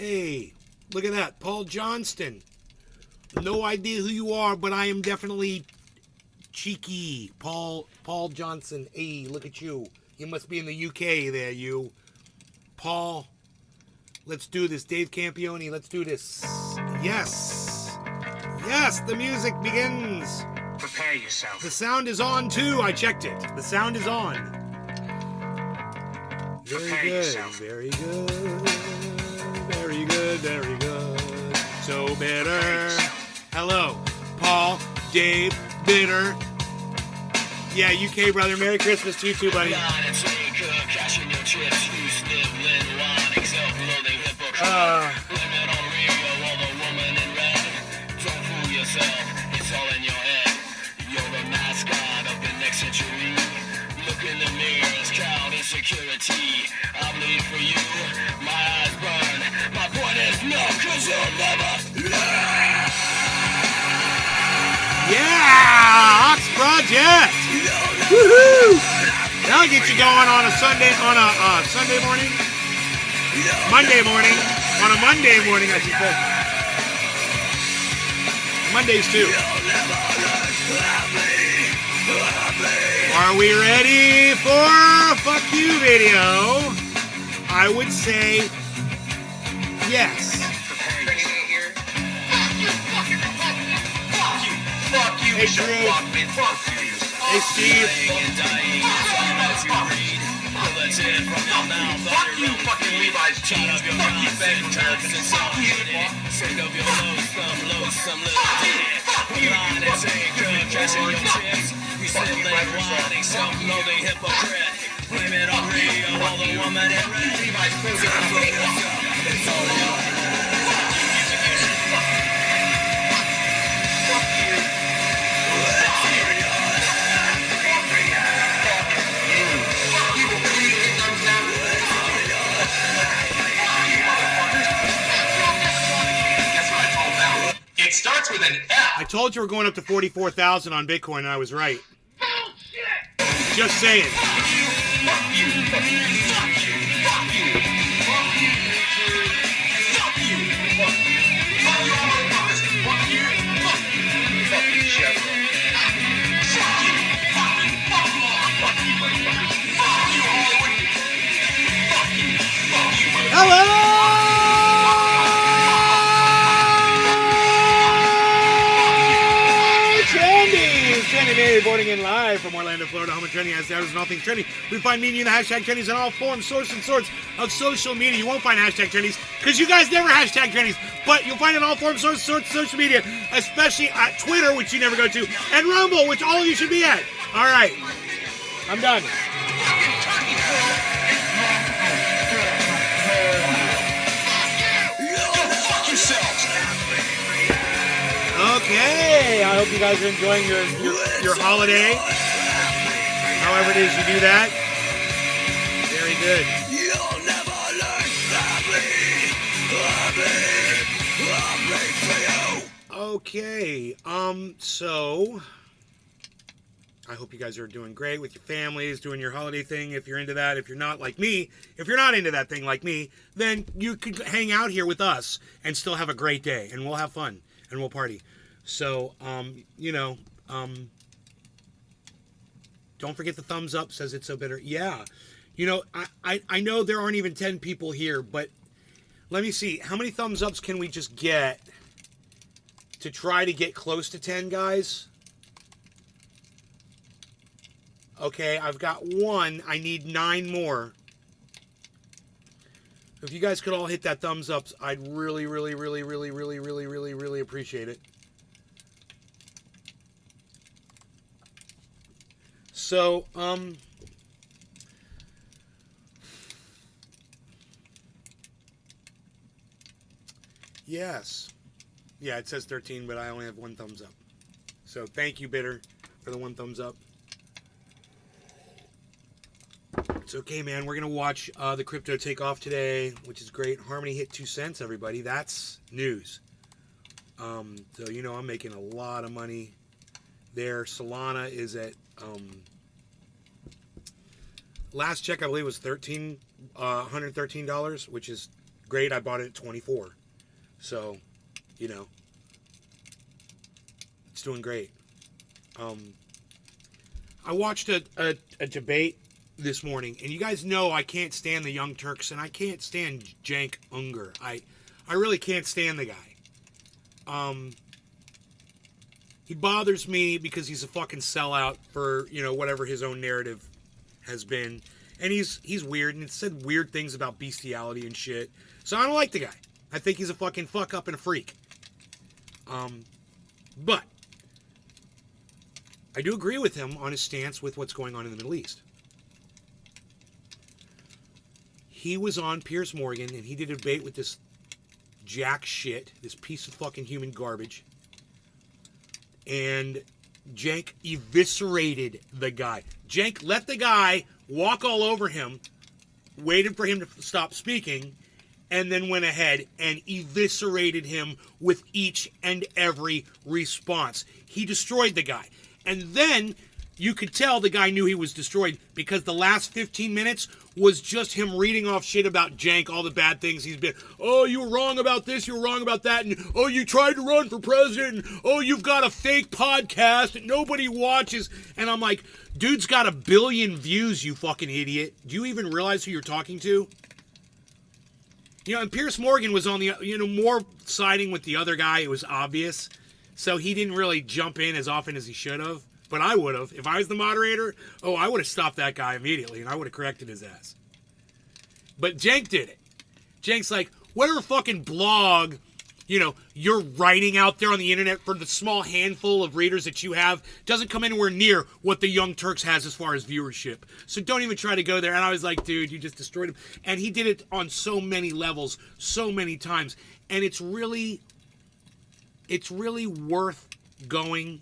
Hey, look at that. Paul Johnston. No idea who you are, but I am definitely cheeky. Paul Johnson. Hey, look at you. You must be in the UK there, you. Paul, let's do this. Dave Campione, let's do this. Yes. Yes, the music begins. Prepare yourself. The sound is on, too. I checked it. The sound is on. Very Prepare good. yourself. Very good. Very good. Very good. So bitter. Hello, Paul, Dave, Bitter. Yeah, UK brother. Merry Christmas to you too, buddy. Look in the mirrors, count insecurity. I bleed for you, my eyes burn. My point is no, cause you'll never learn. Yeah, Ox Project. Woohoo! That'll get you going on a Sunday, Sunday morning, Monday morning, on a Monday morning, I should say. Mondays too. Are we ready for a fuck you video? I would say yes. Hey Drew. Hey Steve. Fuck you, fucking Levi's jeans. Fuck you, Ben Turks. Fuck you. Self-loathing hypocrite. Blame it on Rio, all the woman in red. Levi's closing up. It's all in your head. It starts with an F. I told you we're going up to 44,000 on Bitcoin, and I was right. Just saying. Fuck you. Fuck you. Fuck you. Fuck you. Fuck you. Fuck you. Fuck you. Fuck you all motherfuckers. Fuck you. Fuck you. Fuck you, Chevron. Fuck you. Fuck you. Fuck you all. Fuck you, motherfuckers. Fuck you, Hollywood. Fuck you. Fuck you, motherfuckers. Hello! Trendy reporting in live from Orlando, Florida, home of trending as there is and all things trending. We find me and you in the hashtag trendies on all forms, sources, and sorts of social media. You won't find hashtag trendies because you guys never hashtag trendies, but you'll find it in all forms, sources, sorts of social media, especially at Twitter, which you never go to, and Rumble, which all of you should be at. All right, I'm done. Okay, I hope you guys are enjoying your holiday. However it is you do that. Very good. You'll never learn. Okay, so I hope you guys are doing great with your families, doing your holiday thing. If you're into that, if you're not like me, if you're not into that thing like me, then you could hang out here with us and still have a great day, and we'll have fun and we'll party. So, don't forget the thumbs up, says it's so bitter. Yeah, I know there aren't even 10 people here, but let me see. How many thumbs ups can we just get to try to get close to 10, guys? Okay, I've got 1. I need 9 more. If you guys could all hit that thumbs up, I'd really appreciate it. So, yes. Yeah, it says 13, but I only have 1 thumbs up. So, thank you, Bitter, for the 1 thumbs up. It's okay, man. We're going to watch the crypto take off today, which is great. Harmony hit 2 cents, everybody. That's news. So, I'm making a lot of money there. Solana is at, last check, I believe, was $113, which is great. I bought it at 24. So, you know, it's doing great. I watched a debate this morning, and you guys know I can't stand the Young Turks, and I can't stand Cenk Unger. I really can't stand the guy. He bothers me because he's a fucking sellout for, you know, whatever his own narrative has been. And he's weird, and he said weird things about bestiality and shit. So I don't like the guy. I think he's a fucking fuck up and a freak. But I do agree with him on his stance with what's going on in the Middle East. He was on Piers Morgan, and he did a debate with this jack shit, this piece of fucking human garbage. And Cenk eviscerated the guy. Cenk let the guy walk all over him, waited for him to stop speaking, and then went ahead and eviscerated him with each and every response. He destroyed the guy. And then you could tell the guy knew he was destroyed because the last 15 minutes was just him reading off shit about Cenk, all the bad things he's been. Oh, you were wrong about this, you were wrong about that, and oh, you tried to run for president, and oh, you've got a fake podcast that nobody watches. And I'm like, dude's got 1 billion views, you fucking idiot. Do you even realize who you're talking to? You know, and Piers Morgan was on the, you know, more siding with the other guy. It was obvious. So he didn't really jump in as often as he should have. But I would have. If I was the moderator, I would have stopped that guy immediately, and I would have corrected his ass. But Cenk did it. Cenk's like, whatever fucking blog, you know, you're writing out there on the internet for the small handful of readers that you have doesn't come anywhere near what the Young Turks has as far as viewership. So don't even try to go there. And I was like, dude, you just destroyed him. And he did it on so many levels, so many times. And it's really worth going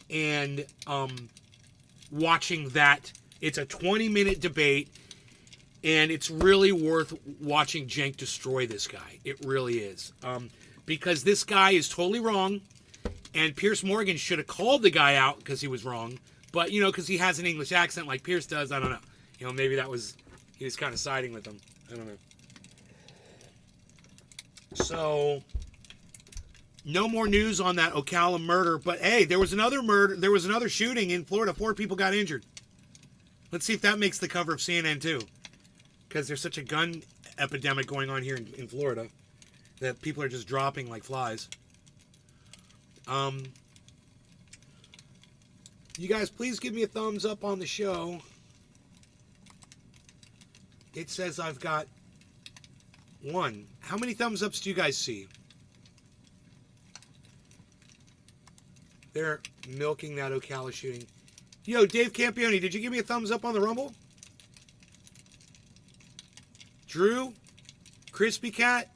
and watching that. It's a 20-minute debate, and it's really worth watching Cenk destroy this guy. It really is. Because this guy is totally wrong, and Piers Morgan should have called the guy out because he was wrong. But, you know, because he has an English accent like Piers does, I don't know. You know, maybe he was kind of siding with him. I don't know. So, no more news on that Ocala murder, but hey, there was another shooting in Florida. 4 people got injured. Let's see if that makes the cover of CNN too. Because there's such a gun epidemic going on here in Florida that people are just dropping like flies. You guys, please give me a thumbs up on the show. It says I've got 1. How many thumbs ups do you guys see? They're milking that Ocala shooting. Yo, Dave Campione, did you give me a thumbs up on the Rumble? Drew? Crispy Cat?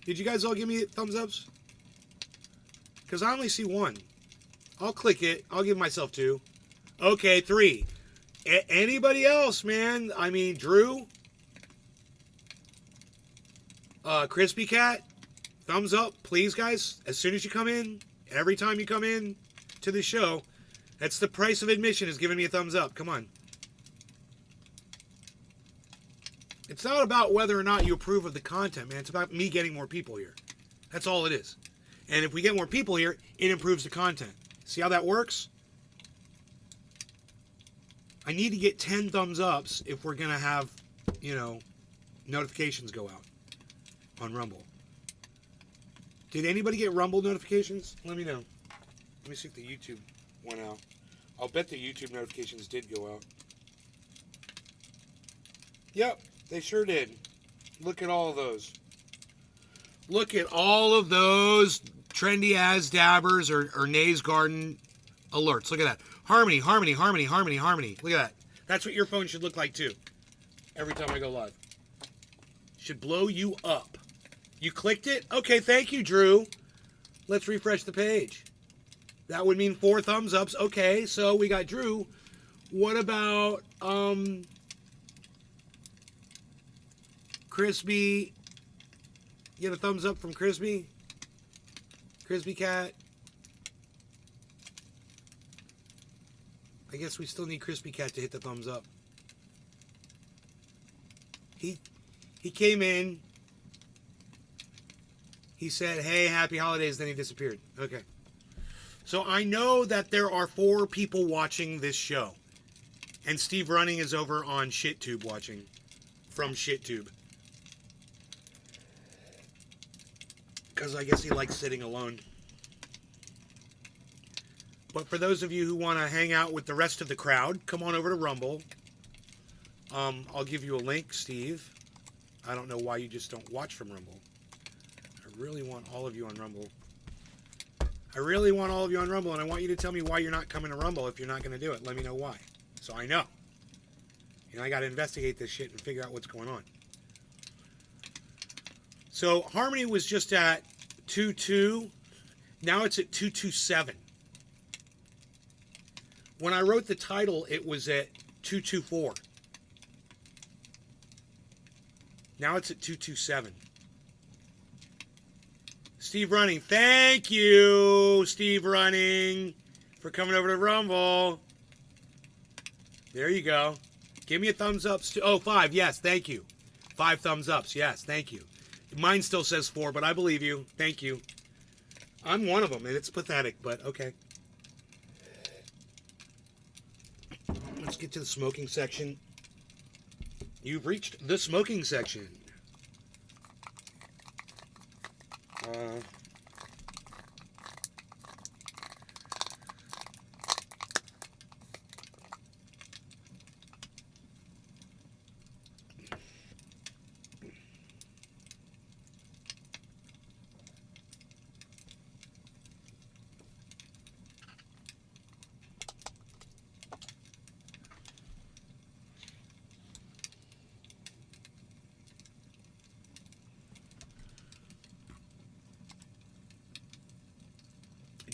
Did you guys all give me thumbs ups? Because I only see 1. I'll click it. I'll give myself 2. Okay, 3. Anybody else, man? I mean, Drew? Crispy Cat? Thumbs up, please, guys. As soon as you come in. Every time you come in to the show, that's the price of admission, is giving me a thumbs up. Come on. It's not about whether or not you approve of the content, man. It's about me getting more people here. That's all it is. And if we get more people here, it improves the content. See how that works? I need to get 10 thumbs ups if we're going to have, you know, notifications go out on Rumble. Did anybody get Rumble notifications? Let me know. Let me see if the YouTube went out. I'll bet the YouTube notifications did go out. Yep, they sure did. Look at all of those. Look at all of those trendy as dabbers or Nay's Garden alerts. Look at that. Harmony, harmony, harmony, harmony, harmony. Look at that. That's what your phone should look like too. Every time I go live. Should blow you up. You clicked it? Okay, thank you, Drew. Let's refresh the page. That would mean 4 thumbs ups. Okay, so we got Drew. What about Crispy? Get a thumbs up from Crispy? Crispy Cat? I guess we still need Crispy Cat to hit the thumbs up. He came in He said, hey, happy holidays, then he disappeared. Okay. So I know that there are 4 people watching this show. And Steve Running is over on ShitTube watching. From ShitTube. Because I guess he likes sitting alone. But for those of you who want to hang out with the rest of the crowd, come on over to Rumble. I'll give you a link, Steve. I don't know why you just don't watch from Rumble. I really want all of you on Rumble. I really want all of you on Rumble, and I want you to tell me why you're not coming to Rumble if you're not going to do it. Let me know why. So I know. I got to investigate this shit and figure out what's going on. So Harmony was just at 2.2. Now it's at 2.27. When I wrote the title, it was at 2.24. Now it's at 2.27. Steve Running. Thank you, Steve Running, for coming over to Rumble. There you go. Give me a thumbs up. Oh, 5. Yes, thank you. 5 thumbs ups. Yes, thank you. Mine still says 4, but I believe you. Thank you. I'm one of them, and it's pathetic, but okay. Let's get to the smoking section. You've reached the smoking section.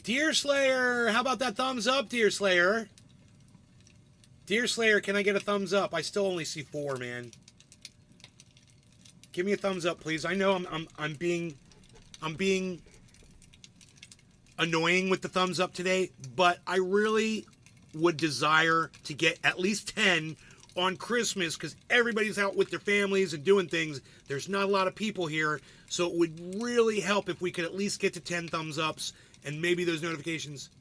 Deer Slayer, how about that thumbs up, Deer Slayer? Deer Slayer, can I get a thumbs up? I still only see 4, man. Give me a thumbs up, please. I know I'm being annoying with the thumbs up today, but I really would desire to get at least 10 on Christmas because everybody's out with their families and doing things. There's not a lot of people here, so it would really help if we could at least get to 10 thumbs ups. And maybe those notifications.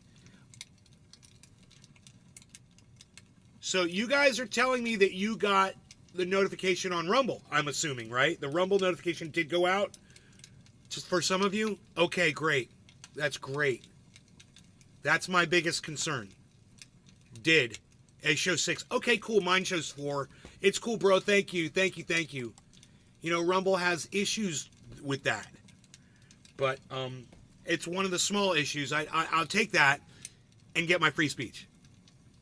So you guys are telling me that you got the notification on Rumble, I'm assuming, right? The Rumble notification did go out just for some of you? Okay, great. That's great. That's my biggest concern. Did. It shows 6. Okay, cool. Mine shows 4. It's cool, bro. Thank you. Thank you. Thank you. You know, Rumble has issues with that. But, it's one of the small issues. I'll take that and get my free speech.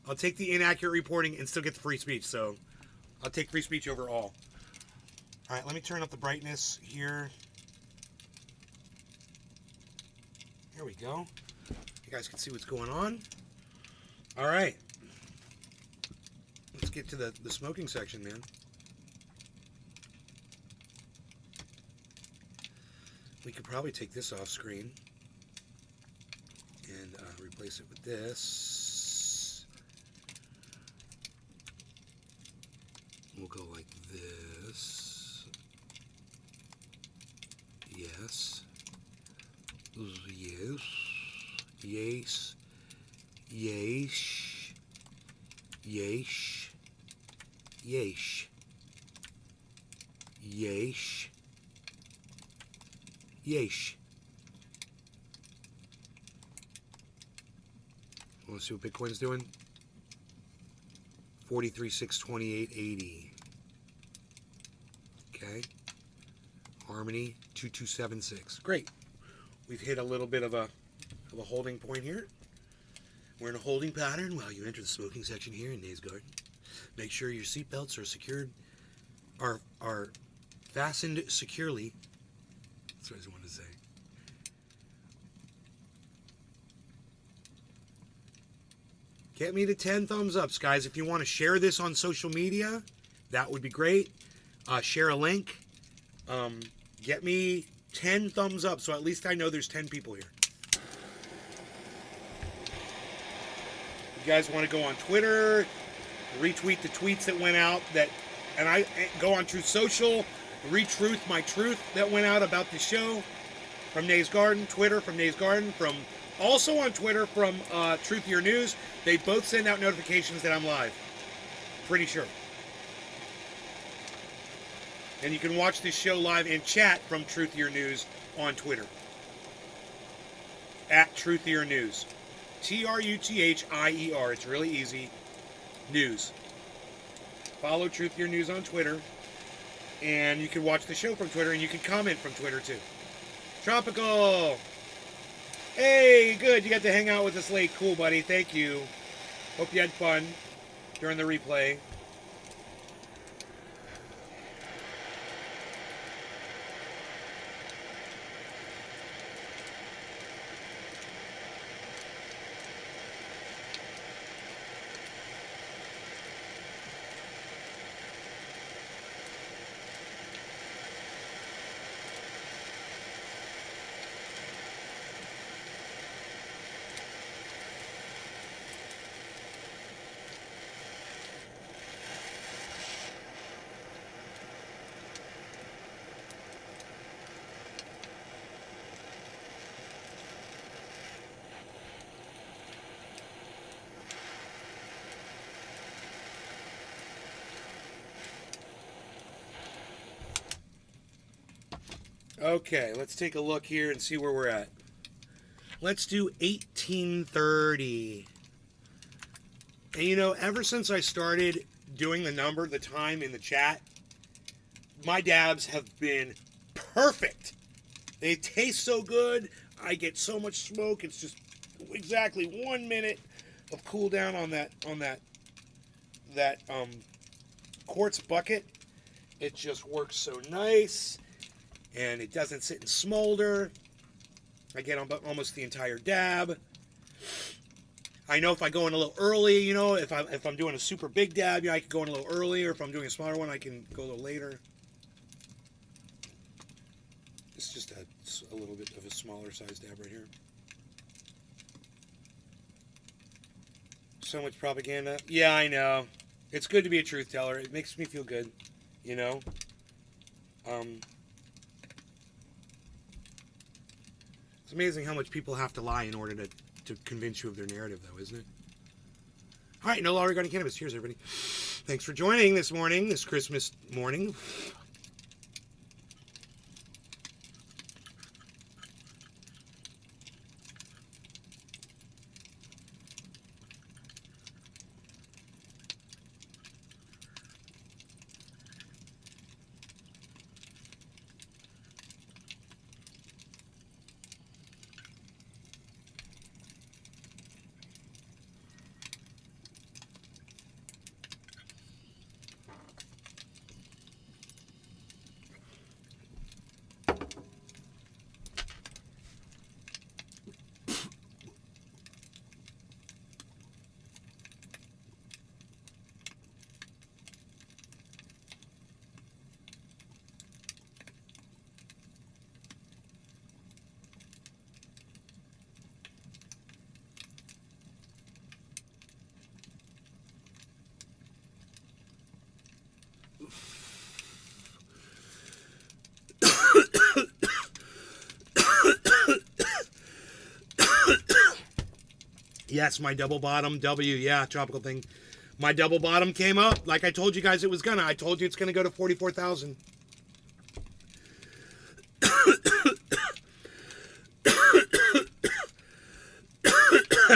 I'll take the inaccurate reporting and still get the free speech. So I'll take free speech over all. All right, let me turn up the brightness here. There we go. You guys can see what's going on. All right. Let's get to the smoking section, man. We could probably take this off screen and replace it with this. We'll go like this. Yes. Yes. Yes. Yes. Yes. Yes. Yes. Yeesh. Want to see what Bitcoin's doing? 43,628.80. Okay. Harmony 2276. Great. We've hit a little bit of a holding point here. We're in a holding pattern while you enter the smoking section here in Nay's Garden. Make sure your seatbelts are secured, are fastened securely. That's what I wanted to say. Get me to 10 thumbs ups, guys. If you want to share this on social media, that would be great. Share a link. Get me 10 thumbs up, so at least I know there's 10 people here. You guys want to go on Twitter, retweet the tweets that went out, and I go on Truth Social, retruth my truth that went out about the show. from Nay's Garden, Twitter from Nay's Garden, from also on Twitter from Truthier News. They both send out notifications that I'm live. Pretty sure. And you can watch this show live and chat from Truthier News on Twitter. At Truthier News. Truthier. It's really easy. News. Follow Truthier News on Twitter. And you can watch the show from Twitter, and you can comment from Twitter too. Tropical! Hey, good. You got to hang out with us late. Cool, buddy. Thank you. Hope you had fun during the replay. Okay, let's take a look here and see where we're at. Let's do 1830. And you know, ever since I started doing the number, the time in the chat, my dabs have been perfect. They taste so good. I get so much smoke. It's just exactly 1 minute of cool down on that quartz bucket. It just works so nice. And it doesn't sit and smolder. I get almost the entire dab. I know if I go in a little early, you know, if I'm doing a super big dab, you know, I can go in a little earlier. If I'm doing a smaller one, I can go a little later. It's just a little bit of a smaller size dab right here. So much propaganda. Yeah, I know. It's good to be a truth teller. It makes me feel good, you know. It's amazing how much people have to lie in order to convince you of their narrative, though, isn't it? All right, no law regarding cannabis. Cheers, everybody. Thanks for joining this morning, this Christmas morning. Yes, my double bottom W, yeah, tropical thing. My double bottom came up like I told you guys it was gonna. I told you it's gonna go to 44,000.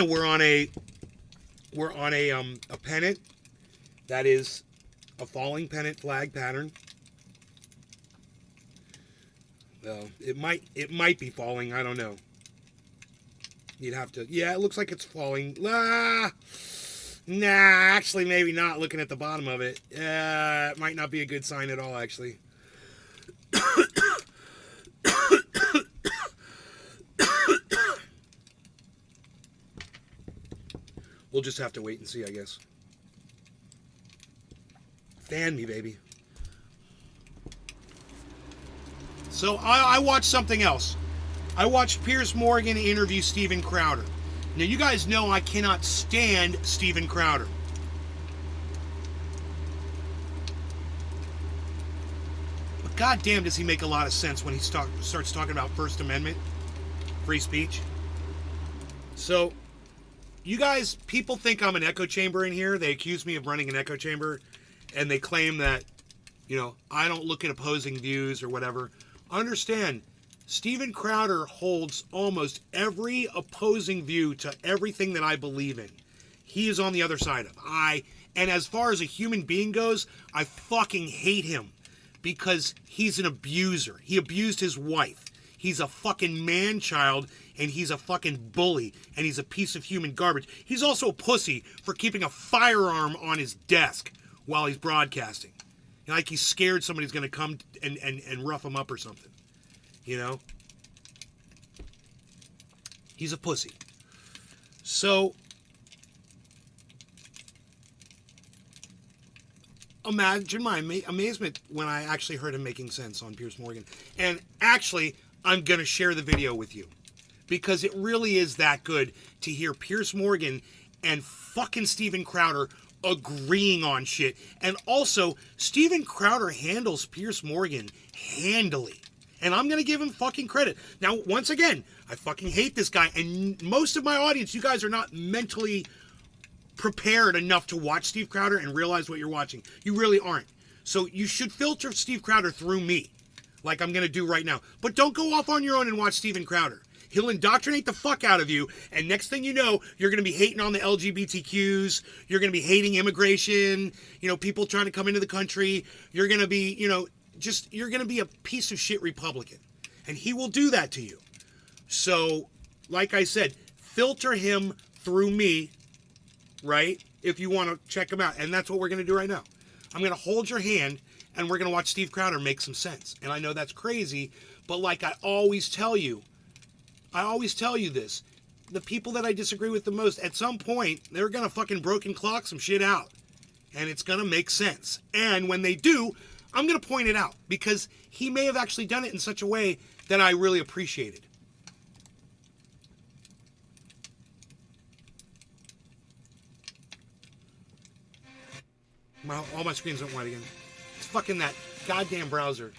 We're on a pennant that is a falling pennant flag pattern. Well, it might be falling. I don't know. You'd have to. Yeah, it looks like it's falling. Nah, actually, maybe not. Looking at the bottom of it, it might not be a good sign at all. Actually. We'll just have to wait and see, I guess. Fan me, baby. So I watched something else. I watched Piers Morgan interview Steven Crowder. Now, you guys know I cannot stand Steven Crowder. goddamn does he make a lot of sense when he starts talking about First Amendment, free speech. So, you guys, people think I'm an echo chamber in here. They accuse me of running an echo chamber, and they claim that, you know, I don't look at opposing views or whatever. Understand, Steven Crowder holds almost every opposing view to everything that I believe in. He is on the other side of. And as far as a human being goes, I fucking hate him because he's an abuser. He abused his wife. He's a fucking man-child, and he's a fucking bully, and he's a piece of human garbage. He's also a pussy for keeping a firearm on his desk while he's broadcasting. You know, like he's scared somebody's going to come and rough him up or something. You know? He's a pussy. So, imagine my amazement when I actually heard him making sense on Piers Morgan. And actually, I'm going to share the video with you. Because it really is that good to hear Piers Morgan and fucking Steven Crowder agreeing on shit. And also, Steven Crowder handles Piers Morgan handily. And I'm going to give him fucking credit. Now, once again, I fucking hate this guy. And most of my audience, you guys are not mentally prepared enough to watch Steve Crowder and realize what you're watching. You really aren't. So you should filter Steve Crowder through me, like I'm going to do right now. But don't go off on your own and watch Steven Crowder. He'll indoctrinate the fuck out of you, and next thing you know, you're going to be hating on the LGBTQs, you're going to be hating immigration, you know, people trying to come into the country, you're going to be, you know, you're going to be a piece of shit Republican. And he will do that to you. So, like I said, filter him through me, right, if you want to check him out. And that's what we're going to do right now. I'm going to hold your hand, and we're going to watch Steve Crowder make some sense. And I know that's crazy, but like I always tell you this. The people that I disagree with the most, at some point, they're going to fucking broken clock some shit out. And it's going to make sense. And when they do, I'm going to point it out. Because he may have actually done it in such a way that I really appreciated. All my screens went white again. It's fucking that goddamn browser.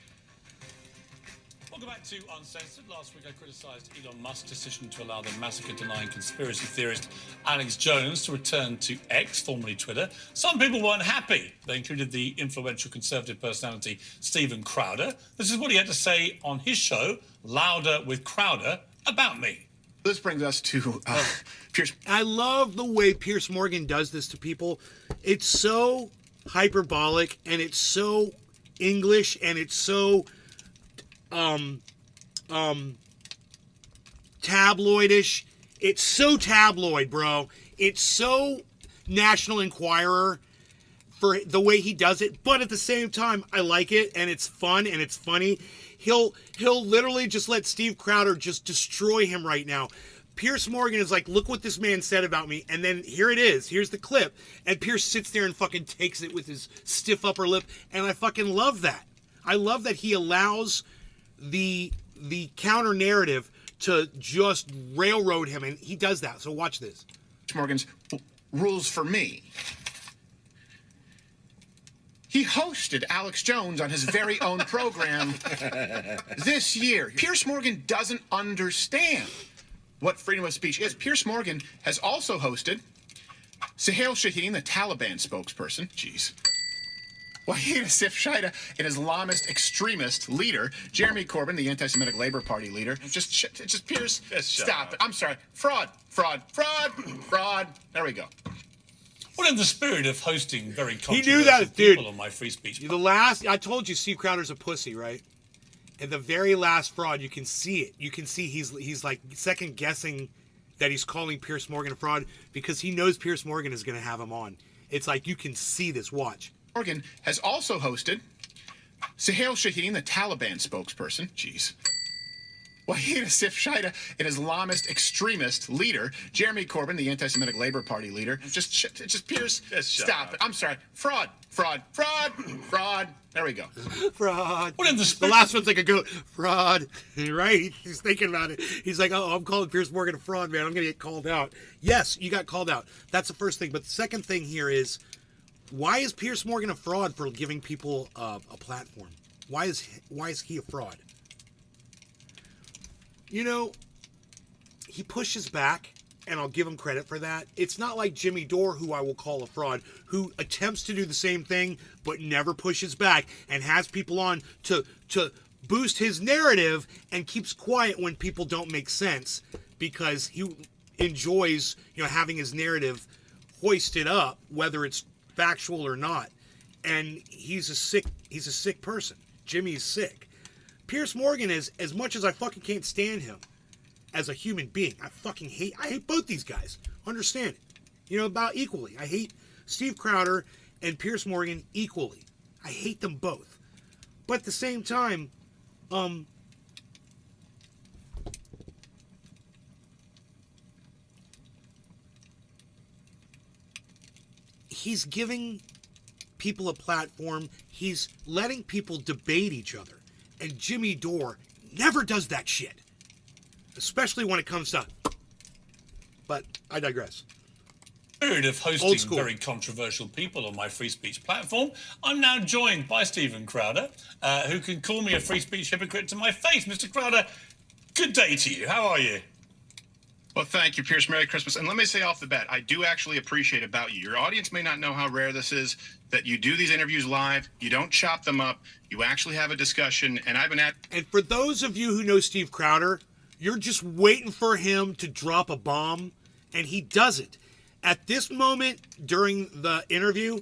Welcome back to Uncensored. Last week I criticised Elon Musk's decision to allow the massacre-denying conspiracy theorist Alex Jones to return to X, formerly Twitter. Some people weren't happy. They included the influential conservative personality Steven Crowder. This is what he had to say on his show, Louder with Crowder, about me. This brings us to Piers. I love the way Piers Morgan does this to people. It's so hyperbolic, and it's so English, and it's so tabloidish. It's so tabloid, bro. It's so National Enquirer for the way he does it, but at the same time, I like it, and it's fun, and it's funny. He'll literally just let Steve Crowder just destroy him right now. Piers Morgan is like, look what this man said about me, and then here it is. Here's the clip, and Piers sits there and fucking takes it with his stiff upper lip, and I fucking love that. I love that he allows the counter narrative to just railroad him, and he does that. So watch this. Morgan's rules for me. He hosted Alex Jones on his very own program this year. Piers Morgan doesn't understand what freedom of speech is. Piers Morgan has also hosted Suhail Shaheen, the Taliban spokesperson. Jeez. Wahid Asif Shaita, an Islamist extremist leader. Jeremy Corbyn, the anti-Semitic Labor Party leader. Just Piers, stop it. I'm sorry. Fraud. There we go. Well, in the spirit of hosting very He controversial knew that, dude. people on my free speech. I told you Steve Crowder's a pussy, right? And the very last fraud, you can see it. You can see he's like second guessing that he's calling Piers Morgan a fraud because he knows Piers Morgan is going to have him on. It's like you can see this. Watch. Morgan has also hosted Suhail Shaheen, the Taliban spokesperson. Jeez. Wahid Asif Shaita, an Islamist extremist leader. Jeremy Corbyn, the anti-Semitic Labor Party leader. Just Piers, stop it. I'm sorry. Fraud. There we go. Fraud. Well, in the last one's like a goat. Fraud. Right? He's thinking about it. He's like, oh, I'm calling Piers Morgan a fraud, man. I'm going to get called out. Yes, you got called out. That's the first thing. But the second thing here is, why is Piers Morgan a fraud for giving people a platform? Why is he a fraud? You know, he pushes back, and I'll give him credit for that. It's not like Jimmy Dore, who I will call a fraud, who attempts to do the same thing but never pushes back and has people on to boost his narrative and keeps quiet when people don't make sense because he enjoys, having his narrative hoisted up, whether it's factual or not. And he's a sick person. Jimmy's sick. Piers Morgan is, as much as I fucking can't stand him as a human being, I hate both these guys. Understand it. About equally. I hate Steve Crowder and Piers Morgan equally. I hate them both. But at the same time, he's giving people a platform. He's letting people debate each other. And Jimmy Dore never does that shit. Especially when it comes to... But I digress. Period of hosting very controversial people on my free speech platform, I'm now joined by Stephen Crowder, who can call me a free speech hypocrite to my face. Mr. Crowder, good day to you. How are you? Well, thank you, Pierce. Merry Christmas. And let me say off the bat, I do actually appreciate about you. Your audience may not know how rare this is, that you do these interviews live, you don't chop them up, you actually have a discussion, and I've been at... And for those of you who know Steve Crowder, you're just waiting for him to drop a bomb, and he doesn't. At this moment during the interview,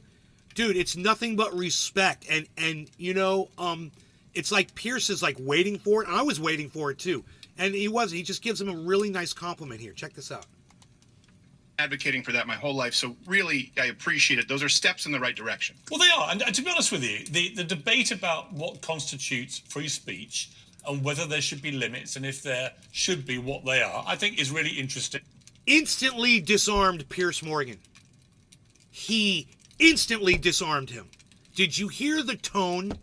dude, it's nothing but respect. And it's like Pierce is like waiting for it. I was waiting for it too. And he wasn't. He just gives him a really nice compliment here. Check this out. Advocating for that my whole life, so really I appreciate it. Those are steps in the right direction. Well, they are. And to be honest with you, the debate about what constitutes free speech and whether there should be limits and if there should be, what they are, I think is really interesting. Instantly disarmed Piers Morgan. He instantly disarmed him. Did you hear the tone?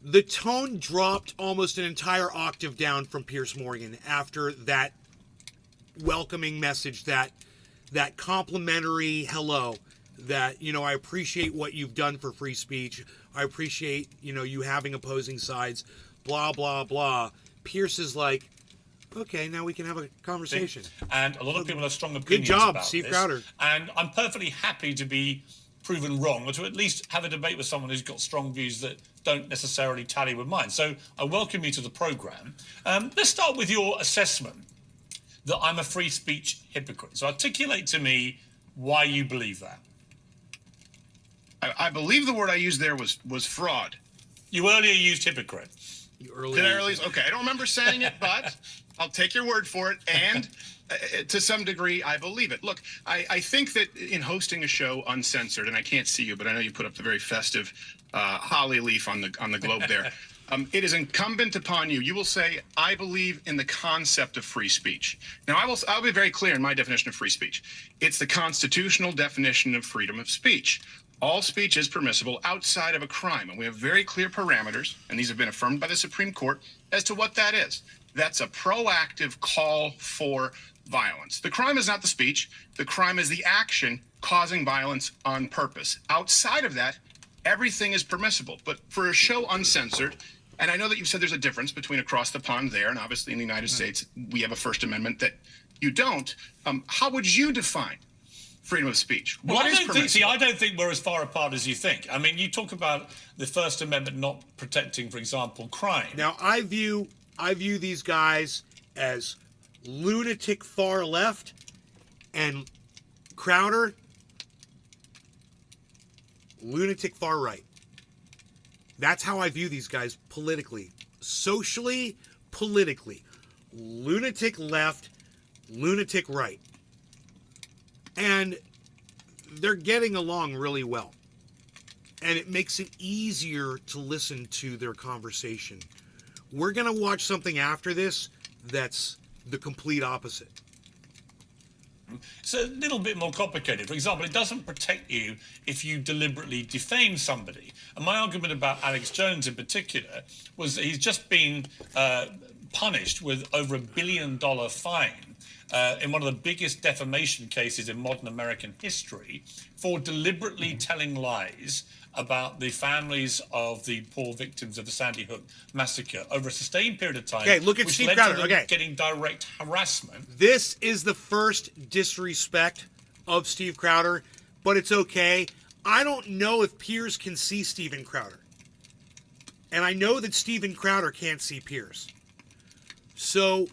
The tone dropped almost an entire octave down from Piers Morgan after that welcoming message, that complimentary hello, that, I appreciate what you've done for free speech. I appreciate, you having opposing sides, blah, blah, blah. Piers is like, okay, now we can have a conversation. And a lot of people have strong opinions Good job, about Steve this. Crowder. And I'm perfectly happy to be proven wrong, or to at least have a debate with someone who's got strong views that don't necessarily tally with mine. So I welcome you to the programme. Let's start with your assessment that I'm a free speech hypocrite. So articulate to me why you believe that. I believe the word I used there was fraud. You earlier used hypocrite. Did I earlier? Okay, I don't remember saying it, but I'll take your word for it. And to some degree, I believe it. Look, I think that in hosting a show uncensored, and I can't see you, but I know you put up the very festive holly leaf on the globe there. It is incumbent upon you. You will say, I believe in the concept of free speech. Now, I'll be very clear in my definition of free speech. It's the constitutional definition of freedom of speech. All speech is permissible outside of a crime, and we have very clear parameters, and these have been affirmed by the Supreme Court, as to what that is. That's a proactive call for violence. The crime is not the speech. The crime is the action causing violence on purpose. Outside of that, everything is permissible. But for a show uncensored, and I know that you said there's a difference between across the pond there, and obviously in the United States, we have a First Amendment that you don't. How would you define freedom of speech? Well, I don't think we're as far apart as you think. I mean, you talk about the First Amendment not protecting, for example, crime. Now, I view these guys as lunatic far left, and Crowder, lunatic far right. That's how I view these guys politically. Socially, politically. Lunatic left, lunatic right. And they're getting along really well. And it makes it easier to listen to their conversation. We're going to watch something after this that's the complete opposite. It's a little bit more complicated. For example, it doesn't protect you if you deliberately defame somebody. And my argument about Alex Jones in particular was that he's just been punished with over $1 billion fine in one of the biggest defamation cases in modern American history for deliberately telling lies about the families of the poor victims of the Sandy Hook massacre over a sustained period of time. Okay, look at which Steve led Crowder. to them Okay. getting direct harassment. This is the first disrespect of Steve Crowder, but it's okay. I don't know if Piers can see Steven Crowder. And I know that Steven Crowder can't see Piers. So,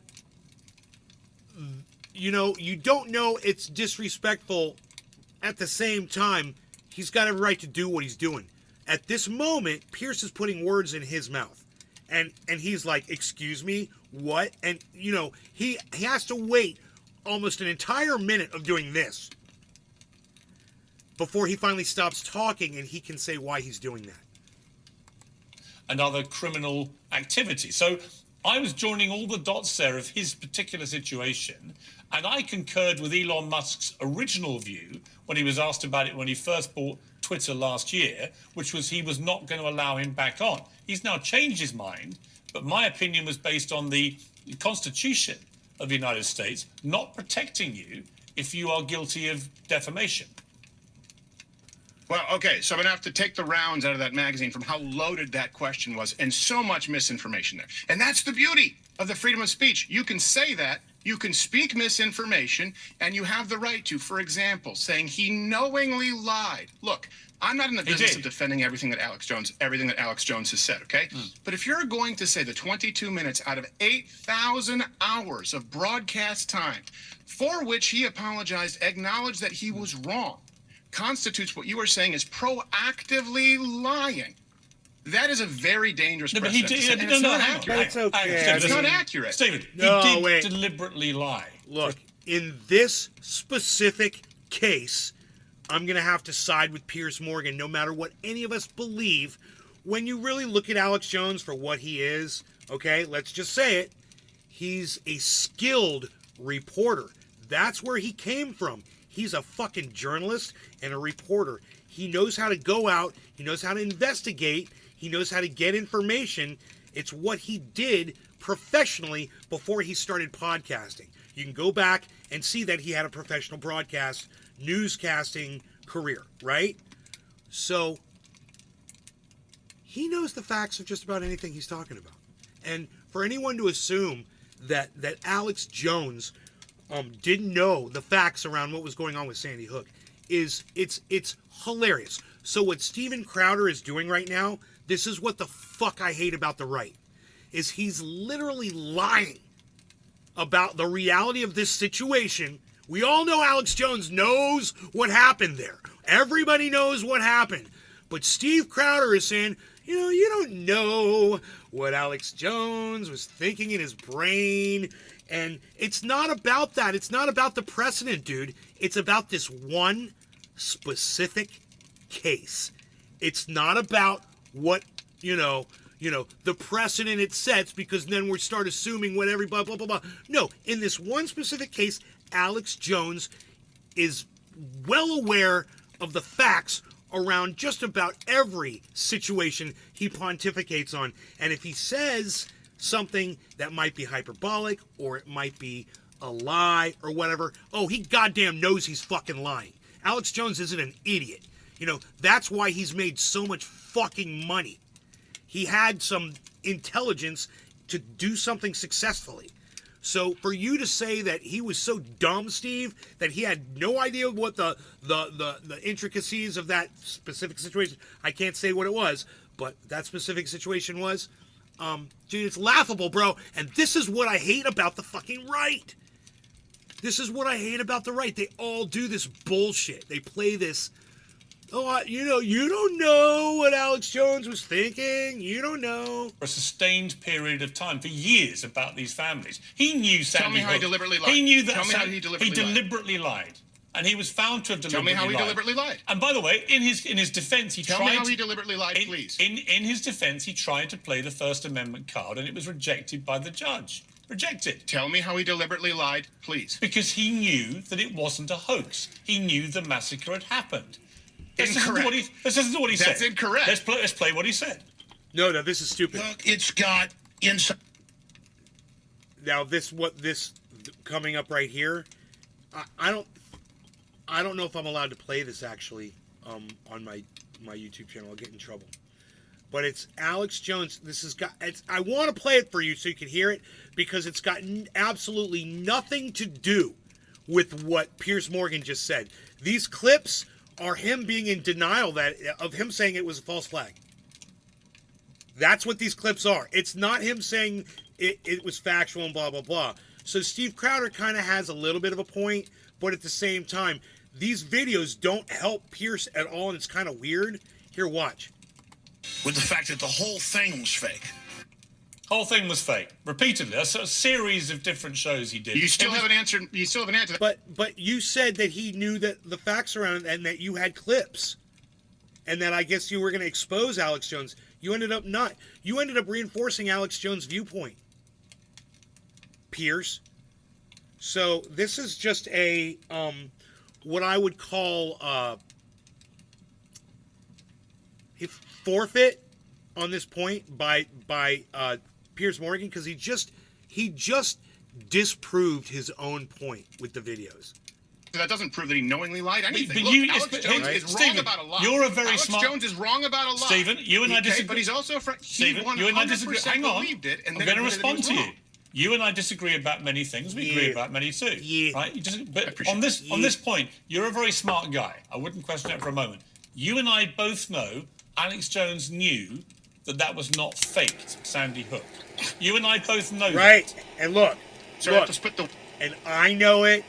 you know, you don't know it's disrespectful. At the same time, he's got every right to do what he's doing. At this moment, Piers is putting words in his mouth. And he's like, excuse me, what? And, you know, he has to wait almost an entire minute of doing this before he finally stops talking and he can say why he's doing that. And other criminal activity. So I was joining all the dots there of his particular situation, and I concurred with Elon Musk's original view when he was asked about it when he first bought Twitter last year, which was he was not going to allow him back on. He's now changed his mind, but my opinion was based on the Constitution of the United States not protecting you if you are guilty of defamation. Well, okay, so I'm going to have to take the rounds out of that magazine from how loaded that question was and so much misinformation there. And that's the beauty of the freedom of speech. You can say that, you can speak misinformation, and you have the right to, for example, saying he knowingly lied. Look, I'm not in the business of defending everything that Alex Jones has said, okay? But if you're going to say the 22 minutes out of 8,000 hours of broadcast time for which he apologized, acknowledged that he was wrong, constitutes what you are saying is proactively lying. That is a very dangerous No, but he precedent. did. It's No, not hang on. accurate. It's okay. It's not accurate. Stephen, No, he did wait. deliberately lie. Look, in this specific case, I'm going to have to side with Piers Morgan, no matter what any of us believe. When you really look at Alex Jones for what he is, okay, let's just say it, he's a skilled reporter. That's where he came from. He's a fucking journalist and a reporter. He knows how to go out. He knows how to investigate. He knows how to get information. It's what he did professionally before he started podcasting. You can go back and see that he had a professional broadcast, newscasting career, right? So he knows the facts of just about anything he's talking about. And for anyone to assume that Alex Jones didn't know the facts around what was going on with Sandy Hook it's hilarious. So what Steven Crowder is doing right now, this is what the fuck I hate about the right, is he's literally lying about the reality of this situation. We all know Alex Jones knows what happened there. Everybody knows what happened. But Steve Crowder is saying, you know, you don't know what Alex Jones was thinking in his brain. And it's not about that. It's not about the precedent, dude. It's about this one specific case. It's not about what, you know, the precedent it sets, because then we start assuming what everybody, blah, blah, blah. No, in this one specific case, Alex Jones is well aware of the facts around just about every situation he pontificates on. And if he says something that might be hyperbolic or it might be a lie or whatever, oh, he goddamn knows he's fucking lying. Alex Jones isn't an idiot. You know, that's why he's made so much fucking money. He had some intelligence to do something successfully. So for you to say that he was so dumb, Steve, that he had no idea what the intricacies of that specific situation, I can't say what it was, but that specific situation was, dude, it's laughable, bro. And this is what I hate about the fucking right. This is what I hate about the right. They all do this bullshit. They play this, you don't know what Alex Jones was thinking. You don't know. For a sustained period of time, for years, about these families. He knew Sandy Tell me how he Hook. deliberately lied. He knew that. Tell me how he deliberately lied. And he was found to have deliberately lied. Tell me how he deliberately lied. And by the way, in his defense, he Tell tried. me how he deliberately lied, please. In his defense, he tried to play the First Amendment card, and it was rejected by the judge. Rejected. Tell me how he deliberately lied, please. Because he knew that it wasn't a hoax. He knew the massacre had happened. Incorrect. This isn't what he said. That's incorrect. Let's play what he said. No, this is stupid. Look, it's got inside. Now this coming up right here. I don't know if I'm allowed to play this actually on my YouTube channel. I'll get in trouble. But it's Alex Jones. I want to play it for you so you can hear it because it's got absolutely nothing to do with what Piers Morgan just said. These clips are him being in denial of him saying it was a false flag. That's what these clips are. It's not him saying it was factual and blah, blah, blah. So Steve Crowder kind of has a little bit of a point, but at the same time, these videos don't help Pierce at all, and it's kind of weird. Here, watch. With the fact that the whole thing was fake. Whole thing was fake. Repeatedly. A series of different shows he did. You still haven't answered. You still haven't answered. But you said that he knew that the facts around it and that you had clips. And that I guess you were going to expose Alex Jones. You ended up not. You ended up reinforcing Alex Jones' viewpoint. Pierce. So this is just a what I would call a forfeit on this point by Piers Morgan because he just disproved his own point with the videos. That doesn't prove that he knowingly lied anything. But Look, Alex Jones is wrong about a lot. You're a very Alex smart... Jones is wrong about a lot. Stephen, you and I disagree. But he's also... Stephen, you and I disagree. Hang on. Believed it, and I'm going to respond to you. You and I disagree about many things. We agree about many too. Yeah. Right? But on this point, you're a very smart guy. I wouldn't question it for a moment. You and I both know Alex Jones knew that was not faked, Sandy Hook. You and I both know right. that. And look. And I know it.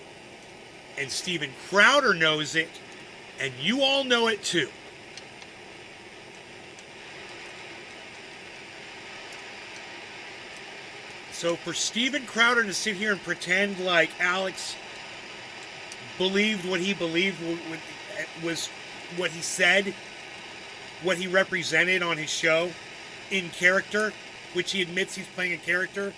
And Steven Crowder knows it. And you all know it too. So for Steven Crowder to sit here and pretend like Alex believed what he believed was what he said, what he represented on his show in character, which he admits he's playing a character.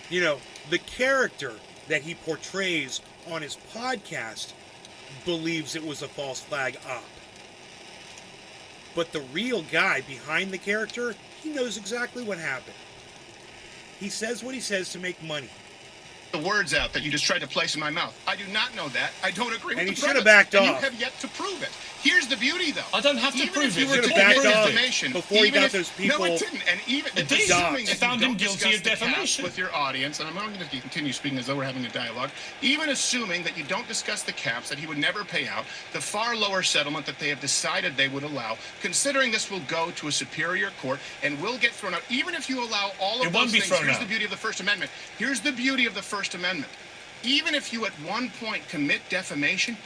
You know, the character that he portrays on his podcast believes it was a false flag op. But the real guy behind the character, he knows exactly what happened. He says what he says to make money. The words out that you just tried to place in my mouth. I do not know that. I don't agree with the premise. And he should have backed off. You have yet to prove it. Here's the beauty, though. I don't have to prove it. He should have backed off before he got those people. No, it didn't. And even assuming that found him guilty of defamation with your audience, and I'm going to continue speaking as though we're having a dialogue. Even assuming that you don't discuss the caps, that he would never pay out, the far lower settlement that they have decided they would allow, considering this will go to a superior court and will get thrown out, even if you allow all of those things. Here's the beauty of the First Amendment. Here's the beauty of the First Amendment. Even if you at one point commit defamation,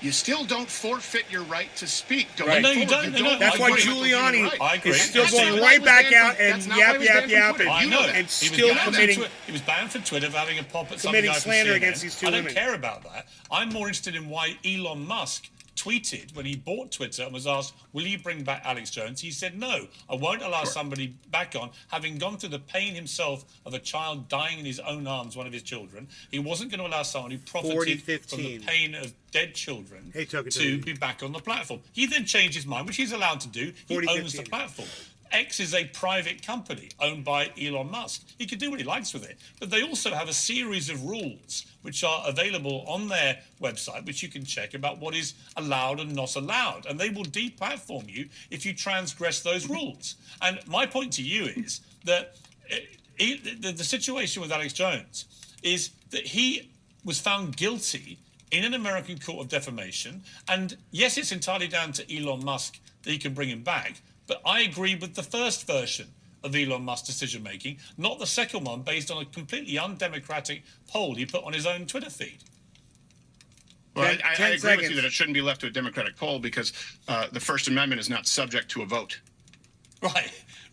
you still don't forfeit your right to speak. Right. No, you don't. That's why Giuliani is still That's going right back out and yap, I know. And still committing. He was banned from Twitter for having a pop at some committing guy slander CNN. against these two women. women. I don't care about that. I'm more interested in why Elon Musk tweeted when he bought Twitter and was asked, will you bring back Alex Jones? He said, no, I won't allow somebody back on, having gone through the pain himself of a child dying in his own arms, one of his children. He wasn't going to allow someone who profited from the pain of dead children to be back on the platform. He then changed his mind, which he's allowed to do. He owns the platform. X is a private company owned by Elon Musk. He can do what he likes with it. But they also have a series of rules which are available on their website, which you can check about what is allowed and not allowed. And they will deplatform you if you transgress those rules. And my point to you is that the situation with Alex Jones is that he was found guilty in an American court of defamation. And yes, it's entirely down to Elon Musk that he can bring him back. But I agree with the first version of Elon Musk's decision-making, not the second one based on a completely undemocratic poll he put on his own Twitter feed. Well, I agree with you that it shouldn't be left to a democratic poll because the First Amendment is not subject to a vote.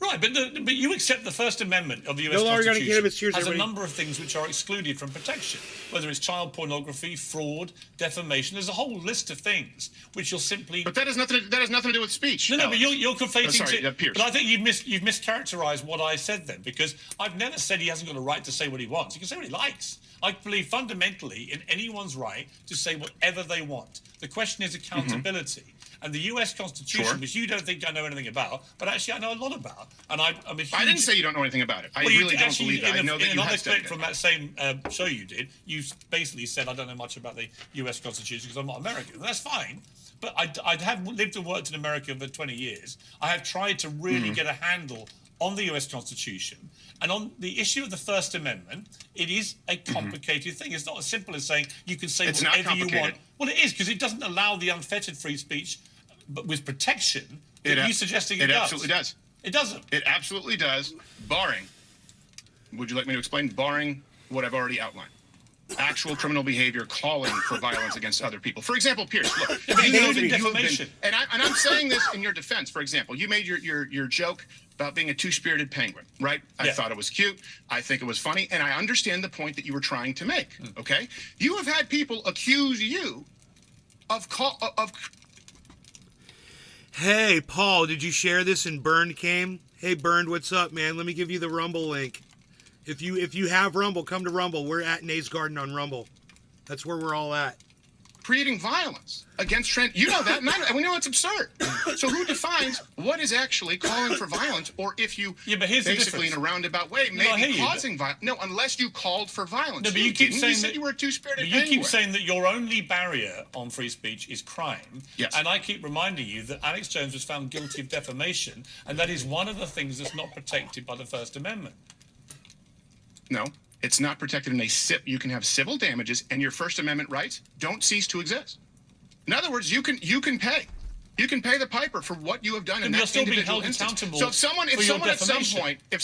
Right, but you accept the First Amendment of the U.S. Constitution has a number of things which are excluded from protection, whether it's child pornography, fraud, defamation. There's a whole list of things which you'll simply. But that has nothing to do with speech. No, but you're conflating. Pierce. But I think you've mischaracterized what I said then, because I've never said he hasn't got a right to say what he wants. He can say what he likes. I believe fundamentally in anyone's right to say whatever they want. The question is accountability. And the U.S. Constitution, Sure. which you don't think I know anything about, but actually I know a lot about. And I'm a huge... I didn't say you don't know anything about it. I Well, you really don't actually, believe that. I know that in you another have clip studied from it. that same show you did, you basically said, I don't know much about the U.S. Constitution because I'm not American. That's fine. But I have lived and worked in America for 20 years. I have tried to really get a handle on the U.S. Constitution. And on the issue of the First Amendment, it is a complicated thing. It's not as simple as saying you can say It's not whatever you want. complicated. Well, it is, because it doesn't allow the unfettered free speech, but with protection that you're suggesting it does. It absolutely does. It doesn't. It absolutely does, barring, would you like me to explain? Barring what I've already outlined. Actual criminal behavior calling for violence against other people. For example, Pierce, look, you know that including you have been, defamation. and I'm saying this in your defense. For example, you made your joke about being a two-spirited penguin, right? I Yeah. thought it was cute. I think it was funny, and I understand the point that you were trying to make. Okay, you have had people accuse you of Hey, Paul, did you share this and Burned came? Hey, Burned, what's up, man? Let me give you the Rumble link. If you have Rumble, come to Rumble. We're at Nay's Garden on Rumble. That's where we're all at. creating violence against trans. You know that, and we know it's absurd. So who defines what is actually calling for violence, or if you But here's the basically in difference. a roundabout way No, I hear maybe you, causing violence? No, unless you called for violence. No, but you keep didn't. saying You said that you were a two-spirited But you penguin. keep saying that your only barrier on free speech is crime. Yes. And I keep reminding you that Alex Jones was found guilty of defamation, and that is one of the things that's not protected by the First Amendment. No, it's not protected in a you can have civil damages, and your First Amendment rights don't cease to exist. In other words, you can pay. You can pay the piper for what you have done in You're that still being individual held instance. accountable So if someone for your at some defamation. point, if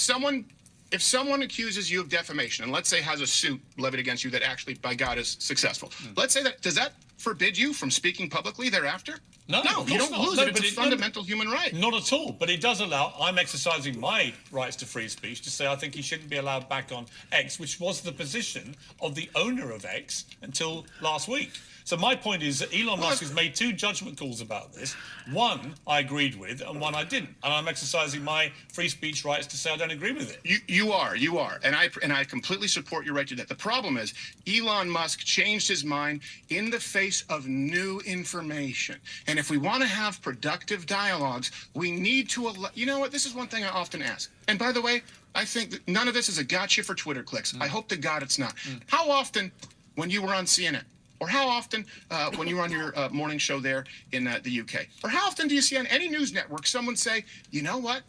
someone accuses you of defamation, and let's say has a suit levied against you that actually, by God, is successful, let's say that, does that forbid you from speaking publicly thereafter? No, of you course don't not. lose No, it. It's but a it- fundamental human right. Not at all, but it does allow, I'm exercising my rights to free speech to say I think he shouldn't be allowed back on X, which was the position of the owner of X until last week. So my point is that Elon Musk has made two judgment calls about this. One I agreed with and one I didn't. And I'm exercising my free speech rights to say I don't agree with it. You are, and I completely support your right to that. The problem is Elon Musk changed his mind in the face of new information. And if we want to have productive dialogues, we need to. You know what? This is one thing I often ask. And by the way, I think that none of this is a gotcha for Twitter clicks. I hope to God it's not. How often, when you were on CNN, or how often when you were on your morning show there in the UK, or how often do you see on any news network someone say, you know what?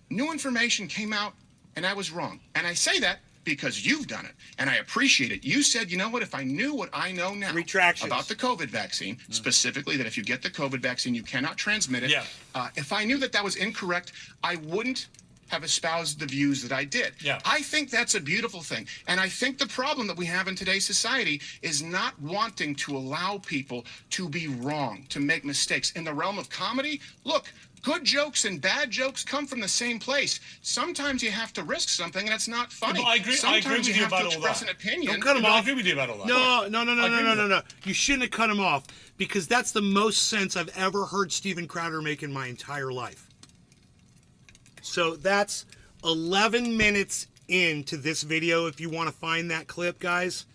New information came out and I was wrong. And I say that because you've done it and I appreciate it. You said, you know what, if I knew what I know now Retractions. about the COVID vaccine, specifically that if you get the COVID vaccine, you cannot transmit it. Yeah. If I knew that that was incorrect, I wouldn't have espoused the views that I did. Yeah. I think that's a beautiful thing. And I think the problem that we have in today's society is not wanting to allow people to be wrong, to make mistakes. In the realm of comedy, look, good jokes and bad jokes come from the same place. Sometimes you have to risk something and it's not funny. but I agree Sometimes with you have about to all express that. an opinion. Don't cut him No, I off. agree with you about all that. No. I agree with No. You shouldn't have cut him off because that's the most sense I've ever heard Steven Crowder make in my entire life. So that's 11 minutes into this video, if you want to find that clip, guys,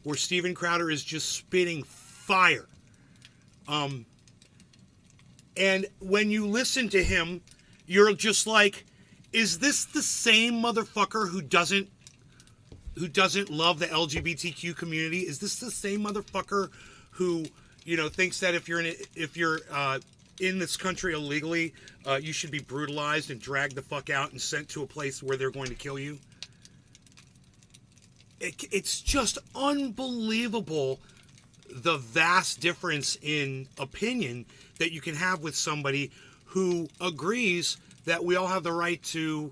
where Steven Crowder is just spitting fire. And when you listen to him, you're just like, is this the same motherfucker who doesn't love the LGBTQ community? Is this the same motherfucker who, thinks that if you're in this country illegally, you should be brutalized and dragged the fuck out and sent to a place where they're going to kill you? It's just unbelievable the vast difference in opinion that you can have with somebody who agrees that we all have the right to,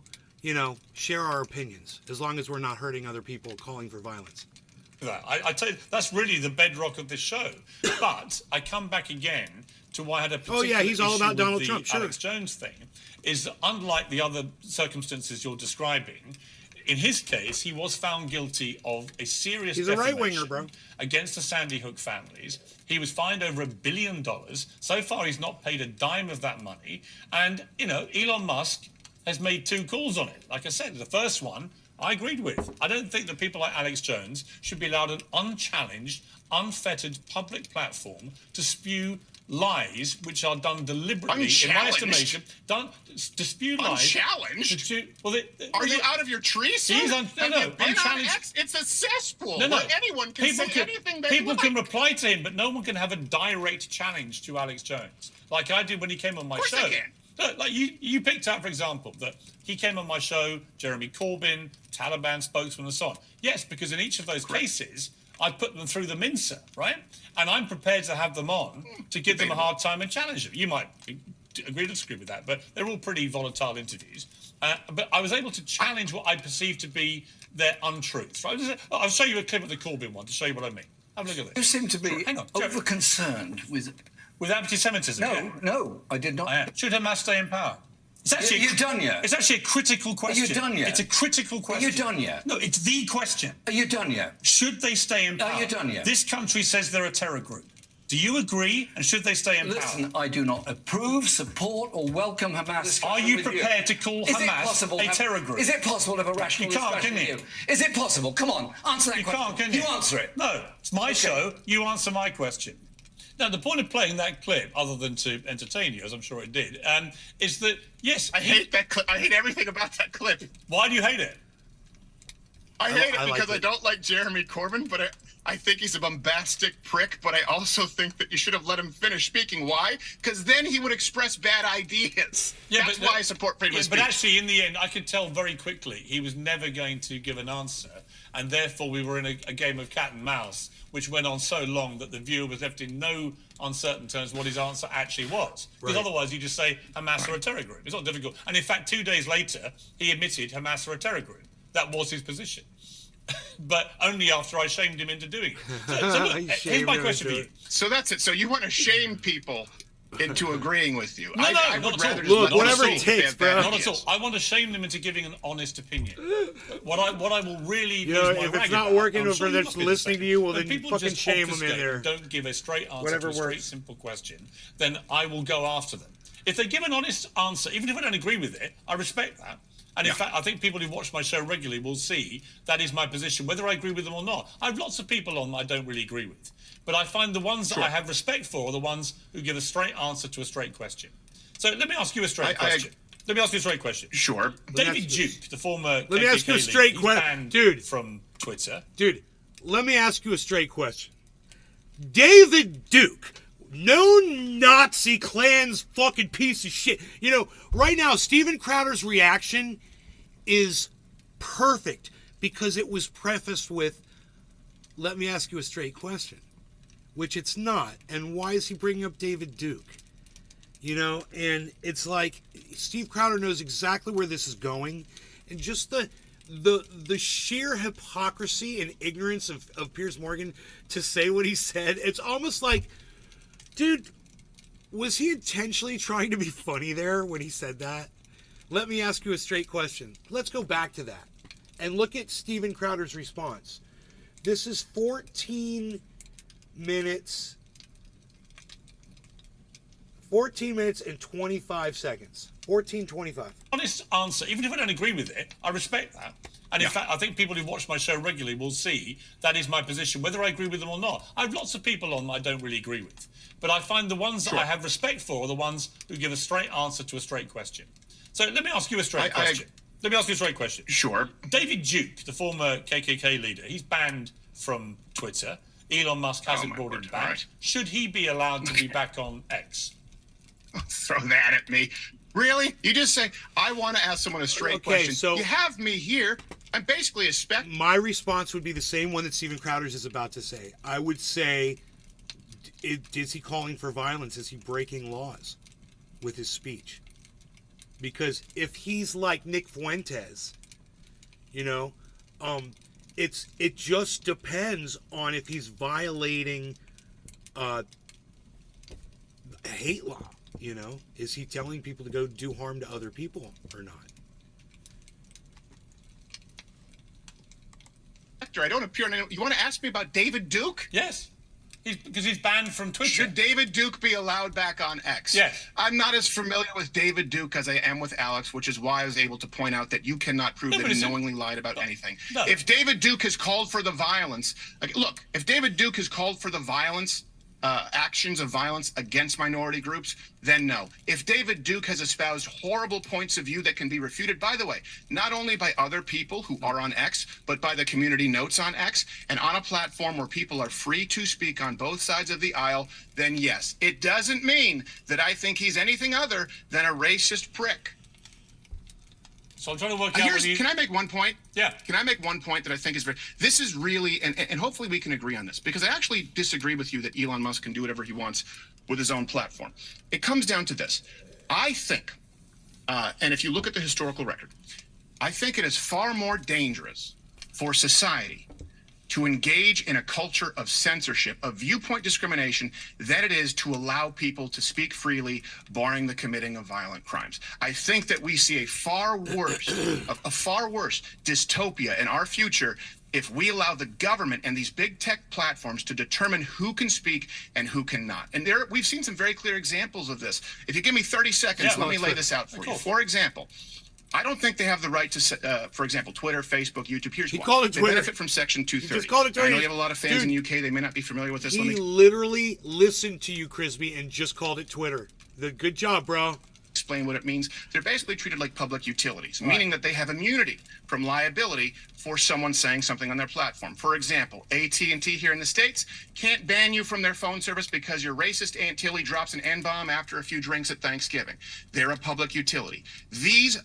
share our opinions as long as we're not hurting other people, calling for violence. I tell you, that's really the bedrock of this show. But I come back again to why I had a particular he's all issue about with Donald the Trump, sure. Alex Jones thing, is that unlike the other circumstances you're describing, in his case, he was found guilty of a serious He's a defamation right-winger, bro. against the Sandy Hook families. He was fined over $1 billion. So far, he's not paid a dime of that money. And, Elon Musk has made two calls on it. Like I said, the first one, I agreed with. I don't think that people like Alex Jones should be allowed an unchallenged, unfettered public platform to spew lies which are done deliberately, in my estimation, dispute lies. Unchallenged? Are you out of your tree, sir? Unchallenged. It's a cesspool. No. Anyone can say anything they People like. can reply to him, but no one can have a direct challenge to Alex Jones, like I did when he came on my show. Of course they can. Look, like you picked out, for example, that he came on my show, Jeremy Corbyn, Taliban spokesman, and so on. Yes, because in each of those cases, I put them through the mincer, right? And I'm prepared to have them on to give them a hard time and challenge them. You might agree or disagree with that, but they're all pretty volatile interviews. But I was able to challenge what I perceive to be their untruths, right? I'll show you a clip of the Corbyn one to show you what I mean. Have a look at this. You seem to be over-concerned with anti-Semitism. No, I did not. Should Hamas stay in power? It's actually You're done yet? It's actually a critical question. Are you done yet? It's a critical question. Are you done yet? No, it's the question. Are you done yet? Should they stay in power? Are you done yet? This country says they're a terror group. Do you agree? And should they stay in power? Listen, I do not approve, support, or welcome Hamas. Are you prepared to call Hamas a terror group? Is it possible to have a rational discussion with you? Is it possible? Come on, answer that question. You can't, can you? You answer it. No, it's my show. You answer my question. Now, the point of playing that clip, other than to entertain you, as I'm sure it did, is that, yes... I hate that clip. I hate everything about that clip. Why do you hate it? I hate it because I don't like Jeremy Corbyn, but I think he's a bombastic prick, but I also think that you should have let him finish speaking. Why? Because then he would express bad ideas. That's why I support freedom of speech. But actually, in the end, I could tell very quickly he was never going to give an answer, and therefore we were in a game of cat and mouse, which went on so long that the viewer was left in no uncertain terms what his answer actually was. Because otherwise you just say Hamas are a terror group. It's not difficult. And in fact, 2 days later, he admitted Hamas are a terror group. That was his position. But only after I shamed him into doing it. So look, here's my question for you. So that's it. So you want to shame people into agreeing with you? No, I not would at all. rather just Look, let whatever them it say takes, bad bro. Not ideas. at all. I want to shame them into giving an honest opinion. What I will really if it's not working for them listening to you, well then people fucking just shame them in obfuscate there. and don't give a straight answer Whatever to a straight, works. simple question, then I will go after them. If they give an honest answer, even if I don't agree with it, I respect that. And in fact, I think people who watch my show regularly will see that is my position, whether I agree with them or not. I have lots of people on that I don't really agree with. But I find the ones that I have respect for are the ones who give a straight answer to a straight question. So let me ask you a straight question. Let me ask you a straight question. Sure. David Duke, the former Let me ask you a straight question, dude, from Twitter. Dude, let me ask you a straight question. David Duke, no Nazi Klan's fucking piece of shit. You know, right now, Steven Crowder's reaction is perfect because it was prefaced with, let me ask you a straight question, which it's not. And why is he bringing up David Duke? You know, and it's like Steve Crowder knows exactly where this is going, and just the sheer hypocrisy and ignorance of Piers Morgan to say what he said. It's almost like, dude, was he intentionally trying to be funny there when he said that? Let me ask you a straight question. Let's go back to that and look at Steven Crowder's response. This is 14 minutes and 25 seconds. 14:25. Honest answer, even if I don't agree with it, I respect that. And in fact, I think people who watch my show regularly will see that is my position, whether I agree with them or not. I have lots of people on that I don't really agree with. But I find the ones that I have respect for are the ones who give a straight answer to a straight question. So let me ask you a straight question. Let me ask you a straight question. Sure. David Duke, the former KKK leader, he's banned from Twitter. Elon Musk hasn't brought him back. Right. Should he be allowed to be back on X? Throw that at me. Really? You just say, I want to ask someone a straight question. So you have me here. I'm basically a spec. My response would be the same one that Steven Crowder's is about to say. I would say, is he calling for violence? Is he breaking laws with his speech? Because if he's like Nick Fuentes, you know, it just depends on if he's violating hate law. You know, is he telling people to go do harm to other people or not? I don't appear. You want to ask me about David Duke? Yes. Because he's banned from Twitter. Should David Duke be allowed back on X? Yes. I'm not as familiar with David Duke as I am with Alex, which is why I was able to point out that you cannot prove that he knowingly lied about anything. No. If David Duke has called for the violence, look, if David Duke has called for the violence actions of violence against minority groups, then no. If David Duke has espoused horrible points of view that can be refuted, by the way, not only by other people who are on X, but by the community notes on X, and on a platform where people are free to speak on both sides of the aisle, then yes. It doesn't mean that I think he's anything other than a racist prick. So I'm trying to work out. Can I make one point? Yeah. Can I make one point that I think is very? This is really, and hopefully we can agree on this, because I actually disagree with you that Elon Musk can do whatever he wants with his own platform. It comes down to this. I think, and if you look at the historical record, I think it is far more dangerous for society to engage in a culture of censorship, of viewpoint discrimination, than it is to allow people to speak freely, barring the committing of violent crimes. I think that we see a far worse dystopia in our future if we allow the government and these big tech platforms to determine who can speak and who cannot. And we've seen some very clear examples of this. If you give me 30 seconds, let me lay this out for you. For example, I don't think they have the right to, for example, Twitter, Facebook, YouTube. Here's why. They benefit from Section 230. Just called it Twitter. I know you have a lot of fans in the UK. They may not be familiar with this. He literally listened to you, Crisby, and just called it Twitter. Good job, bro. Explain what it means. They're basically treated like public utilities, meaning that they have immunity from liability for someone saying something on their platform. For example, AT&T here in the States can't ban you from their phone service because your racist Aunt Tilly drops an N-bomb after a few drinks at Thanksgiving. They're a public utility. These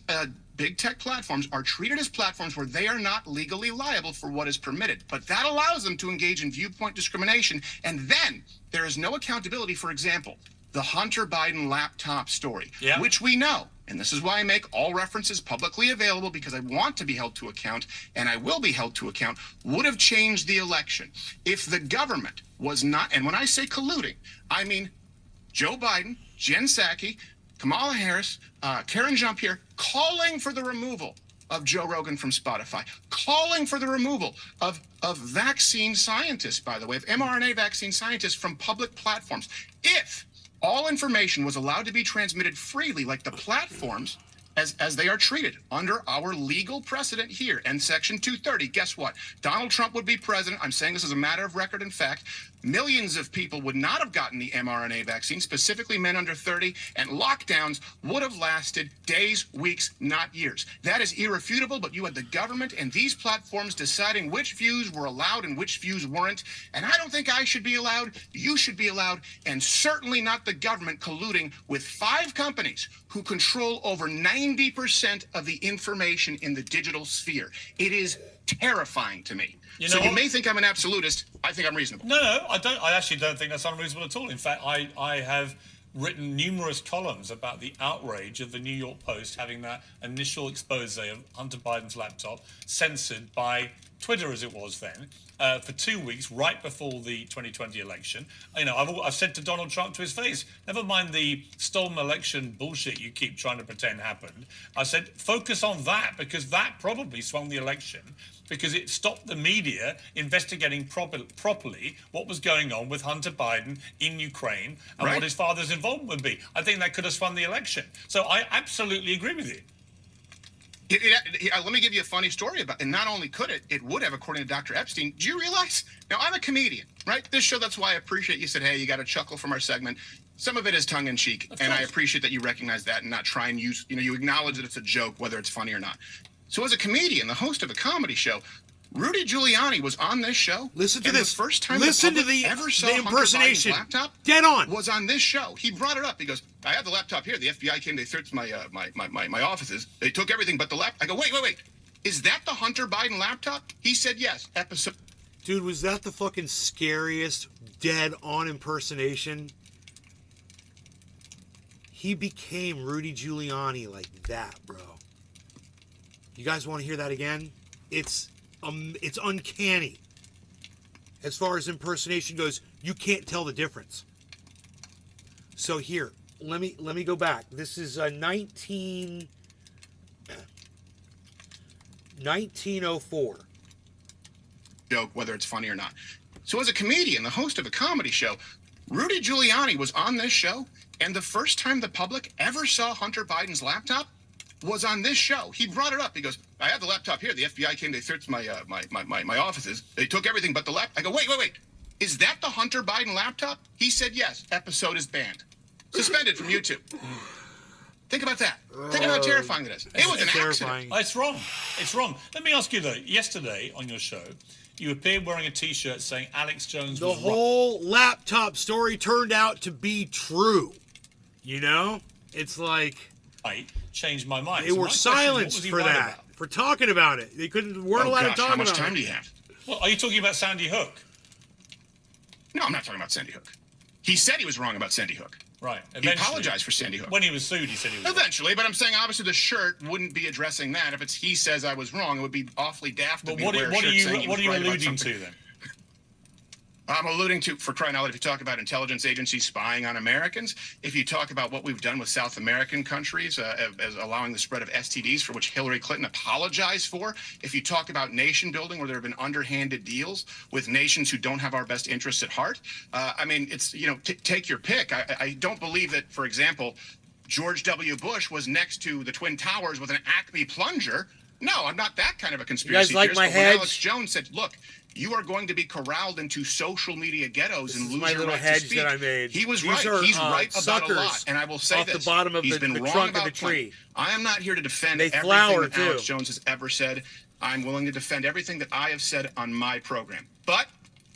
big tech platforms are treated as platforms where they are not legally liable for what is permitted, but that allows them to engage in viewpoint discrimination, and then there is no accountability. For example, the Hunter Biden laptop story, which we know, and this is why I make all references publicly available, because I want to be held to account, and I will be held to account, would have changed the election if the government was not, and when I say colluding, I mean Joe Biden, Jen Psaki, Kamala Harris, Karen Jean-Pierre, calling for the removal of Joe Rogan from Spotify, calling for the removal of vaccine scientists, by the way, of mRNA vaccine scientists from public platforms. If all information was allowed to be transmitted freely, like the platforms, as they are treated under our legal precedent here and Section 230, guess what? Donald Trump would be president. I'm saying this as a matter of record and fact. Millions of people would not have gotten the mRNA vaccine, specifically men under 30, and lockdowns would have lasted days, weeks, not years. That is irrefutable, but you had the government and these platforms deciding which views were allowed and which views weren't. And I don't think I should be allowed, you should be allowed, and certainly not the government colluding with 5 companies who control over 90% of the information in the digital sphere. It is terrifying to me. You may think I'm an absolutist. I think I'm reasonable. No, I don't. I actually don't think that's unreasonable at all. In fact, I have written numerous columns about the outrage of the New York Post having that initial expose of Hunter Biden's laptop censored by Twitter, as it was then, for 2 weeks right before the 2020 election. I've said to Donald Trump to his face, never mind the stolen election bullshit you keep trying to pretend happened. I said, focus on that, because that probably swung the election, because it stopped the media investigating properly what was going on with Hunter Biden in Ukraine and what his father's involvement would be. I think that could have swung the election. So I absolutely agree with you. Let me give you a funny story about it. And not only could it would have, according to Dr. Epstein. Do you realize? Now, I'm a comedian, right? This show, that's why I appreciate you said, hey, you got to chuckle from our segment. Some of it is tongue-in-cheek, and I appreciate that you recognize that and not try and use, you acknowledge that it's a joke, whether it's funny or not. So as a comedian, the host of a comedy show, Rudy Giuliani was on this show. Listen to this. The first time Listen the to the ever saw impersonation. Hunter Biden's laptop Dead on. was on this show. He brought it up. He goes, I have the laptop here. The FBI came, they searched my offices. They took everything but the laptop. I go, wait. Is that the Hunter Biden laptop? He said yes. Episode. Dude, was that the fucking scariest dead on impersonation? He became Rudy Giuliani like that, bro. You guys want to hear that again? It's uncanny. As far as impersonation goes, you can't tell the difference. So here, let me go back. This is 1904. Joke, whether it's funny or not. So as a comedian, the host of a comedy show, Rudy Giuliani was on this show, and the first time the public ever saw Hunter Biden's laptop was on this show. He brought it up. He goes, I have the laptop here. The FBI came, they searched my offices. They took everything but the laptop. I go, wait. Is that the Hunter Biden laptop? He said yes. Episode is banned. Suspended from YouTube. Think about that. Think about how terrifying that is. It was an accident. Oh, it's wrong. It's wrong. Let me ask you, though. Yesterday on your show, you appeared wearing a T-shirt saying Alex Jones was The whole laptop story turned out to be true. You know? It's like... I changed my mind. They were silenced for that. About? For talking about it. They weren't allowed to talk about it. How much time do you have? Well, are you talking about Sandy Hook? No, I'm not talking about Sandy Hook. He said he was wrong about Sandy Hook. Right. He apologized for Sandy Hook. When he was sued, he said he was Eventually, but I'm saying obviously the shirt wouldn't be addressing that. If it's he says I was wrong, it would be awfully daft to But wear a shirt saying he was what are you right about alluding something. to then? I'm alluding to, for crying out loud, if you talk about intelligence agencies spying on Americans, if you talk about what we've done with South American countries, as allowing the spread of STDs, for which Hillary Clinton apologized for, if you talk about nation building, where there have been underhanded deals with nations who don't have our best interests at heart, I mean, it's, you know, take your pick. I don't believe that, for example, George W. Bush was next to the Twin Towers with an Acme plunger. No, I'm not that kind of a conspiracy theorist. You guys like my hedge? Alex Jones said, look, you are going to be corralled into social media ghettos and lose my your little right hedge to speak. that I made. He was These right. are, He's right about a lot. suckers And I will say off this. the bottom of He's the been wrong trunk of about the tree. plenty. I am not here to defend They everything flower, that Alex too. Jones has ever said. I'm willing to defend everything that I have said on my program. But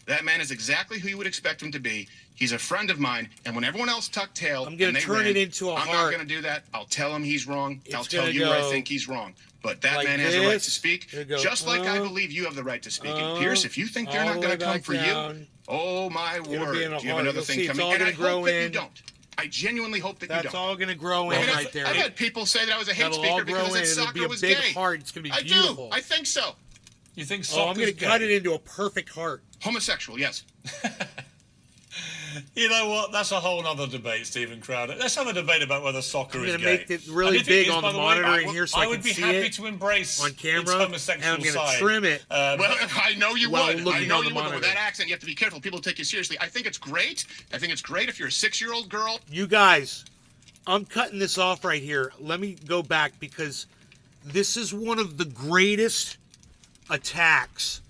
that man is exactly who you would expect him to be. He's a friend of mine, and when everyone else tucked tail, I'm going to turn it into a I'm heart. not going to do that. I'll tell him he's wrong. It's I'll tell gonna you where I go think he's wrong. But that like man has a right to this. speak, It'll go, just like I believe you have the right to speak. And Pierce, if you think they're all not the going way to come back for down. you, oh my It'll word, be do in a you have heart. another You'll thing see, it's coming? all And I gonna grow hope that you in. don't. I genuinely hope that you That's don't. all going to grow in I mean, right there. I've had people say that I was a hate That'll all speaker grow because I in. said It'll be soccer a was big gay. heart. It's going to be I beautiful. do. I think so. You think Oh, I'm soccer's going to cut it into a perfect heart. Homosexual, yes. You know what? That's a whole other debate, Stephen Crowder. Let's have a debate about whether soccer I'm is going gay. to make it really And if it big is, on by the way, monitor I in would- here so I I can would be see happy it to embrace on its camera, homosexual and I'm going to side. trim it. Well, I know you While would. looking I know on the you would. But with monitor. that accent, you have to be careful. People take you seriously. I think it's great. I think it's great if you're a 6-year-old girl. You guys, I'm cutting this off right here. Let me go back because this is one of the greatest attacks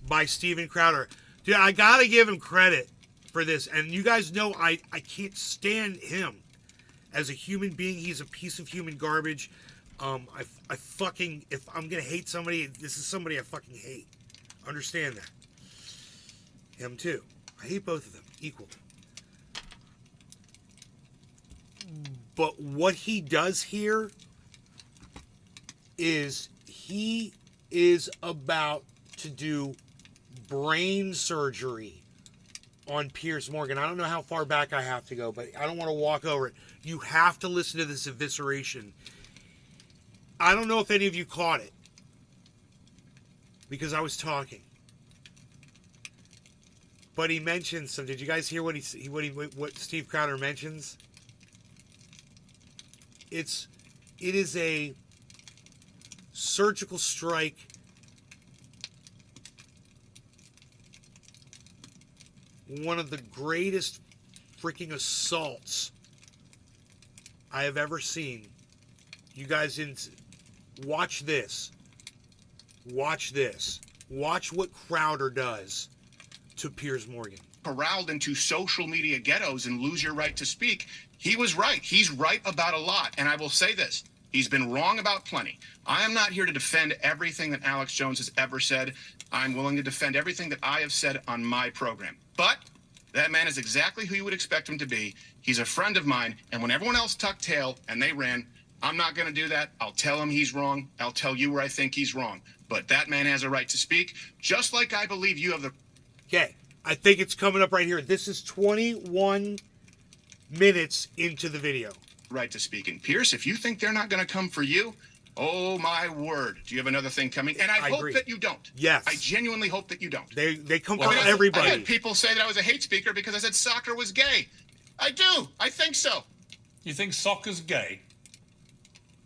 by Stephen Crowder. Dude, I got to give him credit for this. And you guys know I can't stand him as a human being. He's a piece of human garbage. I fucking, if I'm going to hate somebody, this is somebody I fucking hate. Understand that. Him too. I hate both of them equally. But what he does here is he is about to do brain surgery on Piers Morgan. I don't know how far back I have to go, but I don't want to walk over it. You have to listen to this evisceration. I don't know if any of you caught it because I was talking. But he mentions some. Did you guys hear what what Steve Crowder mentions? It is a surgical strike. One of the greatest freaking assaults I have ever seen. You guys didn't watch this. Watch this. Watch what Crowder does to Piers Morgan. Corralled into social media ghettos and lose your right to speak. He was right. He's right about a lot. And I will say this. He's been wrong about plenty. I am not here to defend everything that Alex Jones has ever said. I'm willing to defend everything that I have said on my program. But that man is exactly who you would expect him to be. He's a friend of mine. And when everyone else tucked tail and they ran, I'm not going to do that. I'll tell him he's wrong. I'll tell you where I think he's wrong. But that man has a right to speak, just like I believe you have the... Okay. I think it's coming up right here. This is 21 minutes into the video. right to speak. And Pierce, if you think they're not going to come for you, oh my word, do you have another thing coming? And I hope agree. that you don't. Yes. I genuinely hope that you don't. They come I for mean, everybody. I had people say that I was a hate speaker because I said soccer was gay. I do. I think so. You think soccer's gay?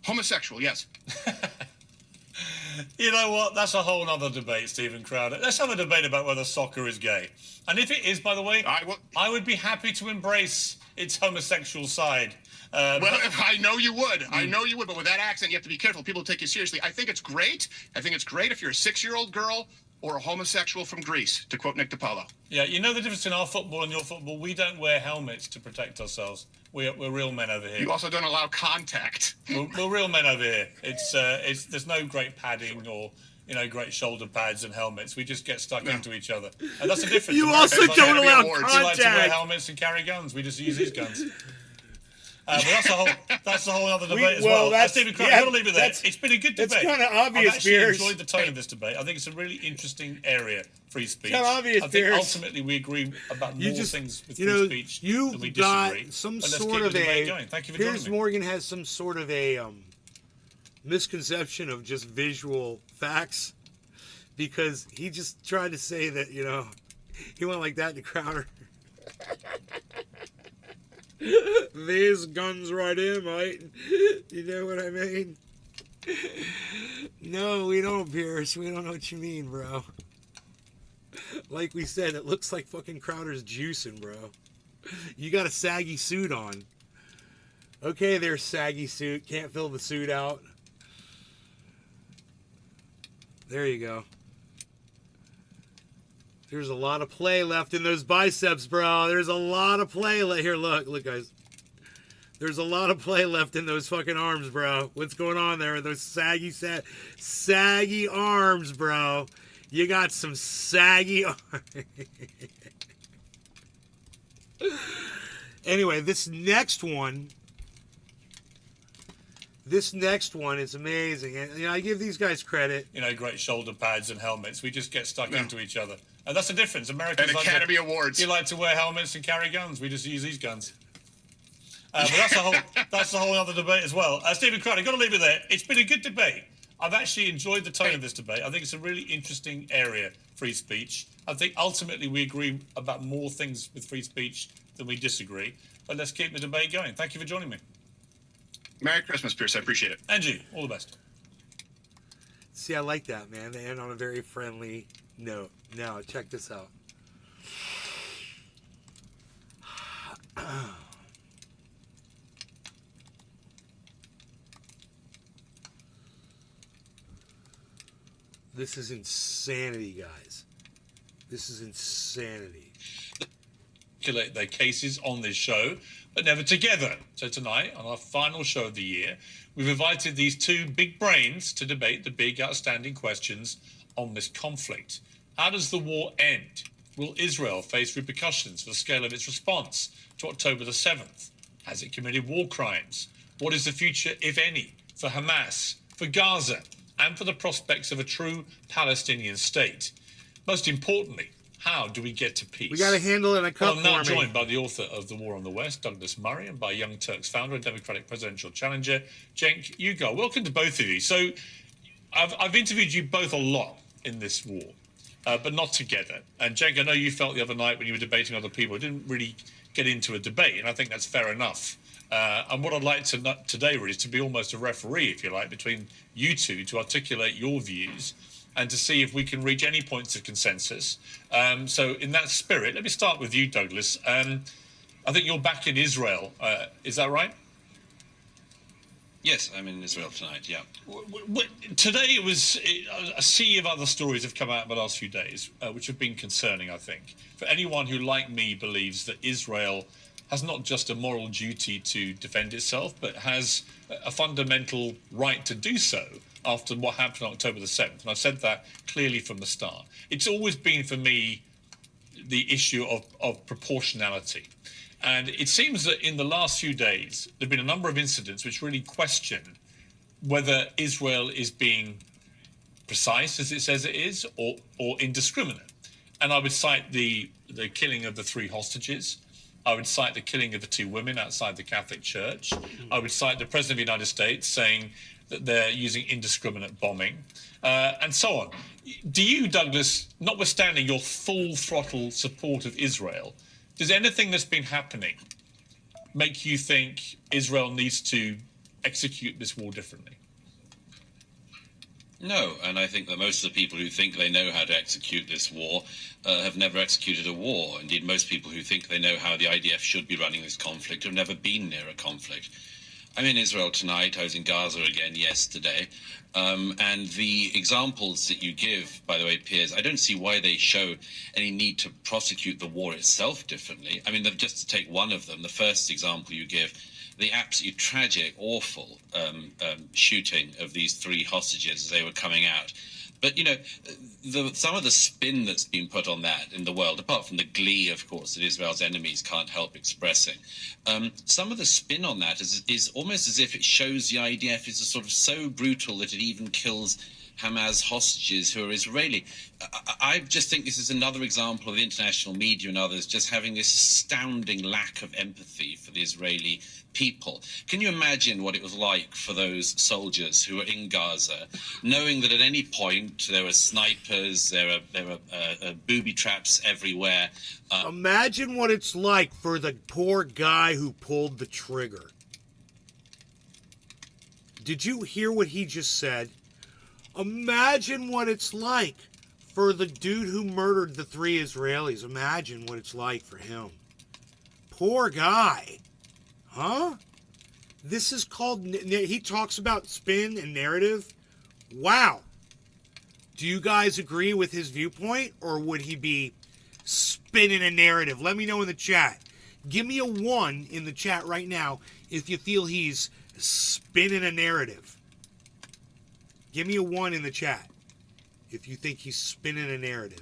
Homosexual, yes. You know what? That's a whole other debate, Stephen Crowder. Let's have a debate about whether soccer is gay. And if it is, by the way, I would be happy to embrace its homosexual side. Well, I know you would. I know you would. But with that accent, you have to be careful. People take you seriously. I think it's great. I think it's great if you're a 6-year-old girl or a homosexual from Greece, to quote Nick DiPaolo. Yeah, you know the difference in our football and your football? We don't wear helmets to protect ourselves. We're real men over here. You also don't allow contact. We're real men over here. There's no great padding or great shoulder pads and helmets. We just get stuck into each other, and that's the difference. You also don't allow We like to wear contact. helmets and carry guns. We just use these guns. But that's a whole other debate as well, well. that's- Stephen Crowder, yeah, I've got to leave it there. that's- It's been a good it's debate. kinda obvious, I've actually Piers. enjoyed the tone of this debate. I think it's a really interesting area, free speech. kinda obvious, I think Piers. ultimately we agree about more things with free speech than you've we got disagree. some But let's sort keep the of debate a. going. Thank you for Piers joining me. Morgan has some sort of a misconception of just visual facts, because he just tried to say that he went like that to Crowder. These guns right in, right? You know what I mean? No, we don't, Pierce. We don't know what you mean, bro. Like we said, it looks like fucking Crowder's juicing, bro. You got a saggy suit on. Okay, there's saggy suit. Can't fill the suit out. There you go. There's a lot of play left in those biceps, bro. There's a lot of play here. Look, guys. There's a lot of play left in those fucking arms, bro. What's going on there? Those saggy arms, bro. You got some saggy arms. Anyway, this next one is amazing. And I give these guys credit. Great shoulder pads and helmets. We just get stuck into each other. And that's the difference. Americans And Academy Awards. You like to wear helmets and carry guns. We just use these guns. But that's a whole other debate as well. Stephen Crowder, got to leave it there. It's been a good debate. I've actually enjoyed the tone of this debate. I think it's a really interesting area, free speech. I think ultimately we agree about more things with free speech than we disagree. But let's keep the debate going. Thank you for joining me. Merry Christmas, Pierce. I appreciate it. And you, all the best. See, I like that, man. They end on a very friendly note. Now, check this out. This is insanity, guys. This is insanity. Articulate their cases on this show, but never together. So tonight, on our final show of the year, we've invited these two big brains to debate the big outstanding questions on this conflict. How does the war end? Will Israel face repercussions for the scale of its response to October the 7th? Has it committed war crimes? What is the future, if any, for Hamas, for Gaza, and for the prospects of a true Palestinian state? Most importantly, how do we get to peace? We got to handle it in a cup Well, I'm now for me. joined by the author of The War on the West, Douglas Murray, and by Young Turks founder and Democratic presidential challenger, Cenk Uygur. Welcome to both of you. So I've interviewed you both a lot in this war, but not together. And Cenk, I know you felt the other night when you were debating with other people, it didn't really get into a debate, and I think that's fair enough. And what I'd like to today really is to be almost a referee, if you like, between you two to articulate your views and to see if we can reach any points of consensus. So in that spirit, let me start with you, Douglas. I think you're back in Israel. Is that right? Yes, I'm in Israel tonight, yeah. Today it was a sea of other stories have come out in the last few days, which have been concerning, I think. For anyone who, like me, believes that Israel has not just a moral duty to defend itself, but has a fundamental right to do so after what happened on October the 7th. And I've said that clearly from the start. It's always been, for me, the issue of proportionality. And it seems that in the last few days, there have been a number of incidents which really question whether Israel is being precise, as it says it is, or indiscriminate. And I would cite the killing of the 3 hostages. I would cite the killing of the 2 women outside the Catholic Church. I would cite the President of the United States saying that they're using indiscriminate bombing, and so on. Do you, Douglas, notwithstanding your full throttle support of Israel, does anything that's been happening make you think Israel needs to execute this war differently? No, and I think that most of the people who think they know how to execute this war have never executed a war. Indeed, most people who think they know how the IDF should be running this conflict have never been near a conflict. I'm in Israel tonight. I was in Gaza again yesterday. And the examples that you give, by the way, Piers, I don't see why they show any need to prosecute the war itself differently. I mean, just to take one of them, the first example you give, the absolutely tragic, awful shooting of these 3 hostages as they were coming out. But, you know, some of the spin that's been put on that in the world, apart from the glee, of course, that Israel's enemies can't help expressing, some of the spin on that is almost as if it shows the IDF is sort of so brutal that it even kills Hamas hostages who are Israeli. I just think this is another example of the international media and others just having this astounding lack of empathy for the Israeli people. Can you imagine what it was like for those soldiers who were in Gaza, knowing that at any point there were snipers, there were booby traps everywhere? Imagine what it's like for the poor guy who pulled the trigger. Did you hear what he just said? Imagine what it's like for the dude who murdered the 3 Israelis. Imagine what it's like for him. Poor guy. Huh? This is called... He talks about spin and narrative. Wow. Do you guys agree with his viewpoint? Or would he be spinning a narrative? Let me know in the chat. Give me a 1 in the chat right now if you feel he's spinning a narrative. Give me a 1 in the chat if you think he's spinning a narrative.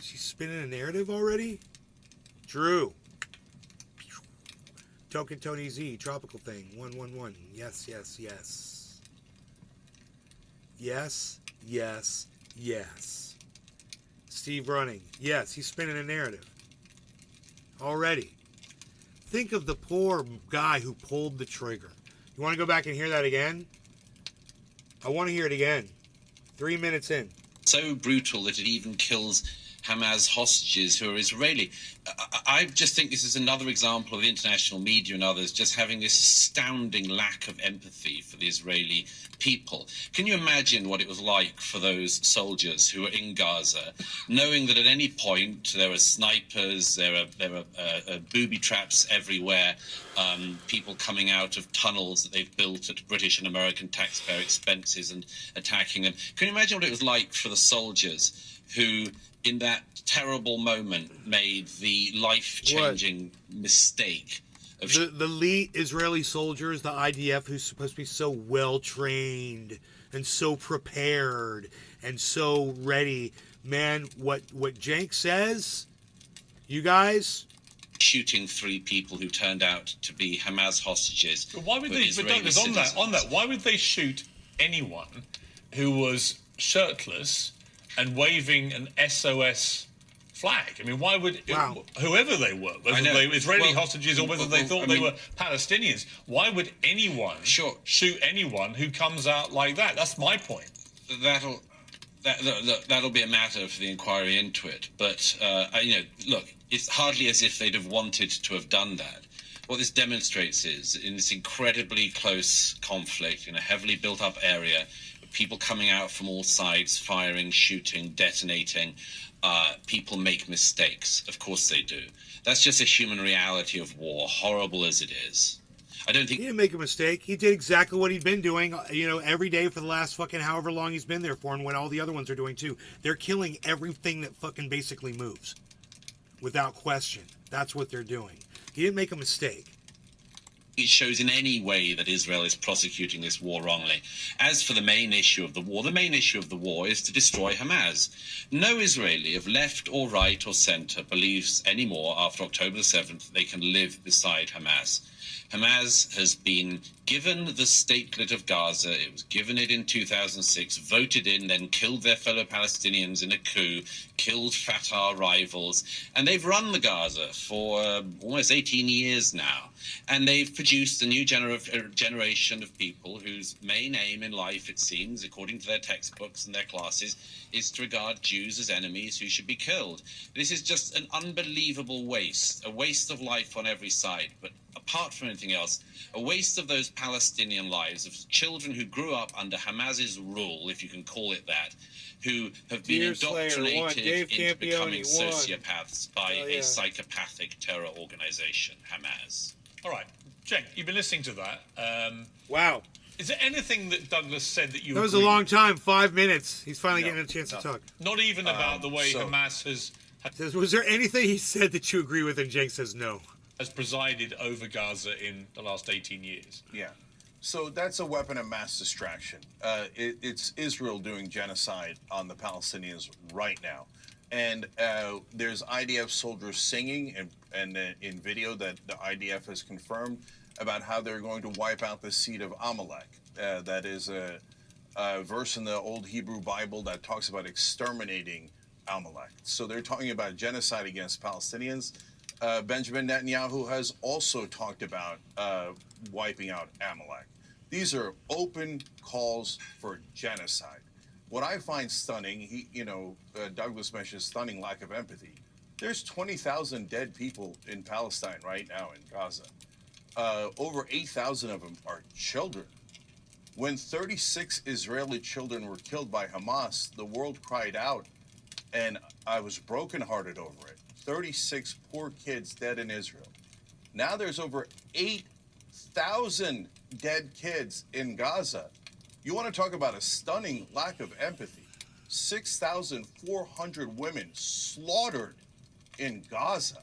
Is he spinning a narrative already? Drew. Token Tony Z, tropical thing, 111. Yes, yes, yes. Yes, yes, yes. Steve Running. Yes, he's spinning a narrative. Already. Think of the poor guy who pulled the trigger. You want to go back and hear that again? I want to hear it again. 3 minutes in. So brutal that it even kills Hamas hostages who are Israeli. I just think this is another example of the international media and others just having this astounding lack of empathy for the Israeli people. Can you imagine what it was like for those soldiers who were in Gaza, knowing that at any point there were snipers, there were booby traps everywhere, people coming out of tunnels that they've built at British and American taxpayer expenses and attacking them? Can you imagine what it was like for the soldiers who, in that terrible moment, made the life-changing mistake of... The elite Israeli soldiers, the IDF, who's supposed to be so well-trained and so prepared and so ready. Man, what Jank says, you guys... shooting 3 people who turned out to be Hamas hostages. But why would they... But Douglas, on that, why would they shoot anyone who was shirtless and waving an SOS flag? I mean, why would whoever they were, whether they were Israeli hostages or whether they thought they were Palestinians, why would anyone shoot anyone who comes out like that? That's my point. That'll be a matter for the inquiry into it. But you know, look, it's hardly as if they'd have wanted to have done that. What this demonstrates is, in this incredibly close conflict in a heavily built-up area, people coming out from all sides, firing, shooting, detonating, people make mistakes. Of course they do. That's just a human reality of war, horrible as it is. I don't think... He didn't make a mistake. He did exactly what he'd been doing, you know, every day for the last fucking however long he's been there for, and what all the other ones are doing too. They're killing everything that fucking basically moves. Without question. That's what they're doing. He didn't make a mistake. It shows in any way that Israel is prosecuting this war wrongly. As for the main issue of the war is to destroy Hamas. No Israeli of left or right or centre believes anymore after October the 7th they can live beside Hamas. Hamas has been given the statelet of Gaza. It was given it in 2006, voted in, then killed their fellow Palestinians in a coup, killed Fatah rivals, and they've run the Gaza for almost 18 years now. And they've produced a new generation of people whose main aim in life, it seems, according to their textbooks and their classes, is to regard Jews as enemies who should be killed. This is just an unbelievable waste, a waste of life on every side. But apart from anything else, a waste of those Palestinian lives, of children who grew up under Hamas's rule, if you can call it that, who have been indoctrinated into becoming sociopaths by a psychopathic terror organization, Hamas. All right, Cenk, you've been listening to that. Wow. Is there anything that Douglas said that you That was a agree long with? time, 5 minutes. He's finally getting a chance to talk. Not even about the way Hamas Says, was there anything he said that you agree with? And Cenk says no. has presided over Gaza in the last 18 years. Yeah. So that's a weapon of mass distraction. It's Israel doing genocide on the Palestinians right now. And there's IDF soldiers singing and in video that the IDF has confirmed about how they're going to wipe out the seed of Amalek. That is a verse in the old Hebrew Bible that talks about exterminating Amalek. So they're talking about genocide against Palestinians. Benjamin Netanyahu has also talked about wiping out Amalek. These are open calls for genocide. What I find stunning, Douglas mentioned stunning lack of empathy. There's 20,000 dead people in Palestine right now in Gaza. Over 8,000 of them are children. When 36 Israeli children were killed by Hamas, the world cried out, and I was brokenhearted over it. 36 poor kids dead in Israel. Now there's over 8,000 dead kids in Gaza. You want to talk about a stunning lack of empathy. 6,400 women slaughtered in Gaza.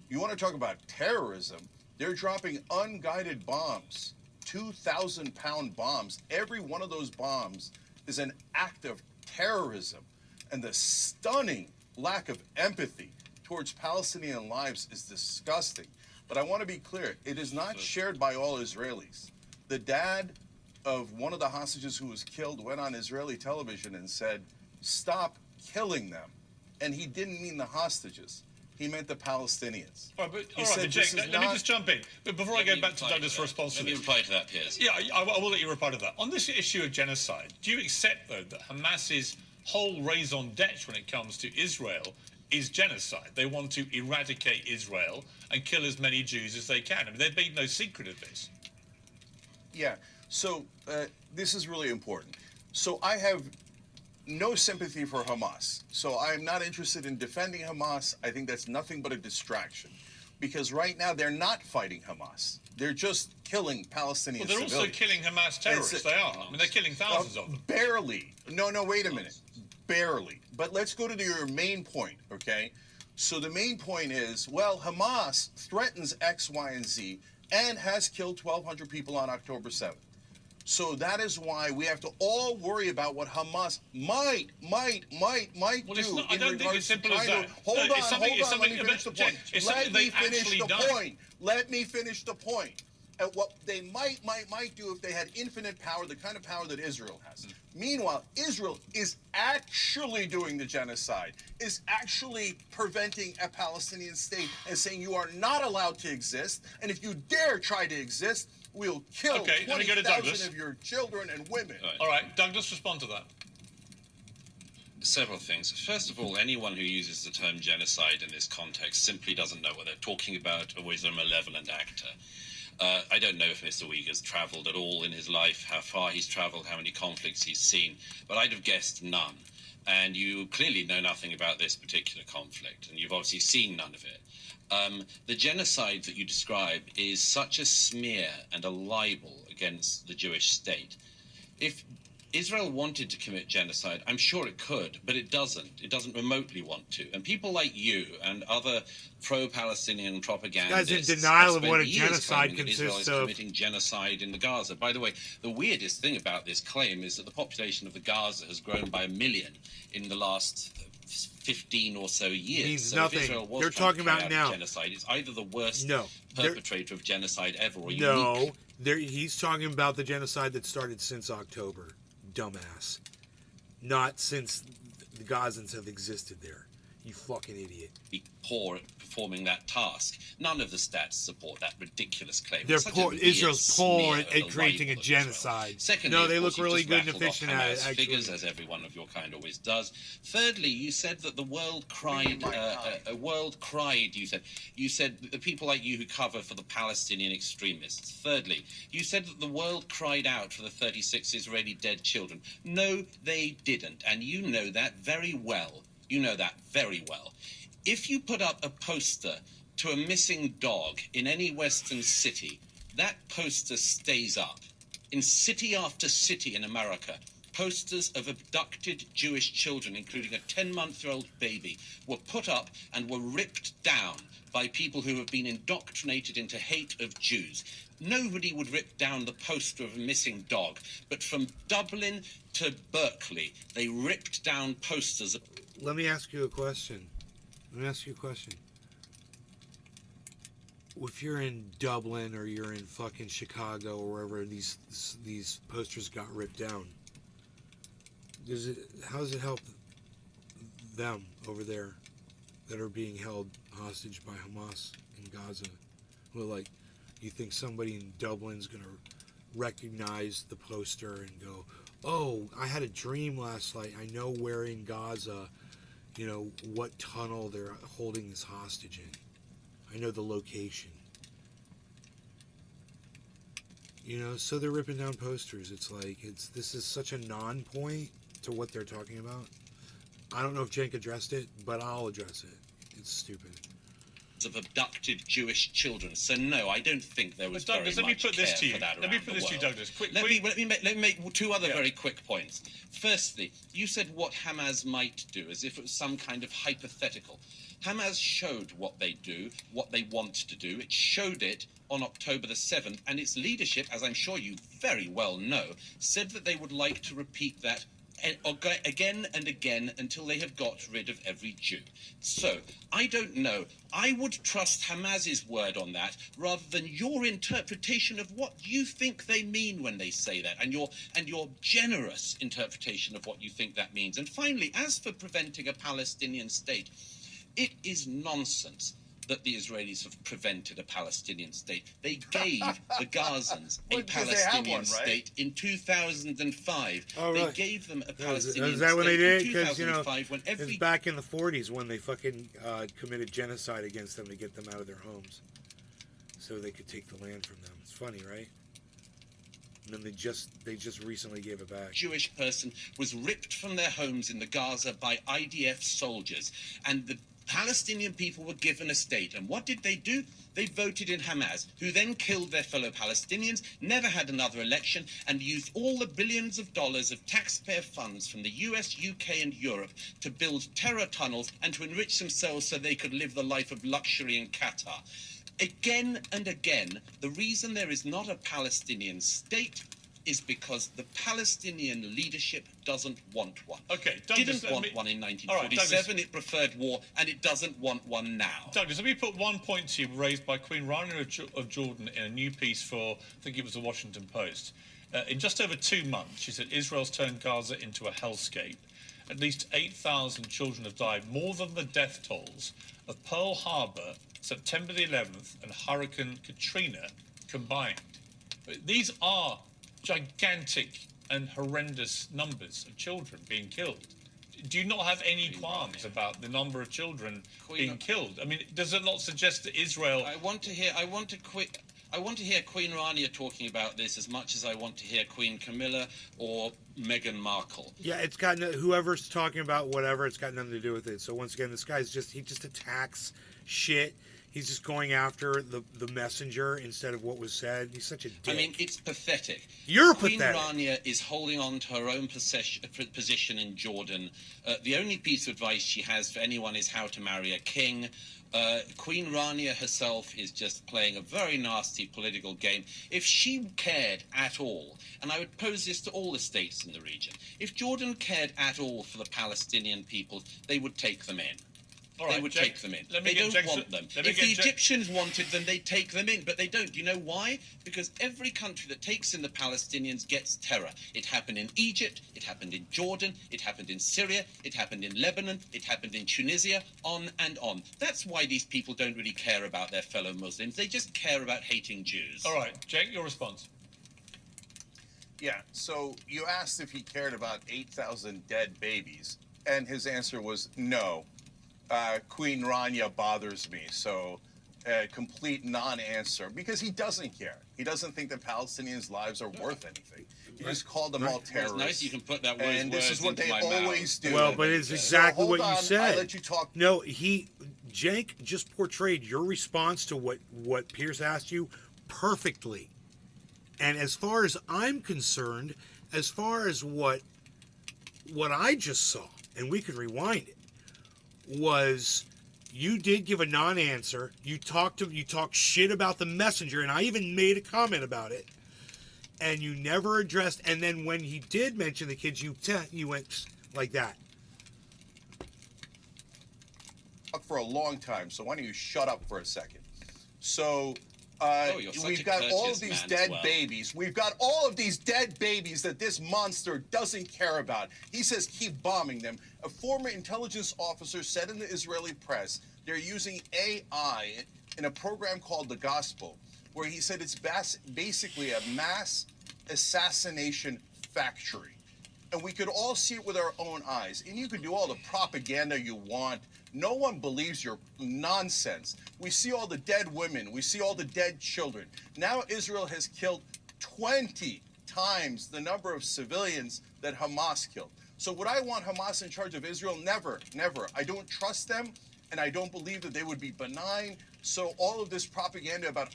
You want to talk about terrorism? They're dropping unguided bombs, 2,000-pound bombs. Every one of those bombs is an act of terrorism. And the stunning lack of empathy towards Palestinian lives is disgusting. But I want to be clear, it is not shared by all Israelis. The dad of one of the hostages who was killed went on Israeli television and said, stop killing them. And he didn't mean the hostages. He meant the Palestinians. All right, Cenk, let me just jump in. But before I go back to Douglas' response to this. Let me reply to that, Piers. Yeah, I will let you reply to that. On this issue of genocide, do you accept, though, that Hamas's whole raison d'etre when it comes to Israel is genocide? They want to eradicate Israel and kill as many Jews as they can. I mean, they've made no secret of this. Yeah, so this is really important. So I have no sympathy for Hamas. So I am not interested in defending Hamas. I think that's nothing but a distraction. Because right now they're not fighting Hamas. They're just killing Palestinian civilians. Well, they're also killing Hamas terrorists. They are. I mean, they're killing thousands of them. Barely. No, wait a minute. Barely. But let's go to your main point, okay? So the main point is, well, Hamas threatens X, Y, and Z and has killed 1,200 people on October 7th. So that is why we have to all worry about what Hamas might do. I don't think it's simple as that. Hold on, let me finish the point. Let me finish the point. And what they might do if they had infinite power, the kind of power that Israel has. Meanwhile, Israel is actually doing the genocide, is actually preventing a Palestinian state and saying you are not allowed to exist, and if you dare try to exist, we'll kill 20,000 of your children and women. All right, Douglas, respond to that. Several things. First of all, anyone who uses the term genocide in this context simply doesn't know what they're talking about, or is a malevolent actor. I don't know if Mr. Uyghur's travelled at all in his life, how far he's travelled, how many conflicts he's seen, but I'd have guessed none. And you clearly know nothing about this particular conflict, and you've obviously seen none of it. The genocide that you describe is such a smear and a libel against the Jewish state. If Israel wanted to commit genocide, I'm sure it could, but it doesn't. It doesn't remotely want to. And people like you and other pro-Palestinian propagandists guys in denial of what a genocide consists Israel is of. committing genocide in the Gaza. By the way, the weirdest thing about this claim is that the population of the Gaza has grown by 1 million in the last 15 or so years. Means so nothing. If Israel was They're talking about now. genocide, it's either the worst No. perpetrator of genocide ever, or no, He's talking about the genocide that started since October. Dumbass. Not since the Gazans have existed there. You fucking idiot. Be poor at performing that task. None of the stats support that ridiculous claim. They're It's such a poor. weird Israel's poor smear at of the creating a rival of Israel. genocide. Secondly, No, they of look course, you really just good and rattled off efficient at it, Hamas actually. figures, as every one of your kind always does. Thirdly, you said that the world cried. You said that the people like you who cover for the Palestinian extremists. Thirdly, you said that the world cried out for the 36 Israeli dead children. No, they didn't, and you know that very well. You know that very well. If you put up a poster to a missing dog in any Western city, that poster stays up. In city after city in America, posters of abducted Jewish children, including a 10-month-old baby, were put up and were ripped down by people who have been indoctrinated into hate of Jews. Nobody would rip down the poster of a missing dog, but from Dublin to Berkeley, they ripped down posters. Let me ask you a question. If you're in Dublin or you're in fucking Chicago or wherever these posters got ripped down, how does it help them over there that are being held hostage by Hamas in Gaza? Well, like, you think somebody in Dublin's gonna recognize the poster and go, "Oh, I had a dream last night. I know where in Gaza, you know, what tunnel they're holding this hostage in. I know the location." You know, so they're ripping down posters. It's like, this is such a non-point to what they're talking about. I don't know if Cenk addressed it, but I'll address it. It's stupid. Of abducted Jewish children. So no, I don't think there was Douglas, very much care for that Let me around put the this to you, world. Douglas. Let me make two other very quick points. Firstly, you said what Hamas might do, as if it was some kind of hypothetical. Hamas showed what they do, what they want to do. It showed it on October the 7th, and its leadership, as I'm sure you very well know, said that they would like to repeat that again and again until they have got rid of every Jew. So, I don't know. I would trust Hamas's word on that rather than your interpretation of what you think they mean when they say that, and your generous interpretation of what you think that means. And finally, as for preventing a Palestinian state, it is nonsense that the Israelis have prevented a Palestinian state. They gave the Gazans a Palestinian state in 2005. Oh, really? They gave them a Palestinian Is that when they did? state in Because, you know, 2005 when it was back in the 40s when they fucking committed genocide against them to get them out of their homes so they could take the land from them. It's funny, right? And then they just recently gave it back. Jewish person was ripped from their homes in the Gaza by IDF soldiers, and the Palestinian people were given a state. And what did they do? They voted in Hamas, who then killed their fellow Palestinians, never had another election, and used all the billions of dollars of taxpayer funds from the US, UK, and Europe to build terror tunnels and to enrich themselves so they could live the life of luxury in Qatar. Again and again, the reason there is not a Palestinian state is because the Palestinian leadership doesn't want one. Okay, Douglas, didn't want one in 1947. It preferred war, and it doesn't want one now. Douglas, let me put one point to you raised by Queen Rania of Jordan in a new piece for, I think it was the Washington Post. In just over 2 months, she said Israel's turned Gaza into a hellscape. At least 8,000 children have died, more than the death tolls of Pearl Harbor, September the 11th, and Hurricane Katrina combined. These are gigantic and horrendous numbers of children being killed. Do you not have any qualms about the number of children being killed? I mean, does it not suggest that Israel? I want to hear Queen Rania talking about this as much as I want to hear Queen Camilla or Meghan Markle. Yeah, it's got whoever's talking about whatever, it's got nothing to do with it. So once again, this guy's he just attacks shit. He's just going after the messenger instead of what was said. He's such a dick. I mean, it's pathetic. You're Queen pathetic. Rania is holding on to her own position in Jordan. The only piece of advice she has for anyone is how to marry a king. Queen Rania herself is just playing a very nasty political game. If she cared at all, and I would pose this to all the states in the region, if Jordan cared at all for the Palestinian people, they would take them in. All right, they would Jake, take them in. let me They get don't Jake's- want them. let me If get the Jake- Egyptians wanted them, they'd take them in, but they don't. Do you know why? Because every country that takes in the Palestinians gets terror. It happened in Egypt, it happened in Jordan, it happened in Syria, it happened in Lebanon, it happened in Tunisia, on and on. That's why these people don't really care about their fellow Muslims. They just care about hating Jews. All right, Jake, your response. Yeah, so you asked if he cared about 8,000 dead babies, and his answer was no. Queen Rania bothers me, so complete non-answer, because he doesn't care. He doesn't think that Palestinians' lives are worth anything. He just called them all Well, terrorists. it's nice you can put that and this is what into they my always mouth. do. Well, but it's exactly So what hold you on, said. I let you talk. No, Jake just portrayed your response to what Pierce asked you perfectly. And as far as I'm concerned, as far as what I just saw, and we could rewind it, was you did give a non-answer. You talked shit about the messenger, and I even made a comment about it. And you never addressed. And then when he did mention the kids, you went like that. For a long time, so why don't you shut up for a second? So you're such we've a got all courteous of these man dead as well. babies. We've got all of these dead babies that this monster doesn't care about. He says keep bombing them. A former intelligence officer said in the Israeli press they're using AI in a program called The Gospel, where he said it's basically a mass assassination factory. And we could all see it with our own eyes. And you can do all the propaganda you want. No one believes your nonsense. We see all the dead women. We see all the dead children. Now Israel has killed 20 times the number of civilians that Hamas killed. So would I want Hamas in charge of Israel? Never, never. I don't trust them, and I don't believe that they would be benign. So all of this propaganda about,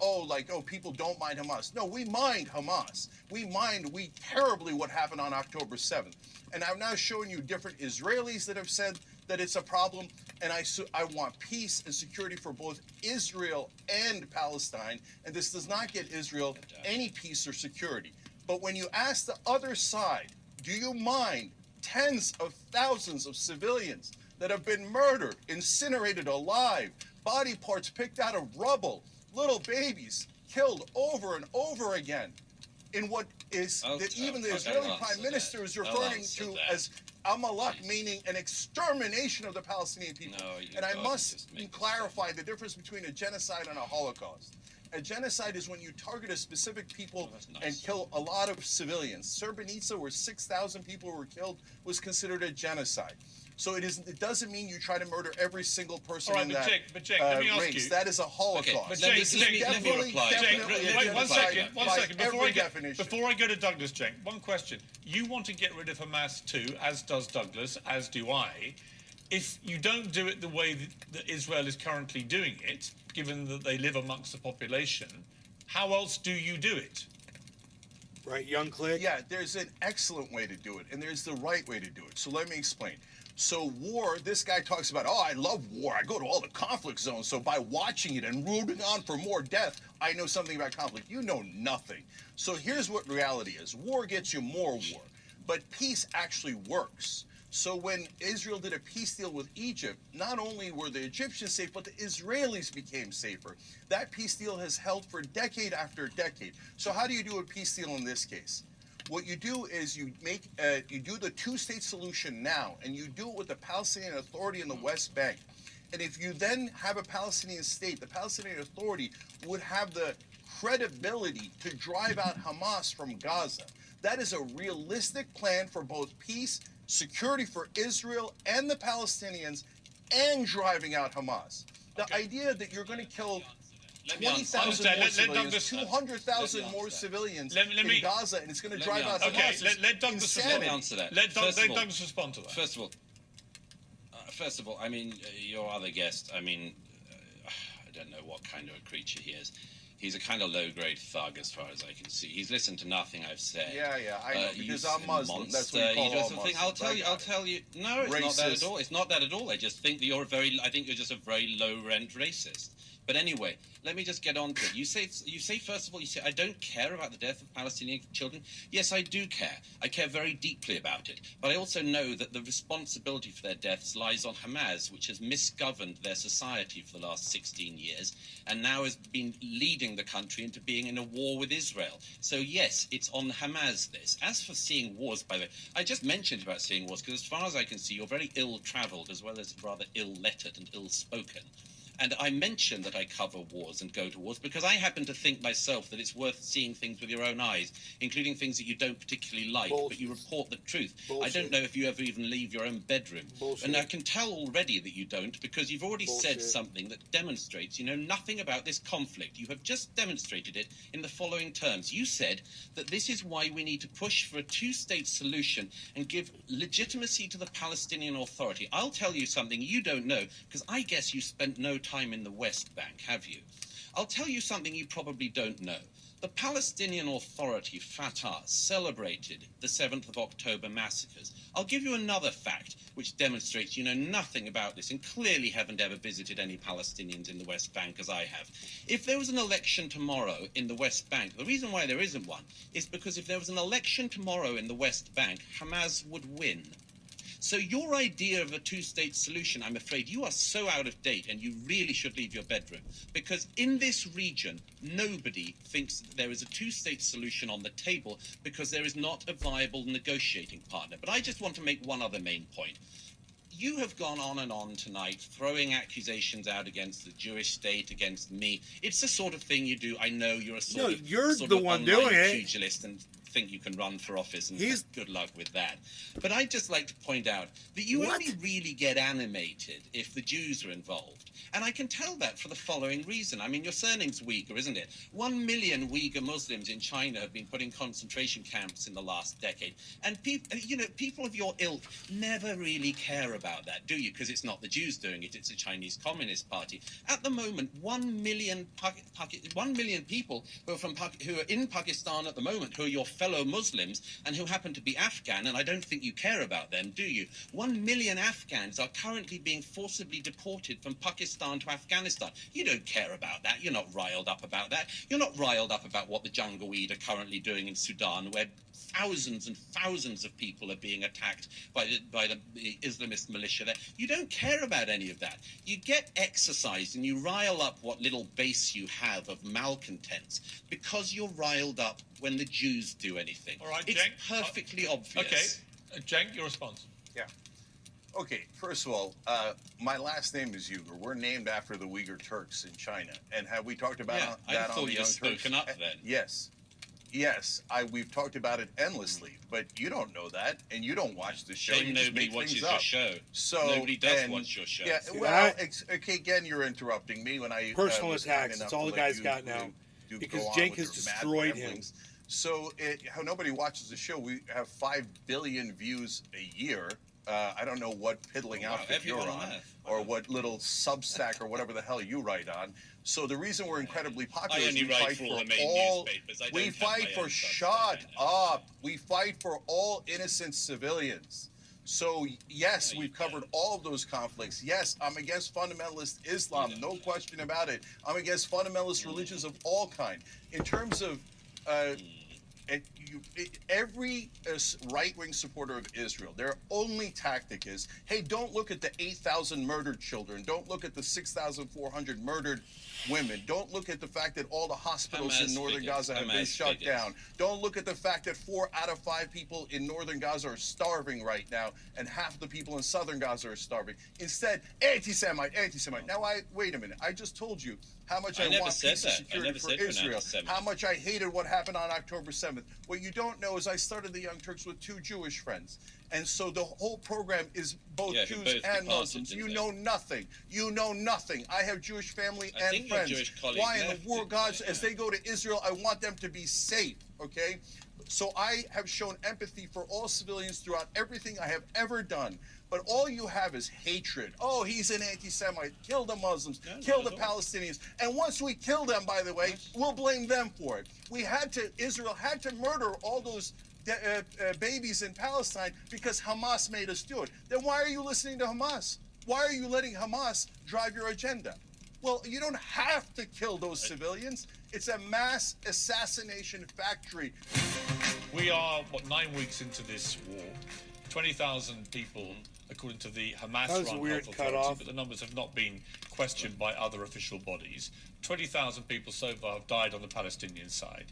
people don't mind Hamas. No, we mind Hamas. We terribly what happened on October 7th. And I'm now showing you different Israelis that have said that it's a problem. And I want peace and security for both Israel and Palestine. And this does not get Israel any peace or security. But when you ask the other side, do you mind tens of thousands of civilians that have been murdered, incinerated alive, body parts picked out of rubble, little babies killed over and over again, in what is even the Israeli Prime Minister is referring to as Amalek, meaning an extermination of the Palestinian people. And I must clarify the difference between a genocide and a Holocaust. A genocide is when you target a specific people and kill a lot of civilians. Srebrenica, where 6,000 people were killed, was considered a genocide. So it doesn't mean you try to murder every single person in that Jake, let me ask race. you. That is a Holocaust. Okay, but Jake, let me reply. Wait, one second. definition. Before I go to Douglas, Jake, one question. You want to get rid of Hamas too, as does Douglas, as do I. If you don't do it the way that Israel is currently doing it, given that they live amongst the population, how else do you do it? Right, young click? Yeah, there's an excellent way to do it, and there's the right way to do it. So let me explain. So war, this guy talks about, I love war. I go to all the conflict zones. So by watching it and rooting on for more death, I know something about conflict. You know nothing. So here's what reality is. War gets you more war, but peace actually works. So when Israel did a peace deal with Egypt, not only were the Egyptians safe, but the Israelis became safer. That peace deal has held for decade after decade. So how do you do a peace deal in this case? What you do is you do the two-state solution now, and you do it with the Palestinian Authority in the West Bank. And if you then have a Palestinian state, the Palestinian Authority would have the credibility to drive out Hamas from Gaza. That is a realistic plan for both peace, security for Israel and the Palestinians, and driving out Hamas. The idea that you're going to kill 20,000 more civilians, 200,000 more civilians in Gaza, and it's going to drive out Hamas. Okay, let Douglas respond to that. Let Douglas respond to that. First of all, I mean, your other guest, I mean, I don't know what kind of a creature he is. He's a kind of low-grade thug, as far as I can see. He's listened to nothing I've said. Yeah, I know, because I'm Muslim. That's what you call all Muslims. I'll tell you. No, it's not that at all. It's not that at all. I just think that I think you're just a very low-rent racist. But anyway, let me just get on to it. You say first of all, I don't care about the death of Palestinian children. Yes, I do care. I care very deeply about it. But I also know that the responsibility for their deaths lies on Hamas, which has misgoverned their society for the last 16 years and now has been leading the country into being in a war with Israel. So yes, it's on Hamas this. As for seeing wars, by the way, I just mentioned about seeing wars because as far as I can see, you're very ill-travelled as well as rather ill-lettered and ill-spoken. And I mention that I cover wars and go to wars because I happen to think myself that it's worth seeing things with your own eyes, including things that you don't particularly like, but you report the truth. I don't know if you ever even leave your own bedroom. And I can tell already that you don't because you've already said something that demonstrates you know nothing about this conflict. You have just demonstrated it in the following terms. You said that this is why we need to push for a two-state solution and give legitimacy to the Palestinian Authority. I'll tell you something you don't know because I guess you spent no time in the West Bank, have you? I'll tell you something you probably don't know. The Palestinian Authority, Fatah, celebrated the 7th of October massacres. I'll give you another fact which demonstrates you know nothing about this and clearly haven't ever visited any Palestinians in the West Bank as I have. If there was an election tomorrow in the West Bank, the reason why there isn't one is because if there was an election tomorrow in the West Bank, Hamas would win. So your idea of a two-state solution, I'm afraid you are so out of date and you really should leave your bedroom. Because in this region, nobody thinks that there is a two-state solution on the table because there is not a viable negotiating partner. But I just want to make one other main point. You have gone on and on tonight, throwing accusations out against the Jewish state, against me. It's the sort of thing you do. I know you're a sort of you're sort the of one online doing it. pugilist and think you can run for office and good luck with that. But I'd just like to point out that you only really get animated if the Jews are involved. And I can tell that for the following reason. I mean, your surname's Uyghur, isn't it? 1 million Uyghur Muslims in China have been put in concentration camps in the last decade. And people of your ilk never really care about that, do you? Because it's not the Jews doing it, it's the Chinese Communist Party. At the moment, 1 million people who are in Pakistan at the moment, who are your fellow Muslims and who happen to be Afghan, and I don't think you care about them, do you? 1 million Afghans are currently being forcibly deported from Pakistan to Afghanistan. You don't care about that. You're not riled up about that. You're not riled up about what the Janjaweed are currently doing in Sudan, where thousands and thousands of people are being attacked by the Islamist militia there. You don't care about any of that. You get exercised and you rile up what little base you have of malcontents because you're riled up when the Jews do anything. All right, it's Cenk. perfectly obvious. Okay, Cenk, your response. Yeah. Okay, first of all, my last name is Uyghur. We're named after the Uyghur Turks in China. And have we talked about that on the Young Turks? Spoken up then. Yes. Yes, we've talked about it endlessly, but you don't know that, and you don't watch the show. Shame you just nobody make watches things your up. show. So Nobody does watch your show. Yeah, See well, that? okay, again, you're interrupting me when I Personal was attacks. kind enough That's all to the let guy's you got now. do Because go on Cenk with has your mad destroyed him. ramblings. So how nobody watches the show. We have 5 billion views a year. I don't know what piddling outfit you're on, or what little Substack or whatever the hell you write on. So the reason we're incredibly popular is we fight for all. We fight for shut up. We fight for all innocent civilians. So yes, we've covered all of those conflicts. Yes, I'm against fundamentalist Islam, no question about it. I'm against fundamentalist religions of all kind. In terms of every right-wing supporter of Israel, their only tactic is, hey, don't look at the 8,000 murdered children. Don't look at the 6,400 murdered women. Don't look at the fact that all the hospitals in northern Gaza have been shut down. Don't look at the fact that 4 out of 5 people in northern Gaza are starving right now, and half the people in southern Gaza are starving. Instead, anti-Semite, anti-Semite. Now, wait a minute. I just told you how much I want peace and security for Israel, how much I hated what happened on October 7th. What you don't know is I started the Young Turks with 2 Jewish friends. And so the whole program is both Jews and Muslims. You know nothing. You know nothing. I have Jewish family and friends. Why in the war gods, as they go to Israel, I want them to be safe, okay? So I have shown empathy for all civilians throughout everything I have ever done. But all you have is hatred. Oh, he's an anti-Semite. Kill the Muslims. Kill the Palestinians. And once we kill them, by the way, we'll blame them for it. Israel had to murder all those babies in Palestine because Hamas made us do it. Then why are you listening to Hamas? Why are you letting Hamas drive your agenda? Well, you don't have to kill those civilians. It's a mass assassination factory. We are, 9 weeks into this war. 20,000 people, according to the Hamas-run health authority, but the numbers have not been questioned by other official bodies. 20,000 people so far have died on the Palestinian side.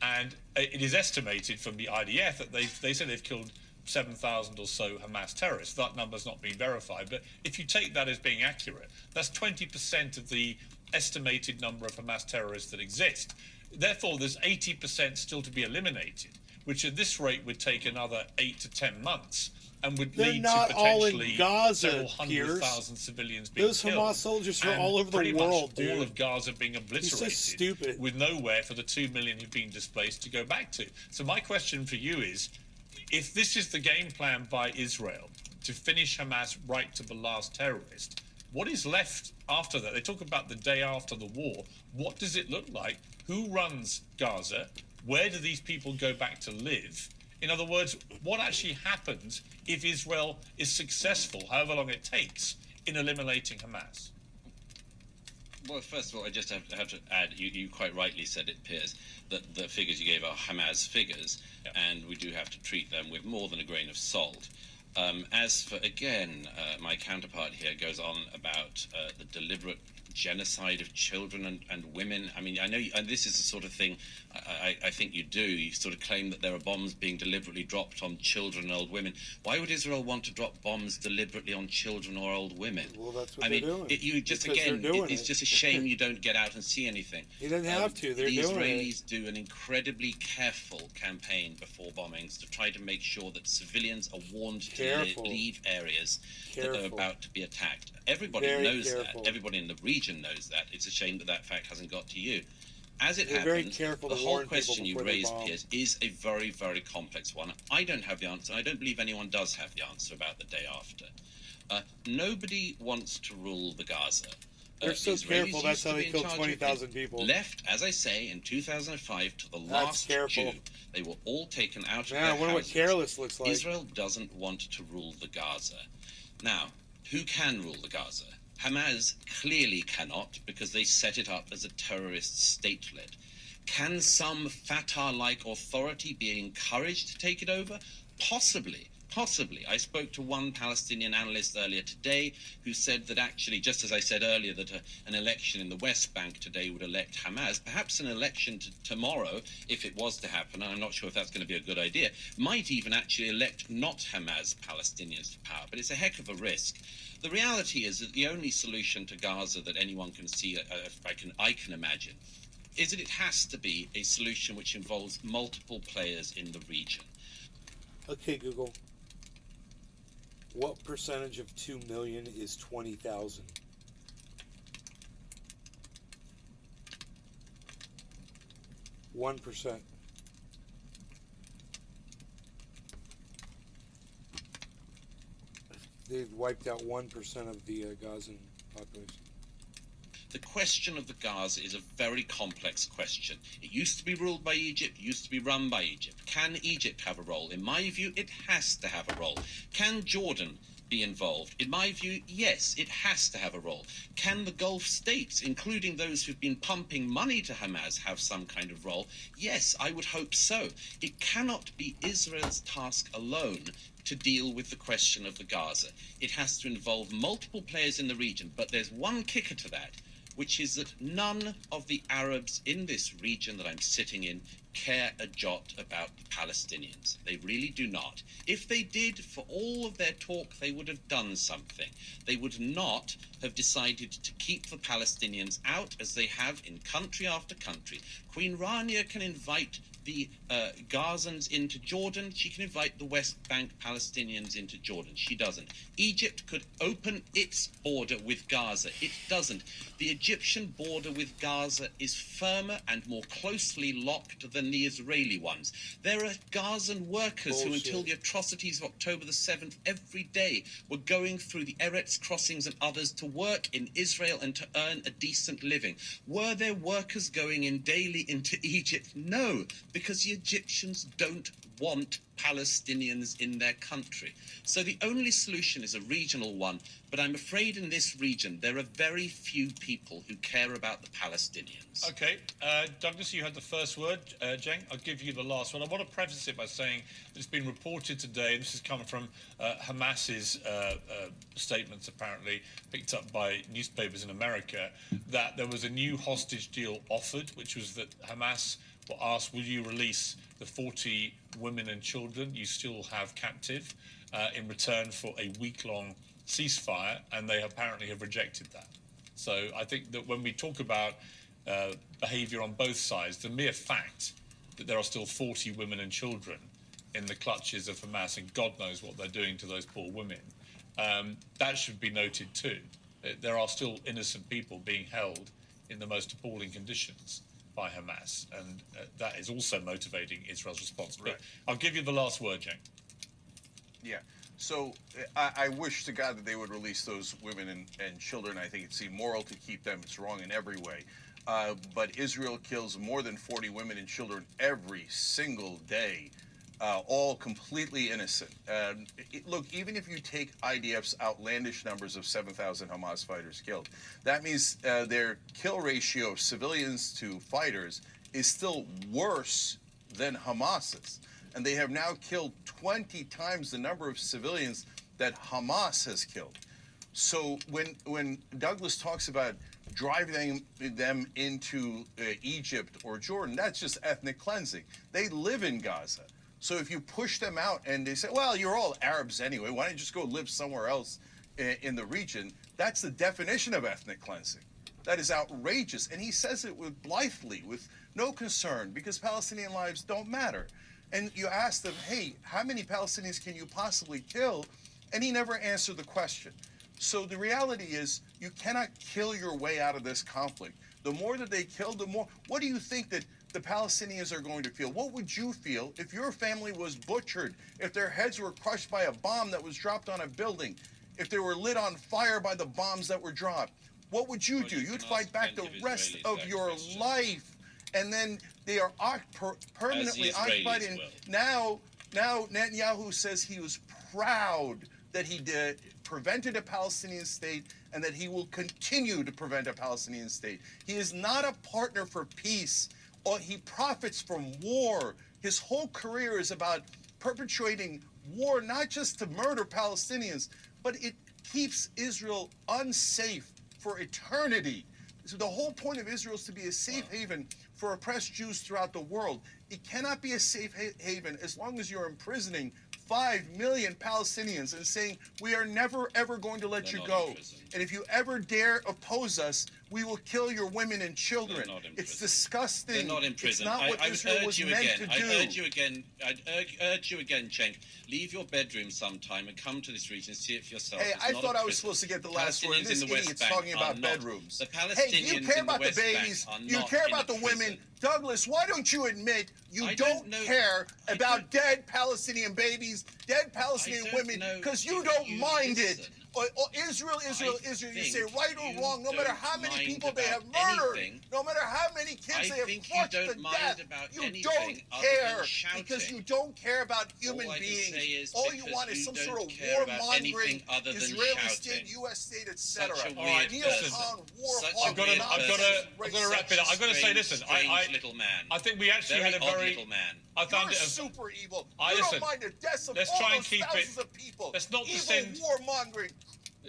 And it is estimated from the IDF that they say they've killed 7,000 or so Hamas terrorists. That number's not been verified, but if you take that as being accurate, that's 20% of the estimated number of Hamas terrorists that exist. Therefore, there's 80% still to be eliminated, which at this rate would take another 8 to 10 months and would lead to potentially several hundred thousand civilians being killed. Those Hamas soldiers are all over the world, dude. All of Gaza being obliterated, so stupid, with nowhere for the 2 million who've been displaced to go back to. So my question for you is, if this is the game plan by Israel to finish Hamas right to the last terrorist, what is left after that? They talk about the day after the war. What does it look like? Who runs Gaza? Where do these people go back to live? In other words, what actually happens if Israel is successful, however long it takes, in eliminating Hamas? Well, first of all, I just have to add, you quite rightly said it, Piers, that the figures you gave are Hamas figures, and we do have to treat them with more than a grain of salt. As for, again, my counterpart here goes on about the deliberate genocide of children and women. I mean, I know, and this is the sort of thing I think you do. You sort of claim that there are bombs being deliberately dropped on children and old women. Why would Israel want to drop bombs deliberately on children or old women? Well, that's what they're doing. It's just a shame you don't get out and see anything. You don't have to. They're the doing Israelis do an incredibly careful campaign before bombings to try to make sure that civilians are warned to leave areas that are about to be attacked. Everybody knows that. Everybody in the region knows that. It's a shame that that fact hasn't got to you. As it happens, the whole question you raised, Piers, is a very, very complex one. I don't have the answer. I don't believe anyone does have the answer about the day after. Nobody wants to rule the Gaza. They're so careful. That's how they killed 20,000 people. Left, as I say, in 2005 to the last Jew. They were all taken out of their houses. I wonder what careless looks like. Israel doesn't want to rule the Gaza. Now, who can rule the Gaza? Hamas clearly cannot, because they set it up as a terrorist state-led. Can some Fatah-like authority be encouraged to take it over? Possibly. Possibly. I spoke to one Palestinian analyst earlier today who said that actually, just as I said earlier, that an election in the West Bank today would elect Hamas, perhaps an election tomorrow, if it was to happen, and I'm not sure if that's going to be a good idea, might even actually elect not Hamas Palestinians to power, but it's a heck of a risk. The reality is that the only solution to Gaza that anyone can see, I can imagine, is that it has to be a solution which involves multiple players in the region. Okay, Google. What percentage of 2 million is 20,000? %. They've wiped out 1% of the Gazan population. The question of the Gaza is a very complex question. It used to be ruled by Egypt, used to be run by Egypt. Can Egypt have a role? In my view, it has to have a role. Can Jordan be involved? In my view, yes, it has to have a role. Can the Gulf states, including those who've been pumping money to Hamas, have some kind of role? Yes, I would hope so. It cannot be Israel's task alone to deal with the question of the Gaza. It has to involve multiple players in the region, but there's one kicker to that, which is that none of the Arabs in this region that I'm sitting in care a jot about the Palestinians. They really do not. If they did, for all of their talk, they would have done something. They would not have decided to keep the Palestinians out, as they have in country after country. Queen Rania can invite the Gazans into Jordan. She can invite the West Bank Palestinians into Jordan. She doesn't. Egypt could open its border with Gaza. It doesn't. The Egyptian border with Gaza is firmer and more closely locked than the Israeli ones. There are Gazan workers who, until the atrocities of October the 7th, every day were going through the Eretz crossings and others to work in Israel and to earn a decent living. Were there workers going in daily into Egypt? No, because the Egyptians don't want Palestinians in their country. So the only solution is a regional one, but I'm afraid in this region there are very few people who care about the Palestinians. Okay, Douglas, you had the first word. Cenk, I'll give you the last one. I want to preface it by saying that it's been reported today, and this is coming from Hamas's statements, apparently picked up by newspapers in America, that there was a new hostage deal offered, which was that Hamas were asked, will you release the 40 women and children you still have captive in return for a week-long ceasefire, and they apparently have rejected that. So I think that when we talk about behaviour on both sides, the mere fact that there are still 40 women and children in the clutches of Hamas, and God knows what they're doing to those poor women, that should be noted too. There are still innocent people being held in the most appalling conditions by Hamas, and that is also motivating Israel's response. But I'll give you the last word, Cenk. Yeah. So I wish to God that they would release those women and children. I think it's immoral to keep them. It's wrong in every way. But Israel kills more than 40 women and children every single day, all completely innocent. Look, even if you take IDF's outlandish numbers of 7,000 Hamas fighters killed, that means their kill ratio of civilians to fighters is still worse than Hamas's. And they have now killed 20 times the number of civilians that Hamas has killed. So when Douglas talks about driving them into Egypt or Jordan, that's just ethnic cleansing. They live in Gaza. So if you push them out and they say, well, you're all Arabs anyway, why don't you just go live somewhere else in the region? That's the definition of ethnic cleansing. That is outrageous. And he says it with blithely, with no concern, because Palestinian lives don't matter. And you ask them, hey, how many Palestinians can you possibly kill? And he never answered the question. So the reality is you cannot kill your way out of this conflict. The more that they kill, the more. What do you think that the Palestinians are going to feel? What would you feel if your family was butchered, if their heads were crushed by a bomb that was dropped on a building, if they were lit on fire by the bombs that were dropped? What would you do? You'd fight back the rest of your life. And then they are permanently occupied. And now Netanyahu says he was proud that he prevented a Palestinian state and that he will continue to prevent a Palestinian state. He is not a partner for peace. He profits from war. His whole career is about perpetuating war, not just to murder Palestinians, but it keeps Israel unsafe for eternity. So the whole point of Israel is to be a safe haven for oppressed Jews throughout the world. It cannot be a safe haven as long as you're imprisoning 5 million Palestinians and saying, we are never, ever going to let you go. And if you ever dare oppose us, we will kill your women and children. It's disgusting. They're not in prison. It's not what Israel was meant to do. I'd urge you again, Cenk, leave your bedroom sometime and come to this region and see it for yourself. Hey, I thought I was supposed to get the last word. This idiot's talking about bedrooms. Hey, you care about the babies. You care about the women. Douglas, why don't you admit you don't care about dead Palestinian babies, dead Palestinian women, because you don't mind it. Israel. You say right or wrong, no matter how many people they have murdered, no matter how many kids they have crushed to death, you don't care because you don't care about human beings. All you want is some sort of warmongering Israeli state, U.S. state, etc. All right, listen. I've got to wrap it up. I've got to say, listen. I think we actually had a very. I found it super evil. You don't mind the deaths of all those thousands of people. Let's not descend. Warmongering.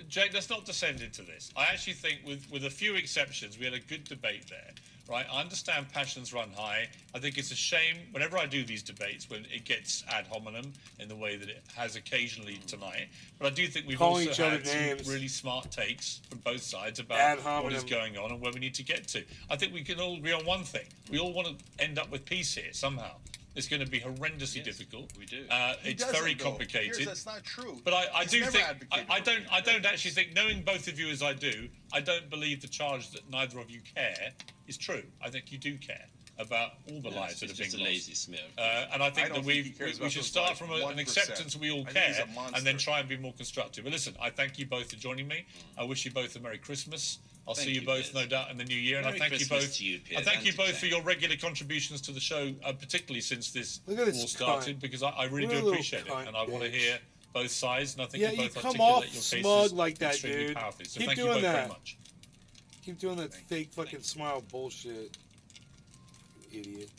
Jake, let's not descend into this. I actually think, with a few exceptions, we had a good debate there, right? I understand passions run high. I think it's a shame whenever I do these debates when it gets ad hominem in the way that it has occasionally tonight. But I do think we've also had some really smart takes from both sides about what is going on and where we need to get to. I think we can all agree on one thing. We all want to end up with peace here somehow. It's going to be horrendously difficult. We do. It's very complicated. That's not true. But I do think I don't actually think, knowing both of you as I do, I don't believe the charge that neither of you care is true. I think you do care about all the lives that have been lost. It's just a lazy smear. And I think that we should start from an acceptance we all care and then try and be more constructive. But listen, I thank you both for joining me. I wish you both a Merry Christmas. I'll Thank see you you, both, Piers. no doubt, in the new year. And Merry I thank you Christmas both. to you, Piers, I thank and you to both Jack. for your regular contributions to the show, particularly since this Look at war this started, cunt. because I really What a do little appreciate it, cunt, and I want to bitch. hear both sides. And I think Yeah, you you both come articulate off your smug cases like that, extremely dude. powerfully. So Keep thank you doing both very that. much. Keep doing that fake fucking smile bullshit. Idiot.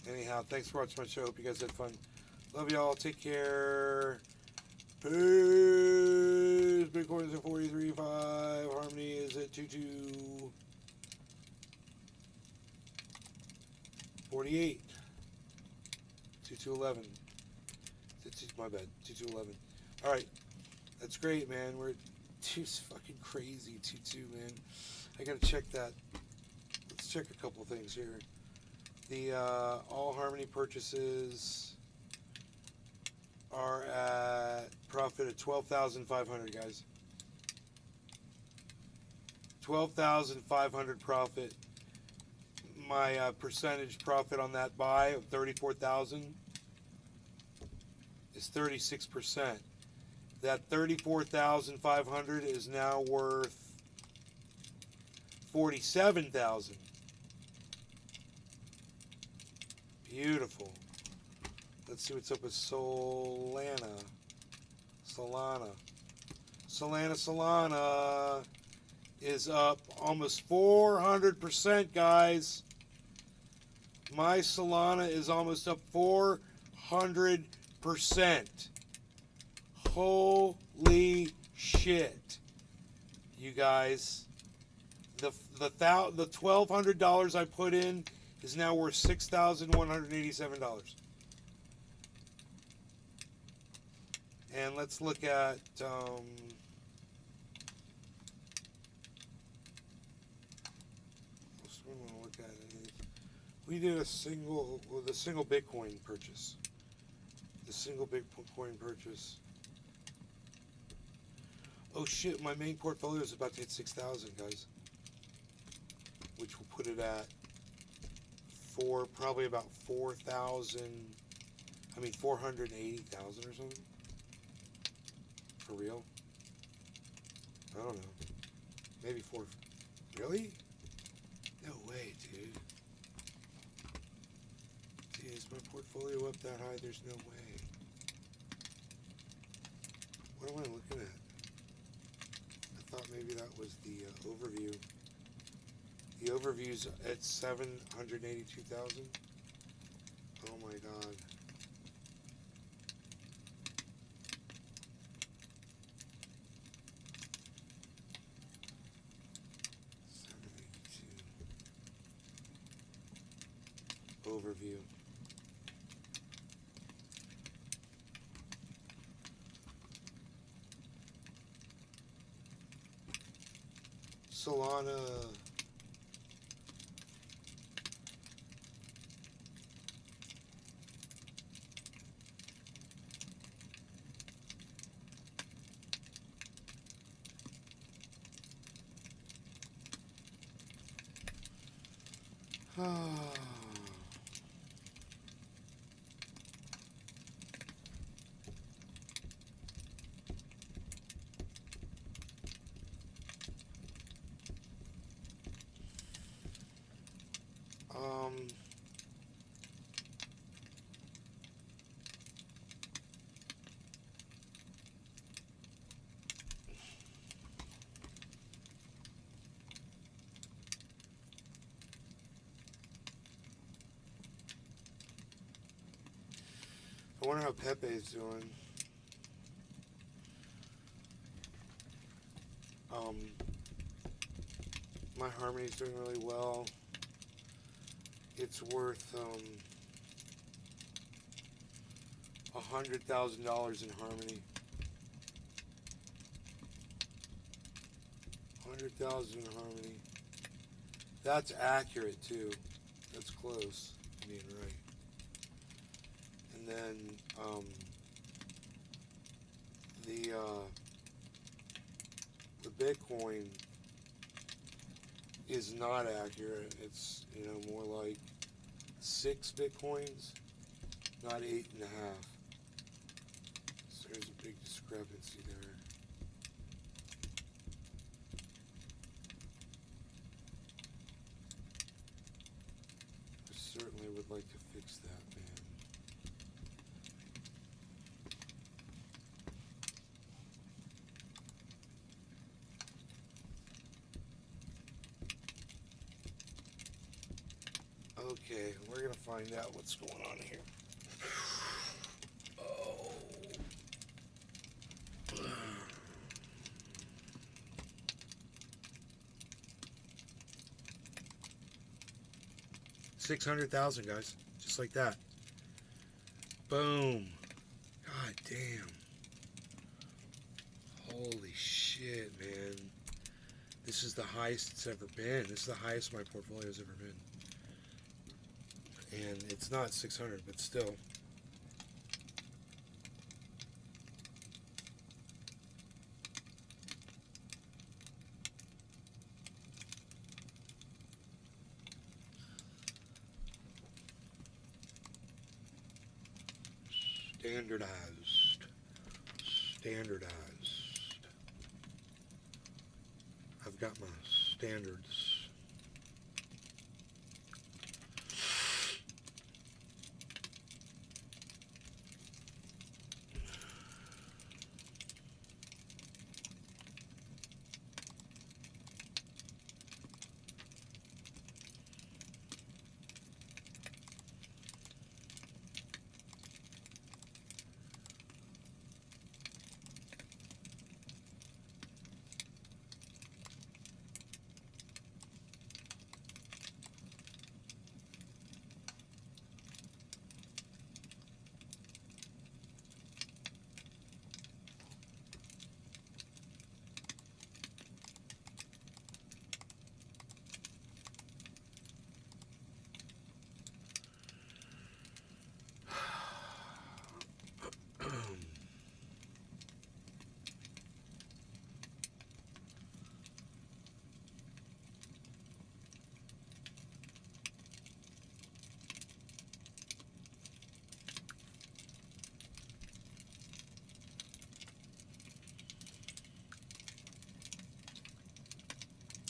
Anyhow, thanks for watching my show. Hope you guys had fun. Love y'all. Take care. Peace. Bitcoin is at 43.5. Harmony is at 22. 48. 2211. My bad. 2211. All right. That's great, man. We're too fucking crazy. 22, man. I gotta check that. Let's check a couple things here. The all Harmony purchases are at profit of 12,500, guys. 12,500 profit. My percentage profit on that buy of 34,000 is 36%. That 34,500 is now worth 47,000. Beautiful. Let's see what's up with Solana. Solana is up almost 400%, guys. My Solana is almost up 400%. Holy shit, you guys. The $1,200 I put in is now worth $6,187. And let's look at we did the single Bitcoin purchase. The single Bitcoin purchase. Oh shit, my main portfolio is about to hit 6,000, guys. Which will put it at probably about 480,000 or something. For real? I don't know. Maybe really? No way, dude. Dude, is my portfolio up that high? There's no way. What am I looking at? I thought maybe that was the overview. The overview's at 782,000. Oh my god. Overview. Solana. I wonder how Pepe's doing. My Harmony's doing really well. It's worth $100,000 in Harmony. 100,000 in Harmony. That's accurate too. That's close to being right. And then the Bitcoin is not accurate. It's more like 6 Bitcoins, not 8.5. So there's a big discrepancy there. I'd like to fix that, man. Okay, we're gonna find out what's going on here. Oh. $600,000, guys, just like that. Boom. God damn. Holy shit, man. This is the highest it's ever been. This is the highest my portfolio's ever been. And it's not 600, but still. Standardized. I've got my standards.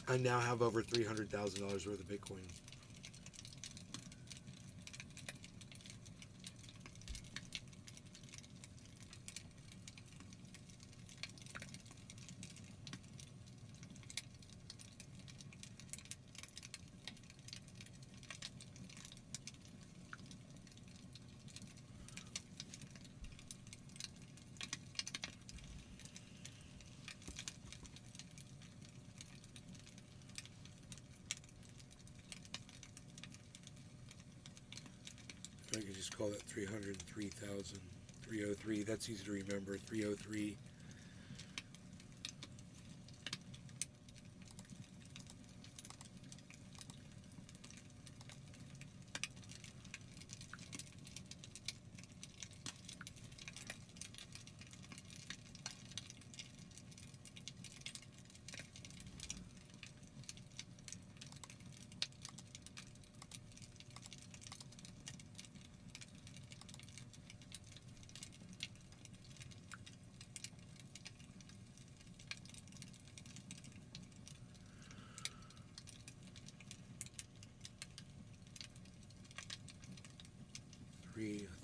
I now have over $300,000 worth of Bitcoin. I could just call that 303,303. That's easy to remember. 303.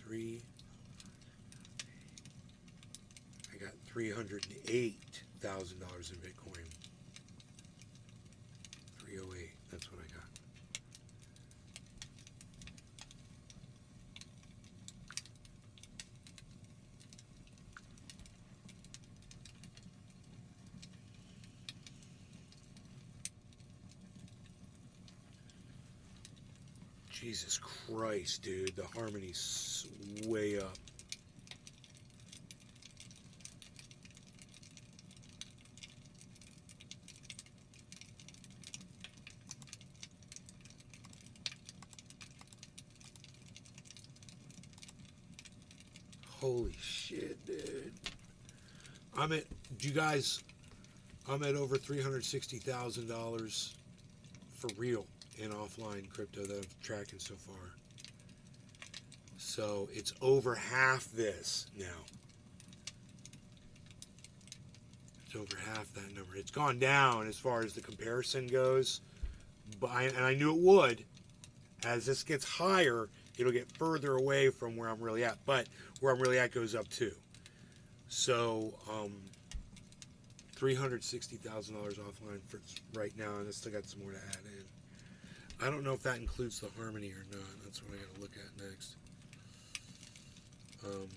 Three. I got $308,000 in Bitcoin. 308. That's what I got. Jesus Christ, dude. The harmony's way up. Holy shit, dude. I'm at over $360,000 for real in offline crypto that I'm tracking so far. So it's over half this now. It's over half that number. It's gone down as far as the comparison goes, but and I knew it would. As this gets higher, it'll get further away from where I'm really at. But where I'm really at goes up too. So, $360,000 offline for right now, and I still got some more to add in. I don't know if that includes the Harmony or not. That's what I got to look at next. Let's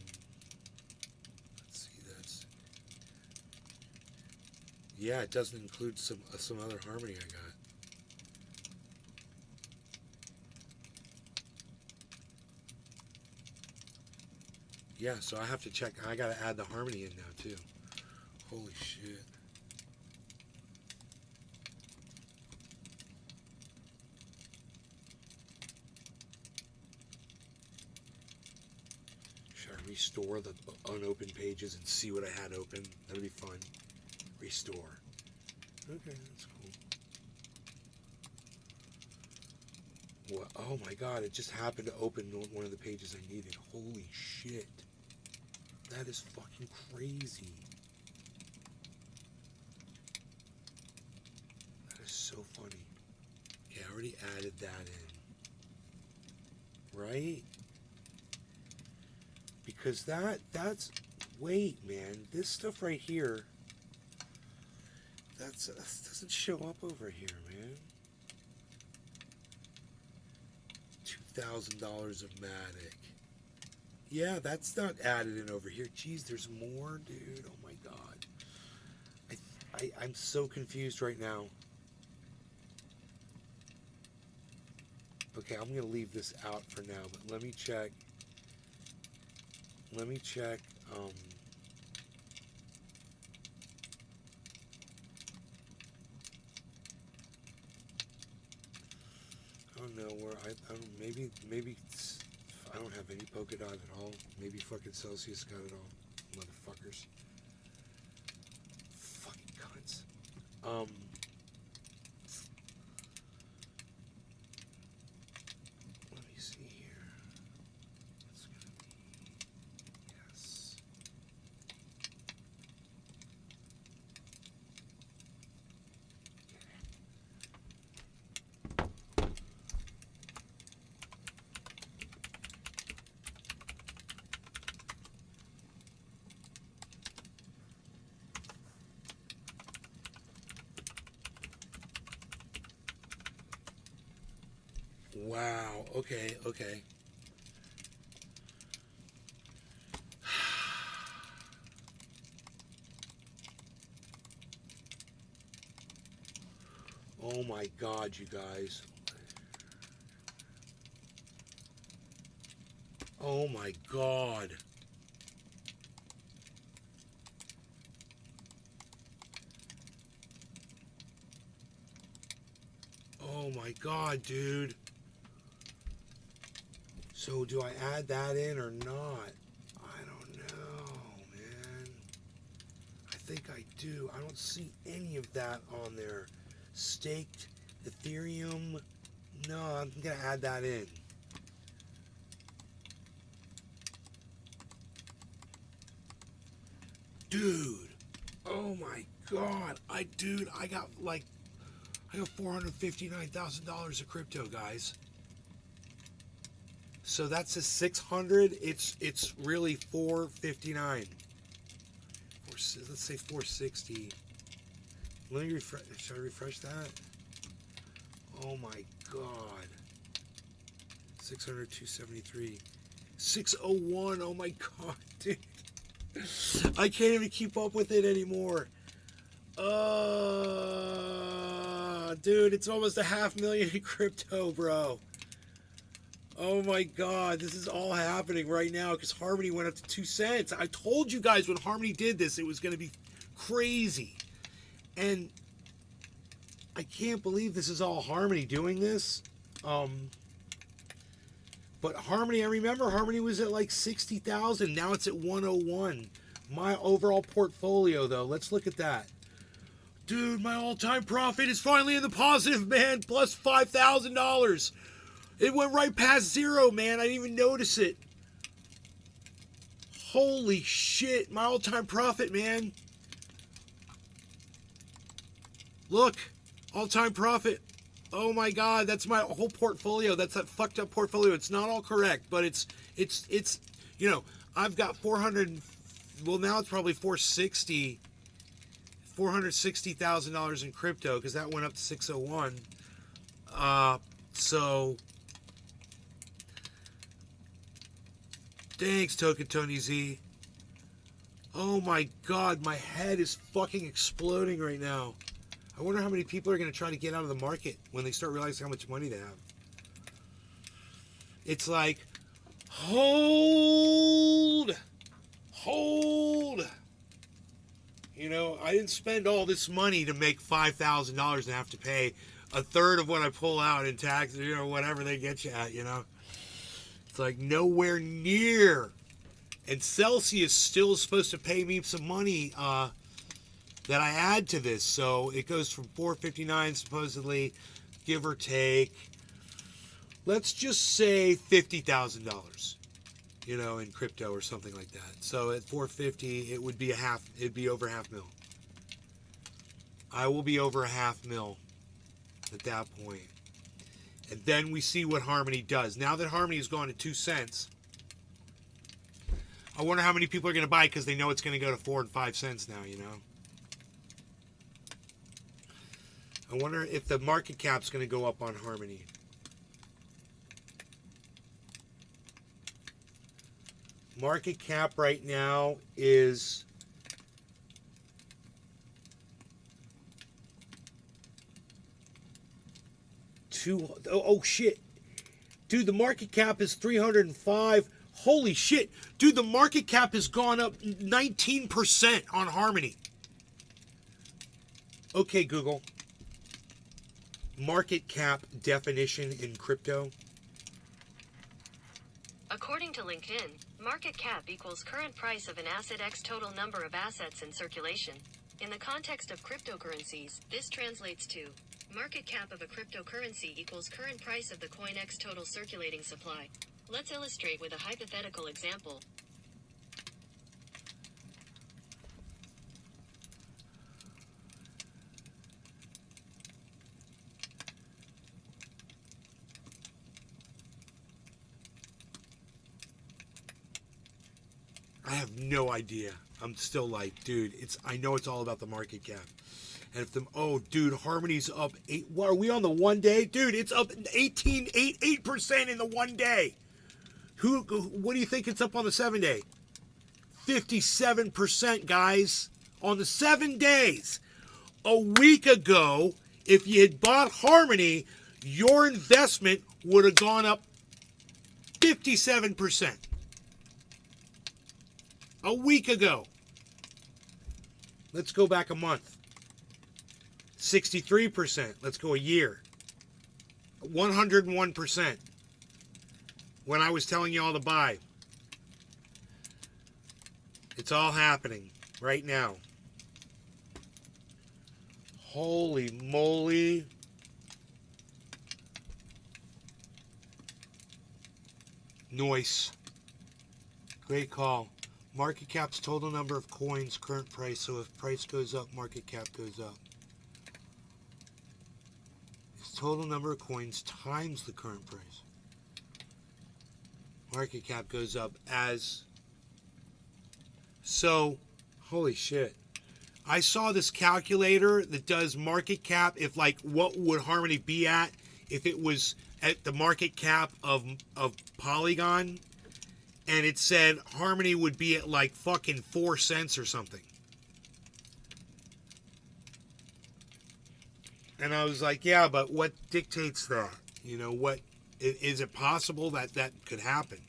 see. That's yeah. It doesn't include some other Harmony I got. Yeah, so I have to check. I got to add the Harmony in now too. Holy shit. Should I restore the unopened pages and see what I had open? That'll be fun. Restore. Okay, that's cool. What? Oh my god, it just happened to open one of the pages I needed. Holy shit. That is fucking crazy. That is so funny. Okay, I already added that in. Right? Because that's... Wait, man. This stuff right here... that doesn't show up over here, man. $2,000 of Matic. Yeah, that's not added in over here. Jeez, there's more, dude. Oh my god. I'm so confused right now. Okay, I'm going to leave this out for now, but let me check. I don't know where I don't, maybe I don't have any polka dot at all. Maybe fucking Celsius got it all. Motherfuckers. Fucking cunts. Let me see here. It's gonna be yes. Wow. Okay. Oh my god, you guys. Oh my god. Oh my god, dude. So do I add that in or not? I don't know, man. I think I do. I don't see any of that on there. Staked Ethereum. No, I'm going to add that in. Dude. Oh my god. I got $459,000 of crypto, guys. So that's a 600. It's really 459. Let's say 460. Let me refresh. Should I refresh that? Oh my god. 600, 273. 601. Oh my god, dude. I can't even keep up with it anymore. Dude, it's almost 500,000 in crypto, bro. Oh my god, this is all happening right now because Harmony went up to 2 cents. I told you guys when Harmony did this, it was going to be crazy. And I can't believe this is all Harmony doing this. But Harmony, I remember Harmony was at like 60,000. Now it's at 101. My overall portfolio, though, let's look at that. Dude, my all-time profit is finally in the positive, man. Plus $5,000. It went right past zero, man. I didn't even notice it. Holy shit. My all-time profit, man. Look. All-time profit. Oh my God, that's my whole portfolio. That's that fucked up portfolio. It's not all correct, but it's you know, I've got 400. Well, now it's probably $460,000 in crypto because that went up to 601. So thanks, Token Tony Z. Oh my God, my head is fucking exploding right now. I wonder how many people are going to try to get out of the market when they start realizing how much money they have. It's like, hold. You know, I didn't spend all this money to make $5,000 and have to pay a third of what I pull out in taxes, you know, whatever they get you at, you know. It's like nowhere near. And Celsius still is supposed to pay me some money that I add to this. So it goes from $4.59 supposedly, give or take. Let's just say $50,000, you know, in crypto or something like that. So at $450, it would be it'd be over $500,000. I will be over $500,000 at that point. And then we see what Harmony does. Now that Harmony has gone to 2 cents, I wonder how many people are going to buy because they know it's going to go to 4 and 5 cents now, you know. I wonder if the market cap's going to go up on Harmony. Market cap right now is oh shit. Dude, the market cap is 305. Holy shit. Dude, the market cap has gone up 19% on Harmony. Okay, Google. Market cap definition in crypto. According to LinkedIn, market cap equals current price of an asset x total number of assets in circulation. In the context of cryptocurrencies, this translates to market cap of a cryptocurrency equals current price of the coin x total circulating supply. Let's illustrate with a hypothetical example. I have no idea. I'm still like, dude, I know it's all about the market cap. And if dude, Harmony's up 8. What are we on the 1 day? Dude, it's up 8% in the 1 day. What do you think it's up on the 7 day? 57%, guys, on the 7 days. A week ago, if you had bought Harmony, your investment would have gone up 57%. A week ago. Let's go back a month. 63%. Let's go a year. 101%. When I was telling you all to buy. It's all happening right now. Holy moly. Noise. Great call. Market cap's total number of coins, current price. So if price goes up, market cap goes up. It's total number of coins times the current price. Market cap goes up as... So, holy shit. I saw this calculator that does market cap. If like, what would Harmony be at if it was at the market cap of Polygon? And it said Harmony would be at like fucking 4 cents or something. And I was like, yeah, but what dictates that? You know, what is it possible that that could happen?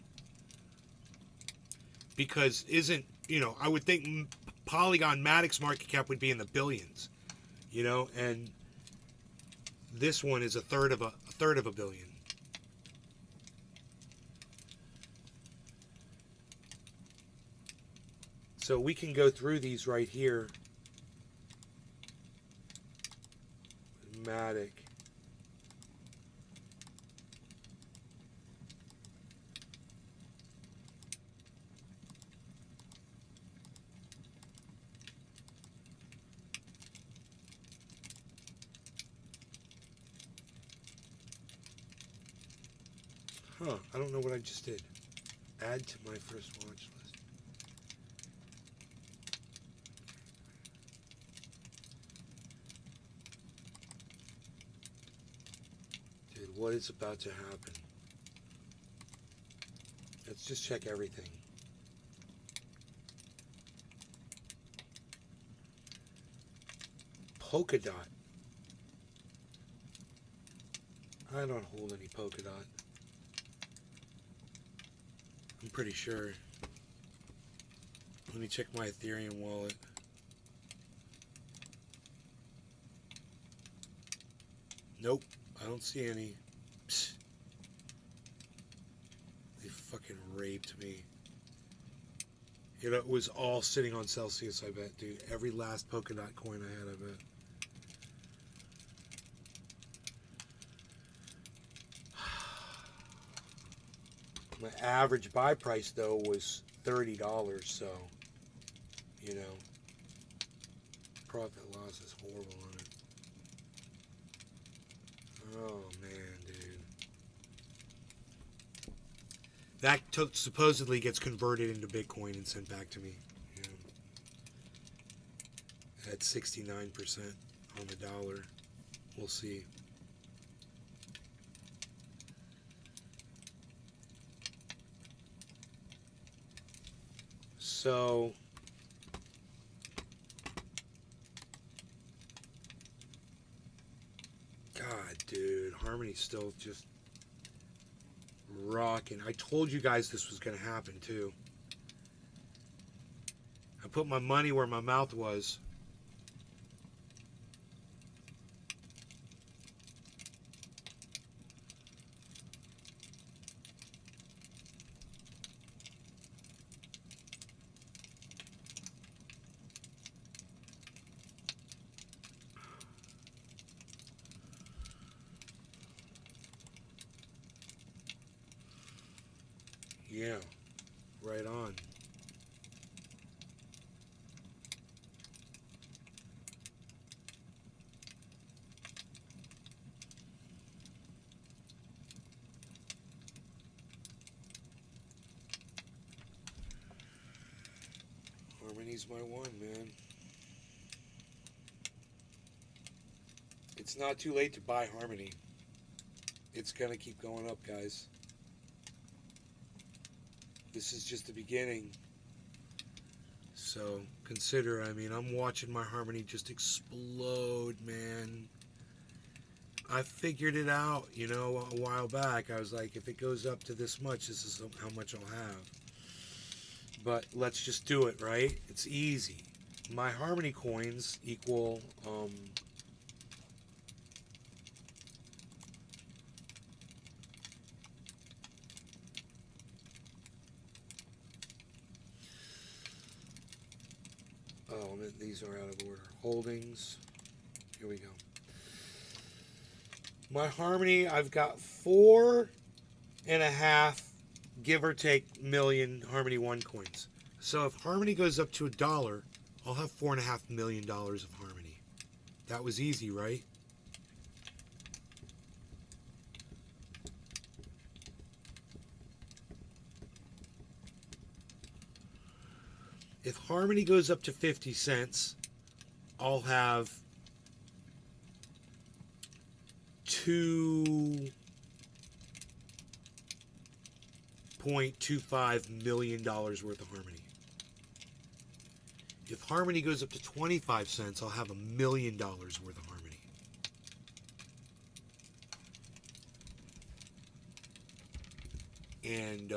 Because I would think Polygon Matic's market cap would be in the billions, you know, and this one is a third of a billion. So we can go through these right here. Matic. Huh, I don't know what I just did. Add to my first watch list. Dude, what is about to happen? Let's just check everything. Polka dot. I don't hold any polka dot. I'm pretty sure. Let me check my Ethereum wallet. Nope, I don't see any. Psst. They fucking raped me. It was all sitting on Celsius, I bet, dude. Every last polka dot coin I had, I bet. My average buy price, though, was $30, so, you know, profit loss is horrible on it. Oh, man, dude. That supposedly gets converted into Bitcoin and sent back to me. You know, at 69% on the dollar. We'll see. So, God, dude, Harmony's still just rocking. I told you guys this was going to happen, too. I put my money where my mouth was. Yeah, right on. Harmony's my one, man. It's not too late to buy Harmony. It's gonna keep going up, guys. This is just the beginning. So consider, I mean, I'm watching my Harmony just explode, man. I figured it out, you know, a while back. I was like, if it goes up to this much, this is how much I'll have. But let's just do it, right? It's easy. My Harmony coins equal, oh, these are out of order. Holdings. Here we go. My Harmony, I've got 4.5, give or take, million Harmony 1 coins. So if Harmony goes up to $1, I'll have $4.5 million of Harmony. That was easy, right? If Harmony goes up to 50 cents, I'll have $2.25 million worth of Harmony. If Harmony goes up to 25 cents, I'll have $1 million worth of Harmony. And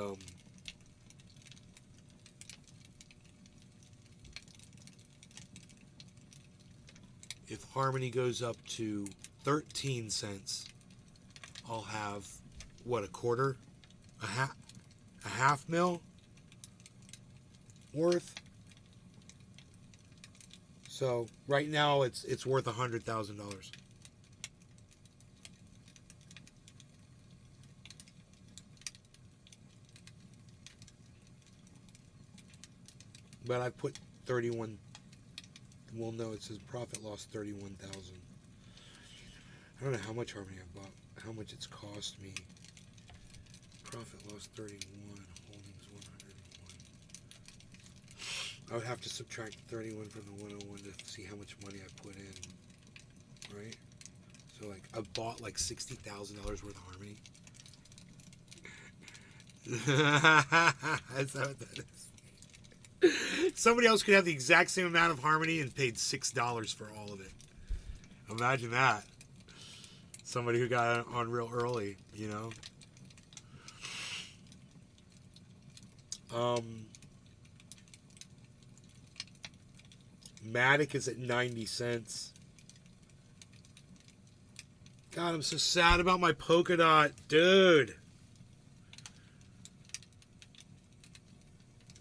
if Harmony goes up to 13 cents, I'll have, what, a quarter? A half mil worth? So right now it's worth $100,000. But I put 31. Well, no, it says profit loss 31,000. I don't know how much Harmony I bought, how much it's cost me. Profit loss 31. Holdings 101. I would have to subtract 31 from the 101 to see how much money I put in. Right? So like I bought like $60,000 worth of Harmony. That's how that is. Somebody else could have the exact same amount of Harmony and paid $6 for all of it. Imagine that. Somebody who got on real early, you know. Matic is at 90 cents. God, I'm so sad about my polka dot, dude.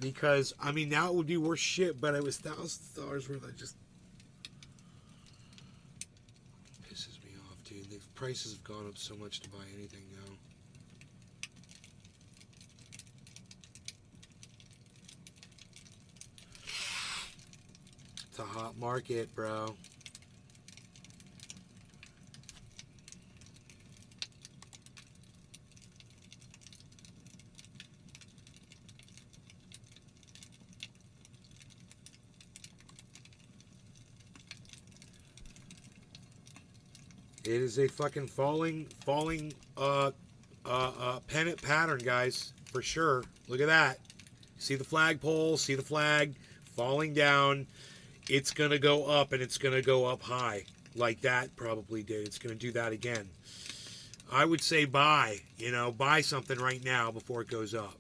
Because, I mean, now it would be worth shit, but it was $1,000 worth. I just pisses me off, dude. The prices have gone up so much to buy anything now. It's a hot market, bro. It is a fucking falling pennant pattern, guys, for sure. Look at that. See the flagpole, see the flag falling down. It's going to go up, and it's going to go up high like that probably did. It's going to do that again. I would say buy, you know, buy something right now before it goes up.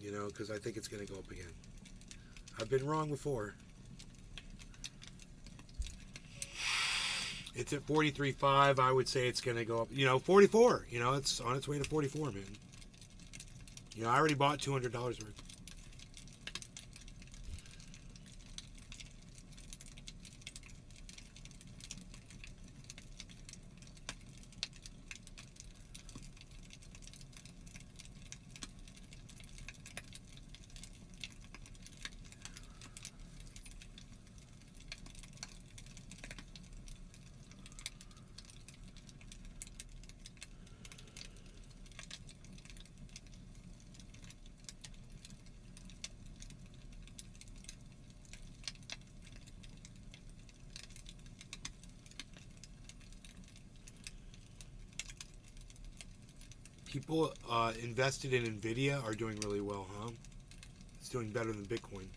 You know, because I think it's going to go up again. I've been wrong before. It's at 43.5. I would say it's going to go up. You know, 44. You know, it's on its way to 44, man. You know, I already bought $200 worth. People invested in NVIDIA are doing really well, huh? It's doing better than Bitcoin.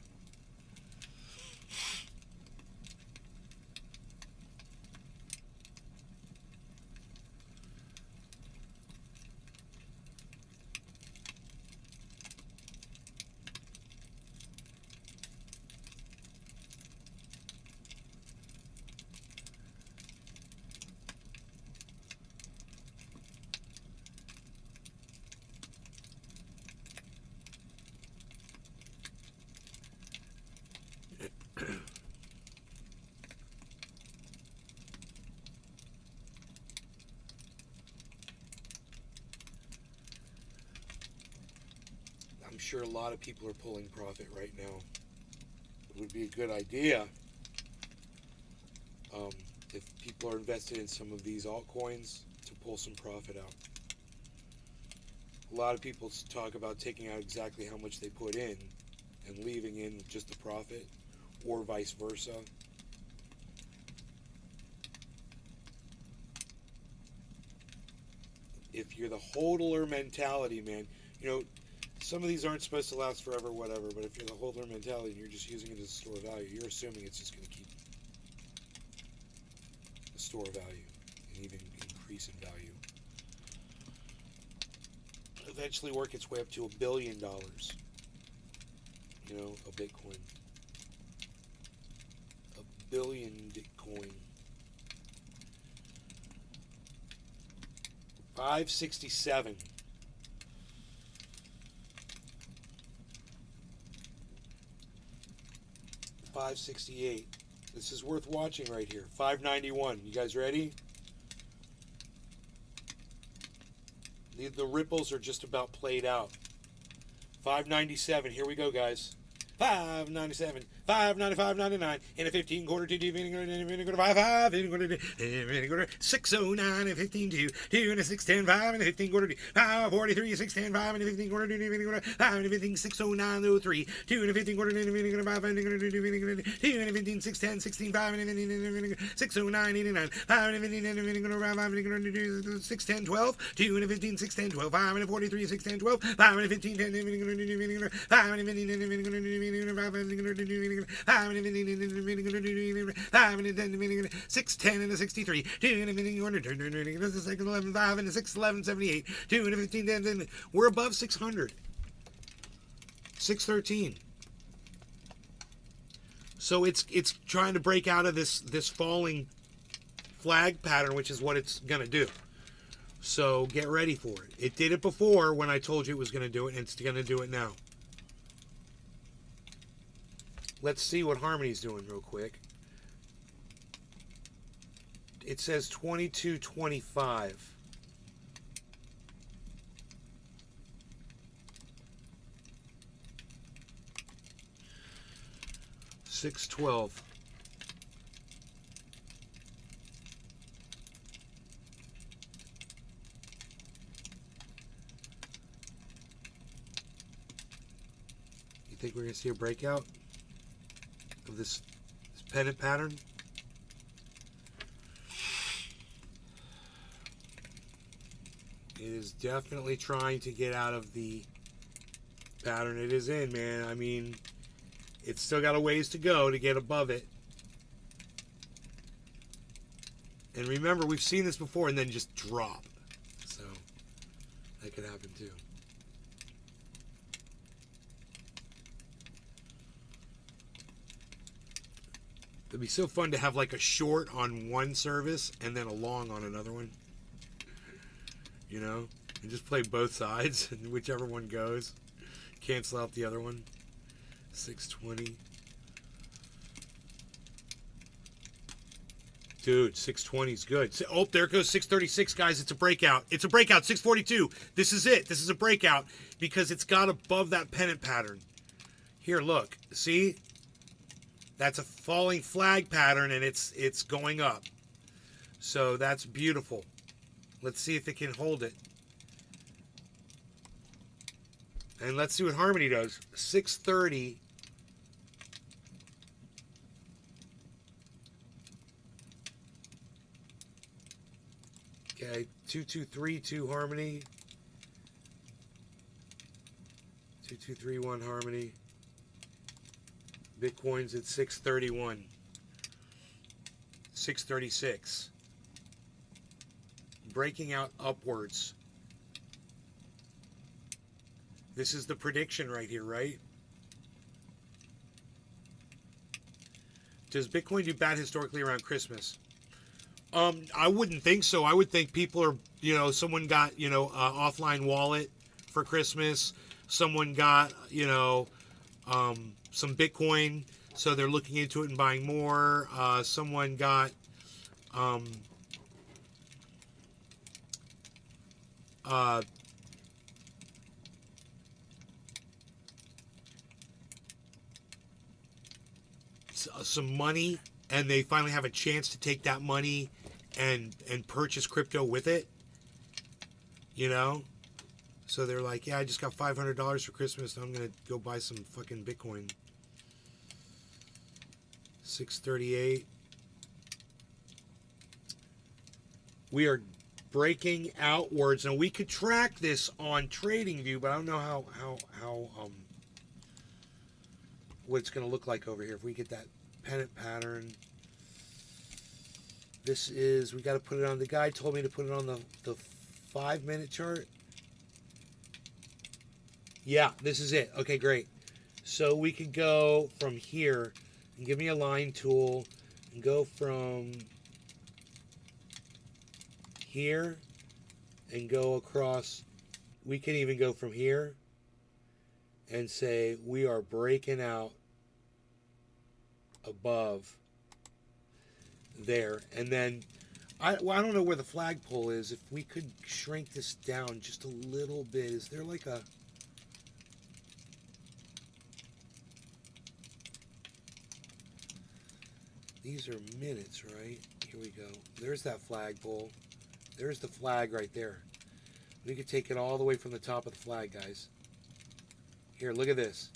I'm sure a lot of people are pulling profit right now. It would be a good idea if people are invested in some of these altcoins to pull some profit out. A lot of people talk about taking out exactly how much they put in and leaving in just the profit, or vice versa. If you're the hodler mentality, man, you know, some of these aren't supposed to last forever, whatever, but if you're the hodler mentality and you're just using it as a store of value, you're assuming it's just going to keep the store of value and even increase in value. Eventually work its way up to $1 billion, you know, a Bitcoin. $1 billion Bitcoin. 567. 568. This is worth watching right here. 591. You guys ready? The ripples are just about played out. 597. Here we go, guys. 597, 595.99, and a 15 quarter to 2, 15 quarter 5, 15 quarter 2, 15 quarter 609 and 15 2, 2 and a 610 5 and a 15 quarter 2, 5 43 610 5 and a 15 quarter 2, 15 quarter 5 and a 15 609 03, 2 and a 15 quarter 2, 15 quarter 5 and a 2 and a 15 610 16 5 and a 15 609 89, 5 and a 15 quarter 5 and a 610 12, 2 and a 15 610 12, 5 and a 43 610 12, 5 and a 15 10 5 and a 15 610 and a 63, 2 and a 15 11 5 and a 611 78, 2 and a 15 10. We're above 600. 613. So it's trying to break out of this falling flag pattern, which is what it's gonna do. So get ready for it. It did it before when I told you it was gonna do it, and it's gonna do it now. Let's see what Harmony's doing real quick. It says 22.25. $6.12. You think we're gonna see a breakout of this pennant pattern? It is definitely trying to get out of the pattern it is in, man. I mean, it's still got a ways to go to get above it. And remember, we've seen this before and then just drop. So that could happen too. It'd be so fun to have like a short on one service and then a long on another one. You know? And just play both sides and whichever one goes. Cancel out the other one. 620. Dude, 620 is good. Oh, there goes 636, guys. It's a breakout. It's a breakout. 642. This is it. This is a breakout because it's got above that pennant pattern. Here, look. See? That's a falling flag pattern, and it's going up. So that's beautiful. Let's see if it can hold it. And let's see what Harmony does. 630. Okay, 2232 Harmony. 2231 Harmony. Bitcoin's at 631. 636. Breaking out upwards. This is the prediction right here, right? Does Bitcoin do bad historically around Christmas? I wouldn't think so. I would think people are, someone got, offline wallet for Christmas. Someone got, some Bitcoin, so they're looking into it and buying more. Someone got some money, and they finally have a chance to take that money and purchase crypto with it. So they're like, yeah, I just got $500 for Christmas, so I'm going to go buy some fucking Bitcoin. 638. We are breaking outwards. Now, we could track this on TradingView, but I don't know how what it's going to look like over here. If we get that pennant pattern. This is, we got to put it on, the guy told me to put it on the 5-minute chart. Yeah, this is it. Okay, great. So we could go from here and give me a line tool and go from here and go across. We can even go from here and say we are breaking out above there. And then I don't know where the flagpole is. If we could shrink this down just a little bit, is there like a these are minutes, right? Here we go. There's that flagpole. There's the flag right there. We could take it all the way from the top of the flag, guys. Here, look at this.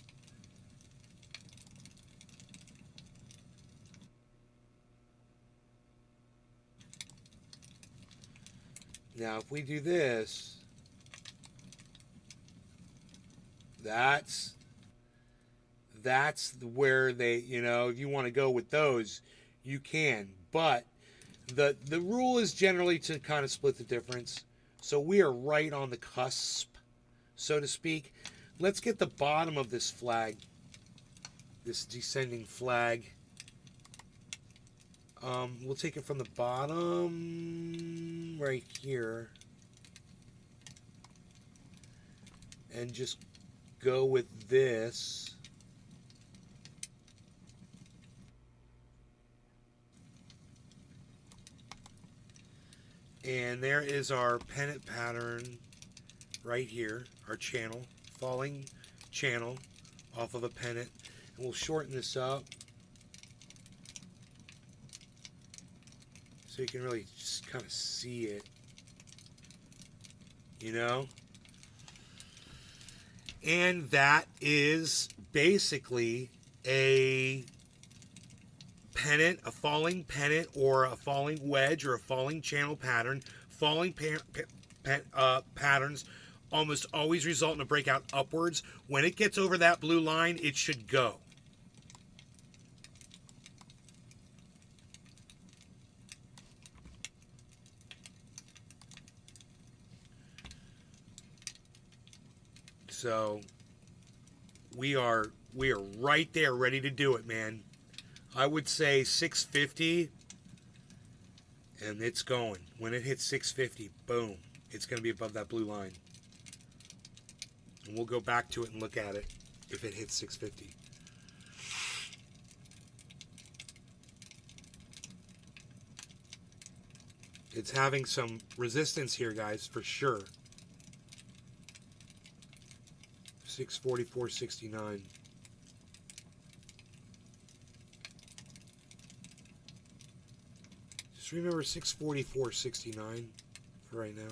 Now, if we do this, that's where they, you know, if you want to go with those, you can. But the rule is generally to kind of split the difference. So we are right on the cusp, so to speak. Let's get the bottom of this flag, this descending flag. We'll take it from the bottom right here and just go with this. And there is our pennant pattern right here, our channel, falling channel off of a pennant. And we'll shorten this up so you can really just kind of see it, you know? And that is basically a pennant, a falling pennant, or a falling wedge, or a falling channel pattern. Falling patterns almost always result in a breakout upwards. When it gets over that blue line, it should go. So we are right there, ready to do it, man. I would say 650, and it's going. When it hits 650, boom, it's going to be above that blue line. And we'll go back to it and look at it if it hits 650. It's having some resistance here, guys, for sure. 644.69. Just remember 644.69 for right now.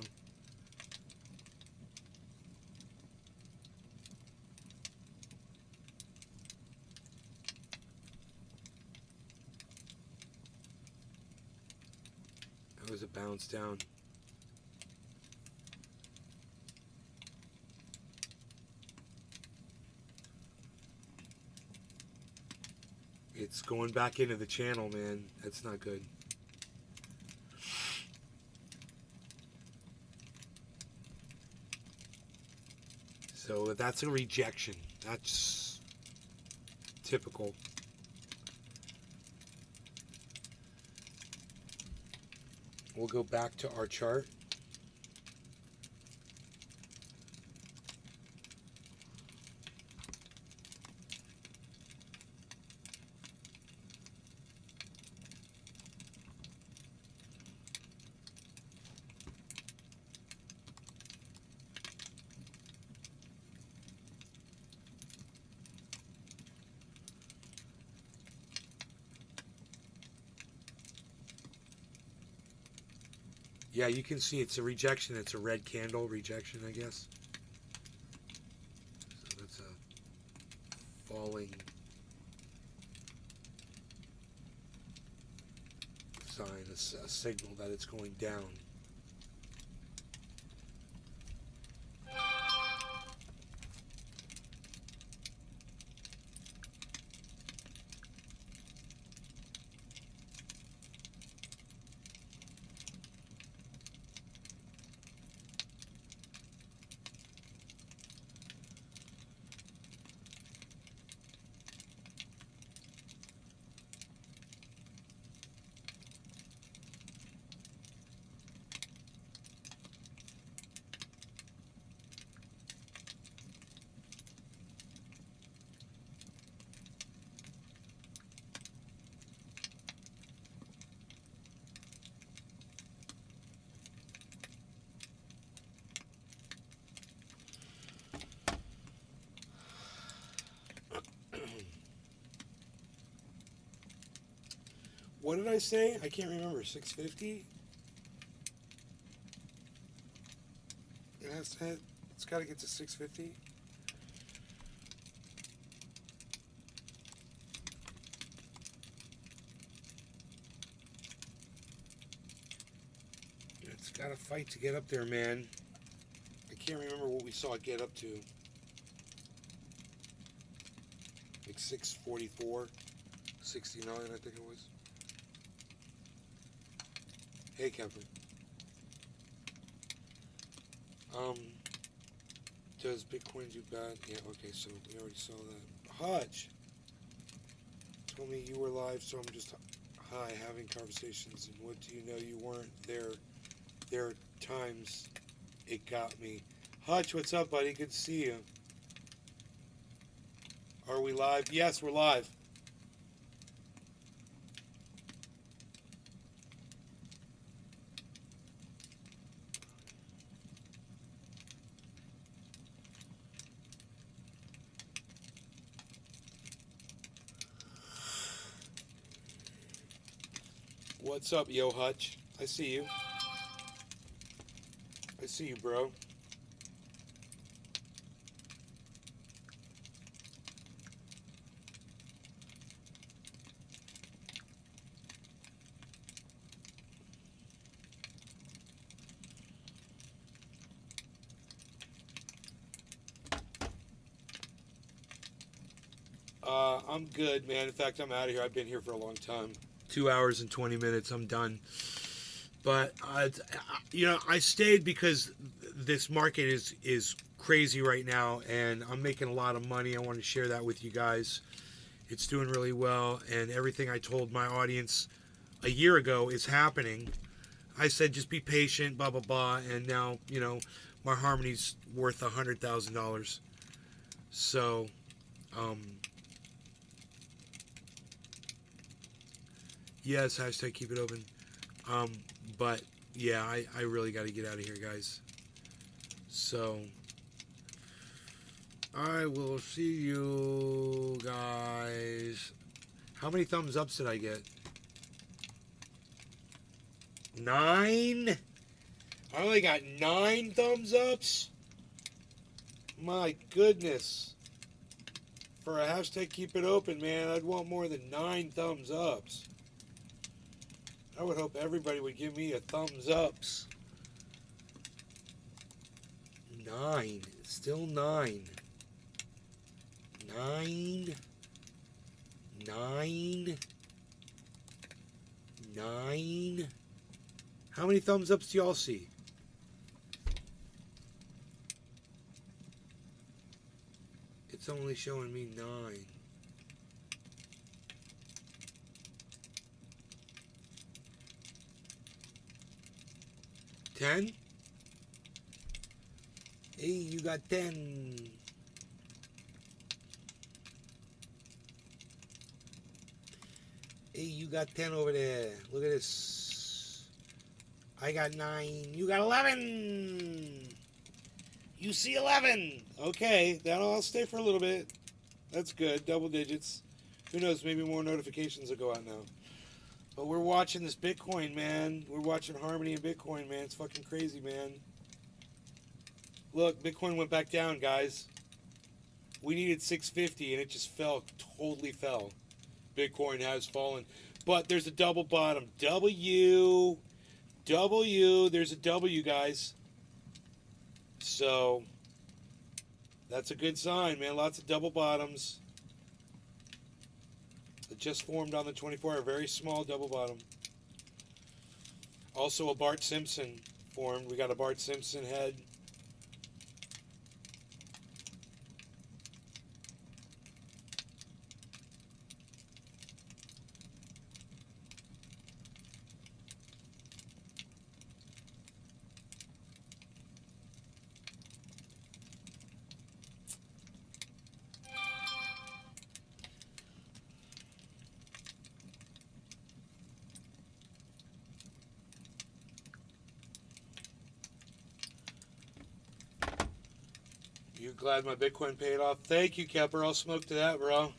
That was a bounce down. It's going back into the channel, man. That's not good. So that's a rejection. That's typical. We'll go back to our chart. Yeah, you can see it's a rejection. It's a red candle rejection, I guess. So that's a falling sign, a signal that it's going down. What did I say? I can't remember. 650? It's got to get to 650. It's got to fight to get up there, man. I can't remember what we saw it get up to. Like 644, 69, I think it was. Hey, Kevin. Does Bitcoin do bad? Yeah, okay, so we already saw that. Hutch told me you were live, so I'm just hi, having conversations, and what do you know, you weren't there. There are times it got me. Hutch, what's up, buddy? Good to see you. Are we live? Yes, we're live. What's up, yo, Hutch? I see you. I see you, bro. I'm good, man. In fact, I'm out of here. I've been here for a long time. 2 hours and 20 minutes. I'm done. But, you know, I stayed because this market is crazy right now, and I'm making a lot of money. I want to share that with you guys. It's doing really well, and everything I told my audience a year ago is happening. I said, just be patient, blah, blah, blah, and now, you know, my Harmony's worth $100,000. So, yes, hashtag keep it open. But yeah, I really got to get out of here, guys. So I will see you guys. How many thumbs ups did I get? 9? I only got 9 thumbs ups? My goodness. For a hashtag keep it open, man, I'd want more than 9 thumbs ups. I would hope everybody would give me a thumbs ups. 9. Still 9. 9. 9. 9. How many thumbs ups do y'all see? It's only showing me 9. 10? Hey, you got 10. Hey, you got 10 over there. Look at this. I got 9. You got 11. You see 11. Okay, that'll all stay for a little bit. That's good. Double digits. Who knows? Maybe more notifications will go out now. But we're watching this Bitcoin, man. We're watching Harmony and Bitcoin, man. It's fucking crazy, man. Look, Bitcoin went back down, guys. We needed 650, and it just fell. Totally fell. Bitcoin has fallen. But there's a double bottom. W. There's a W, guys. So, that's a good sign, man. Lots of double bottoms. It just formed on the 24, a very small double bottom. Also a Bart Simpson formed. We got a Bart Simpson head. You glad my Bitcoin paid off? Thank you, Kepper. I'll smoke to that, bro.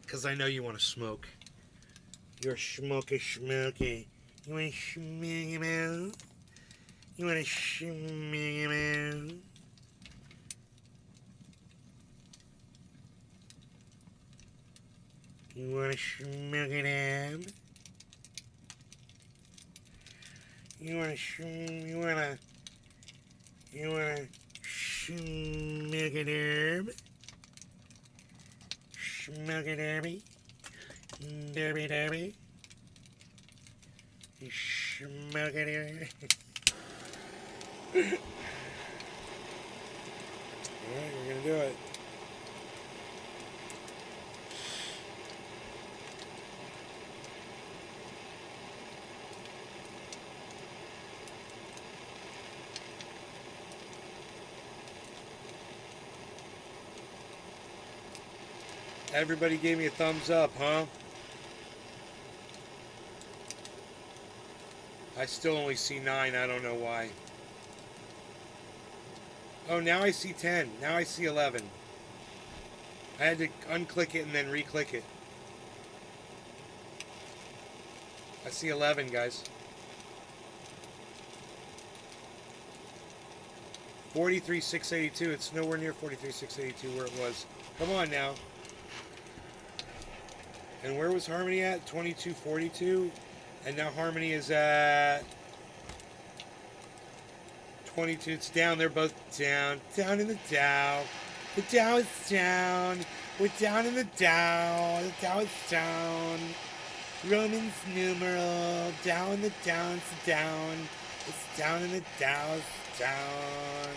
Because I know you want to smoke. You're smoky. You want to smoky man? You want to smoky man? You want to smoky man? You want to smoke it herb? Smoke it derby? Derby? Smoke it derby? Alright, we're gonna do it. Everybody gave me a thumbs up, huh? I still only see 9. I don't know why. Oh, now I see 10. Now I see 11. I had to unclick it and then re-click it. I see 11, guys. 43,682. It's nowhere near 43,682 where it was. Come on now. And where was Harmony at? 2242. And now Harmony is at 22. It's down. They're both down. Down in the Dow. The Dow is down. We're down in the Dow. The Dow is down. Roman's numeral. Down in the Dow. It's down. It's down in the Dow. It's down.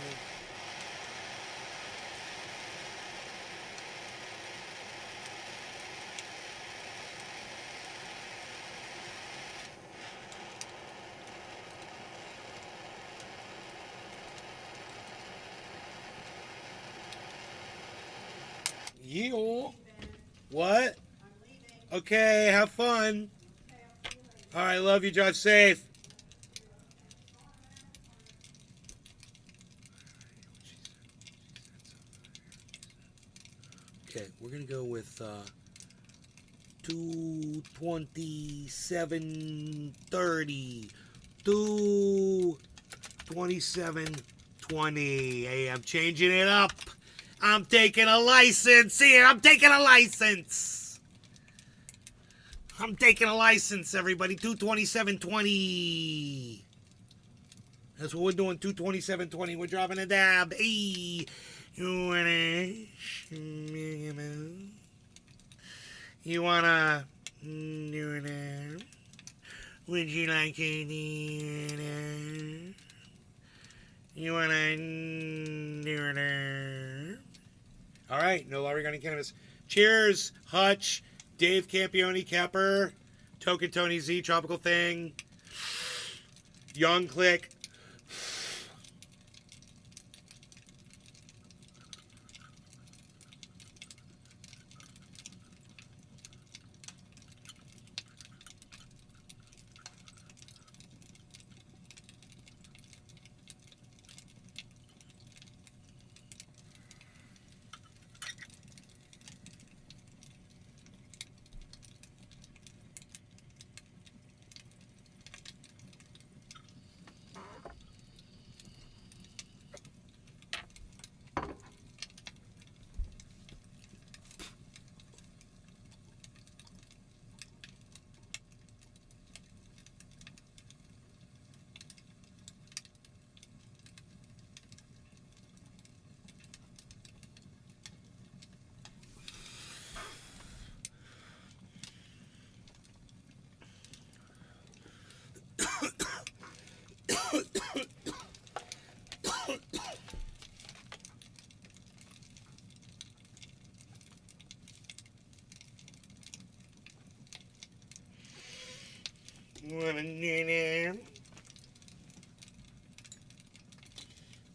Yeehaw. What? Okay, have fun. All right, love you. Drive safe. Okay, we're going to go with 227.30. 227.20. Hey, I'm changing it up. I'm taking a license here. I'm taking a license. I'm taking a license, everybody. 227.20. That's what we're doing. 227.20. We're dropping a dab. Hey, you wanna? You wanna do that? Would you like to do that? You wanna do that? All right, no Larry Gunning Cannabis. Cheers, Hutch, Dave Campione, Kepper, Token Tony Z, Tropical Thing, Young Click.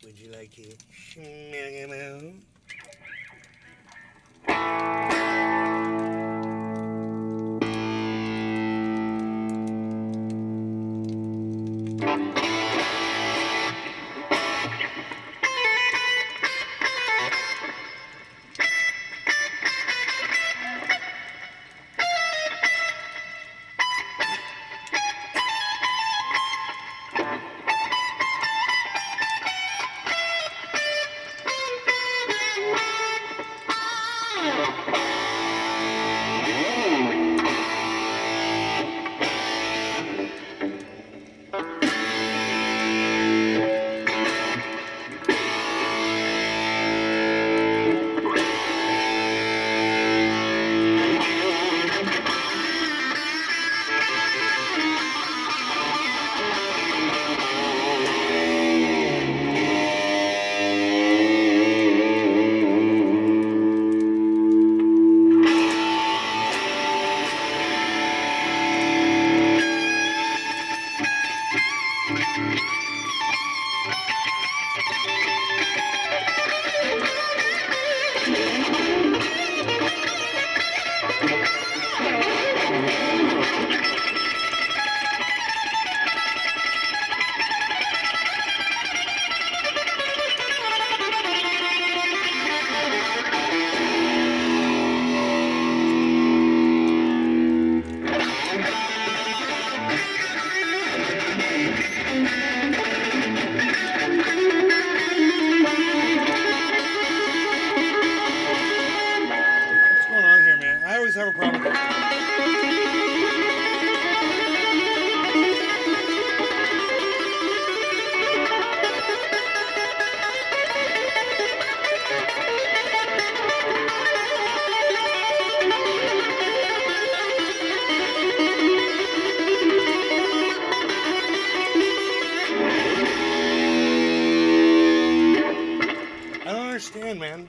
Would you like it? just have a problem with that. I don't understand, man.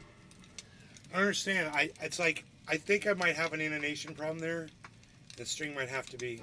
I don't understand. It's like I think I might have an intonation problem there. The string might have to be.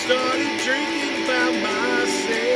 Started drinking by myself.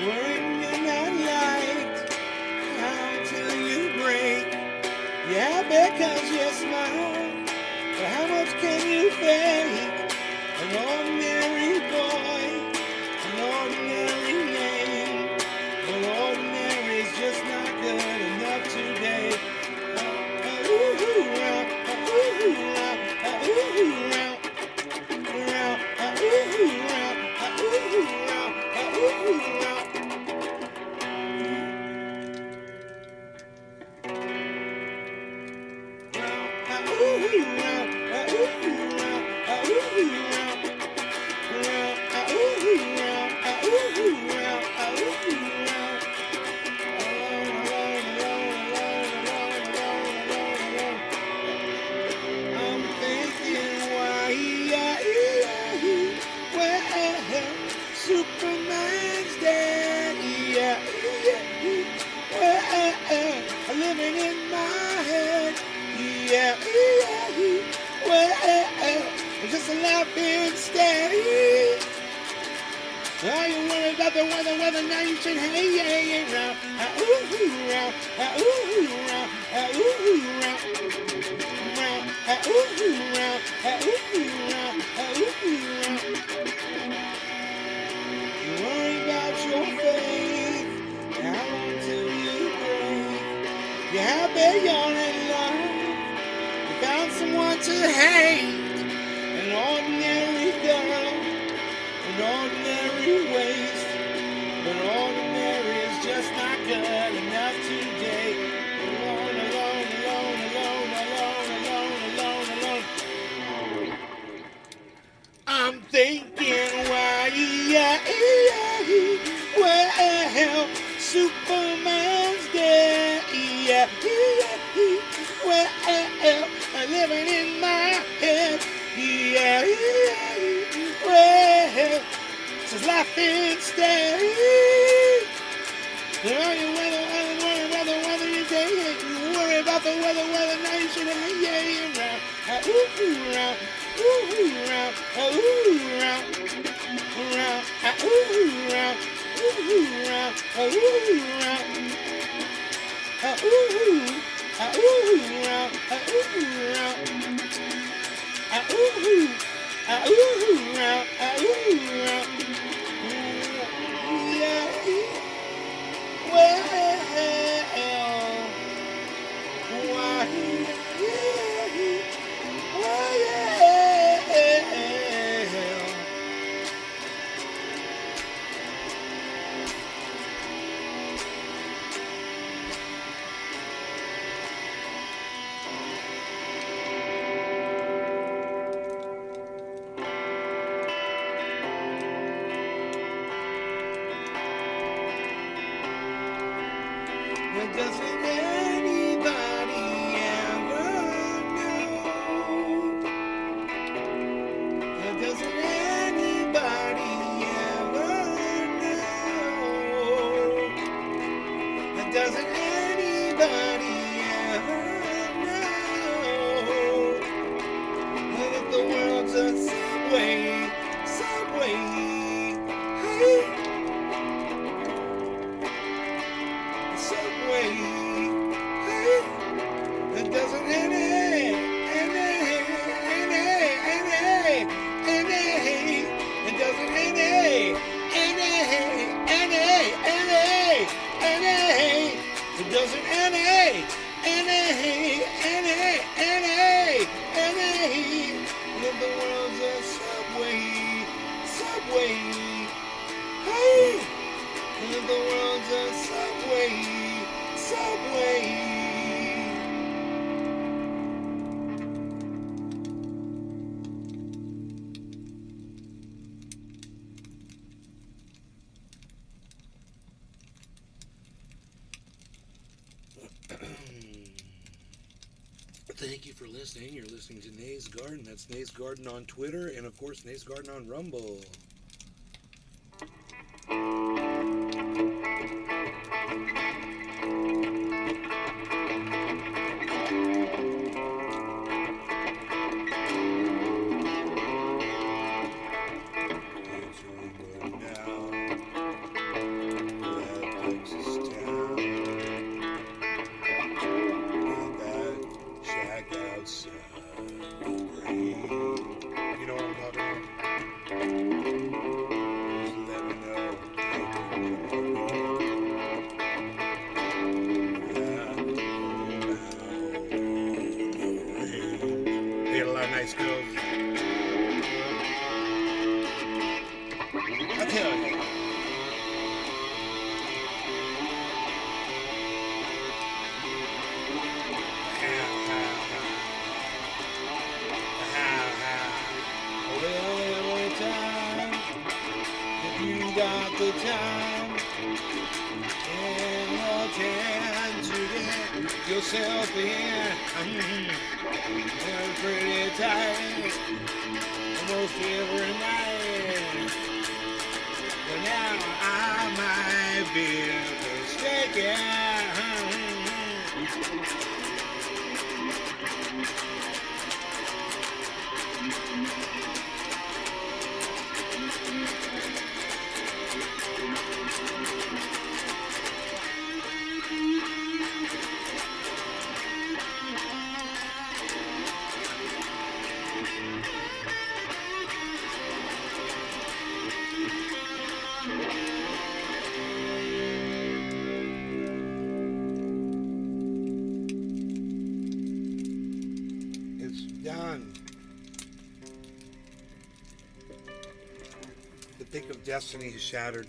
Worrying you're not liked. How till you break? Yeah, because you're smart. But how much can you fake? An ordinary boy, an ordinary name. But ordinary is just not good enough today. I'm thinking why, well, Superman's dead, well, living in my head, well, just a laugh instead. Are you worried about the weather? Now you should hey, round, round, you worry about your faith, how long till you break? You're happy you're in love, you found someone to hate, an ordinary girl, an ordinary waste, but ordinary is just not good enough today. Alone, alone, alone, alone, alone, alone, alone, alone. I'm thinking why, well, Superman's dead, well, I'm living in my head, well, just laugh instead. You worry about the weather, now you should have, round, Doesn't anybody ever know? Doesn't anybody ever know? Doesn't anybody ever know that the world's a subway, hey. Subway, hey, that doesn't end, it doesn't end, it doesn't the world's a subway, hey. The world's a subway. Thank you for listening. You're listening to Nay's Garden. That's Nay's Garden on Twitter, and of course, Nay's Garden on Rumble. Yourself in, pretty tight, almost every night. But now I might be mistaken. Done. The thick of destiny is shattered.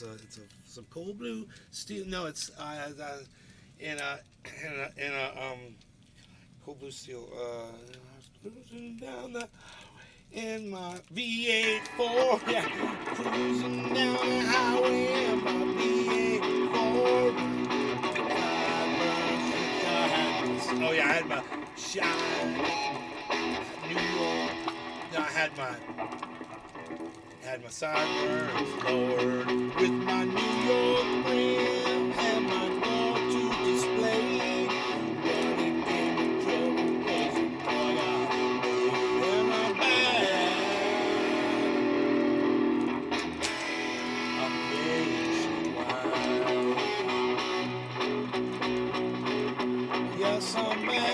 it's some cold blue steel. No, it's in a cold blue steel. Cruising down the in my V8 4, yeah, cruising down the highway in my V8 4. Oh yeah, I had my shine New York. No, I had my sideburns lowered with my New York brim and my door to display. But it came in trouble 'cause the boy I made in my bag. I'm nationwide. Yes, I'm bad.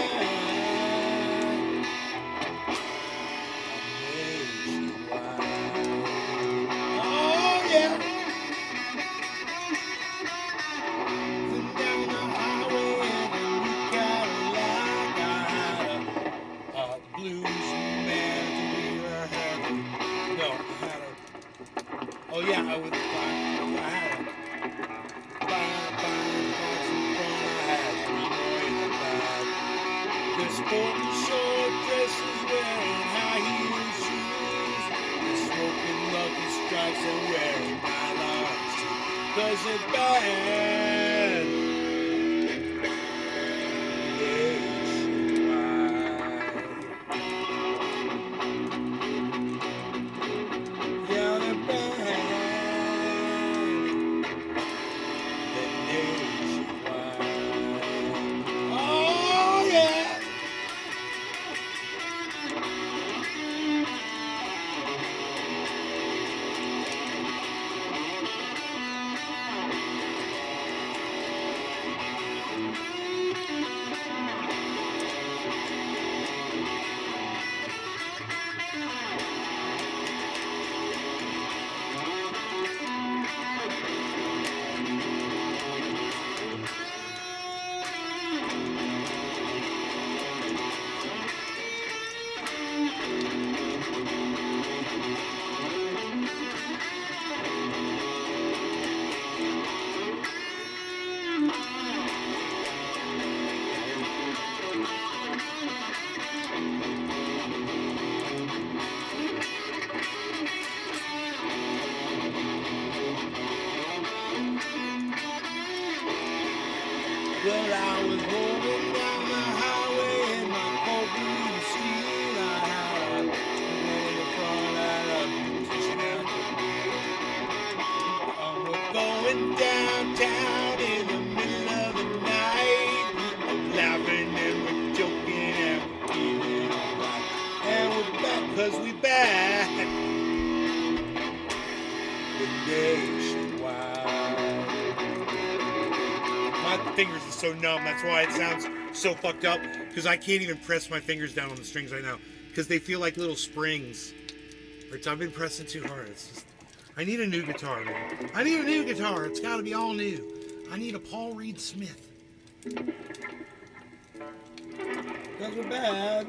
Oh yeah, I had they're sporting short dresses, wearing high heel shoes. They're smoking Lucky Strikes and wearing nylons too, 'cause it's bad. Yeah, they're bad. Well, I was rolling down the highway in my cold blue steel. I had a man in the front and a musician out. We're going downtown in the middle of the night. We're laughing and we're joking and we're feeling alright. And we're back 'cause we back. The nationwide. My fingers are so numb. That's why it sounds so fucked up. Because I can't even press my fingers down on the strings right now. Because they feel like little springs. I've been pressing too hard. It's just, I need a new guitar, man. I need a new guitar. It's got to be all new. I need a Paul Reed Smith. Because we're bad.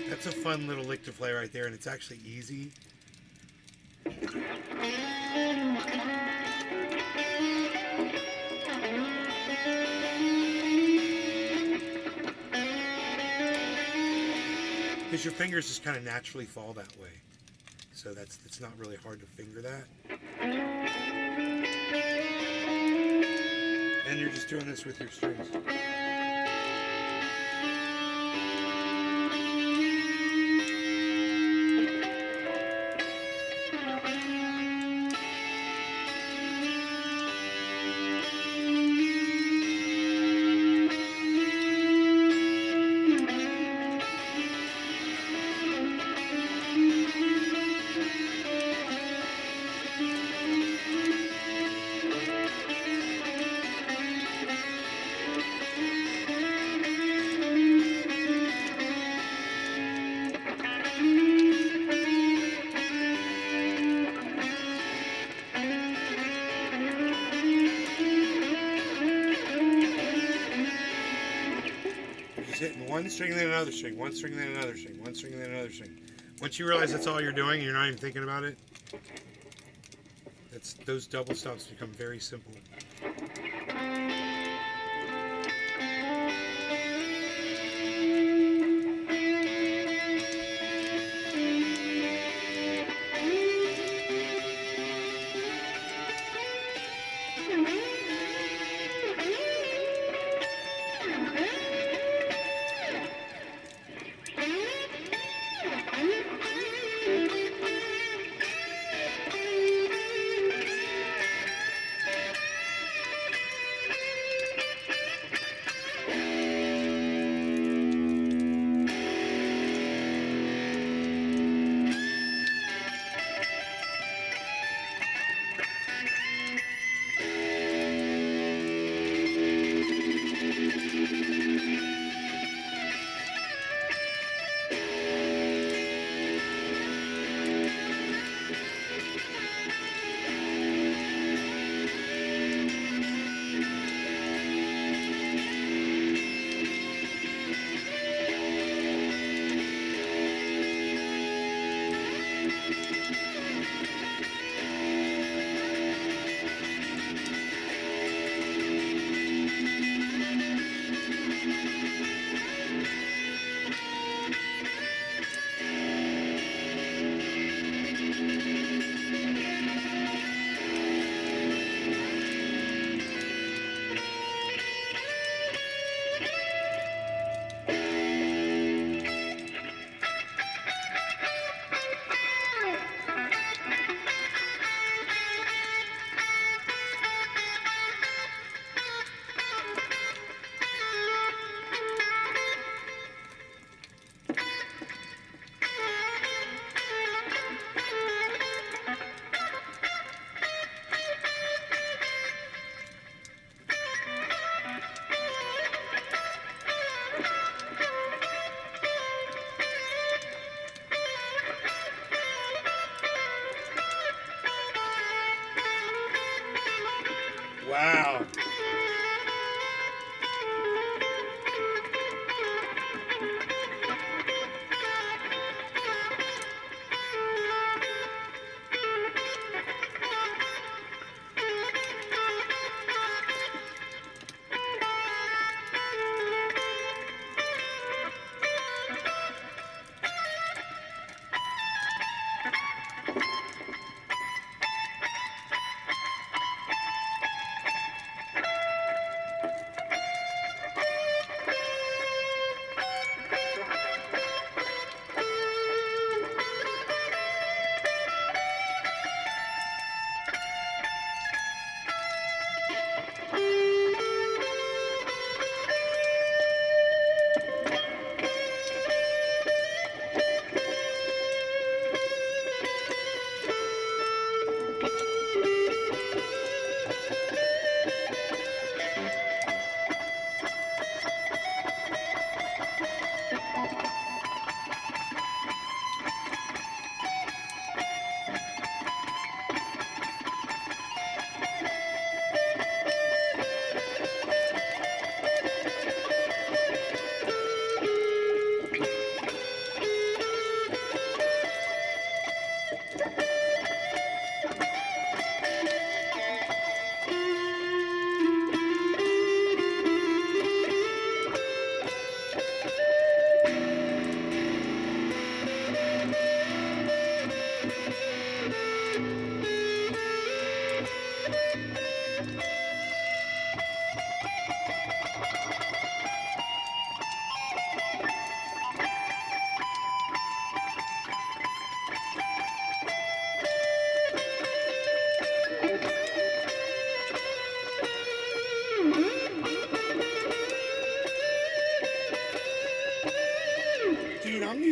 That's a fun little lick to play right there, and it's actually easy. Because your fingers just kind of naturally fall that way. So it's not really hard to finger that. And you're just doing this with your strings. Hitting one string and then another string, one string and then another string, one string and then another string. Once you realize that's all you're doing, you're not even thinking about it. Those double stops become very simple. Wow.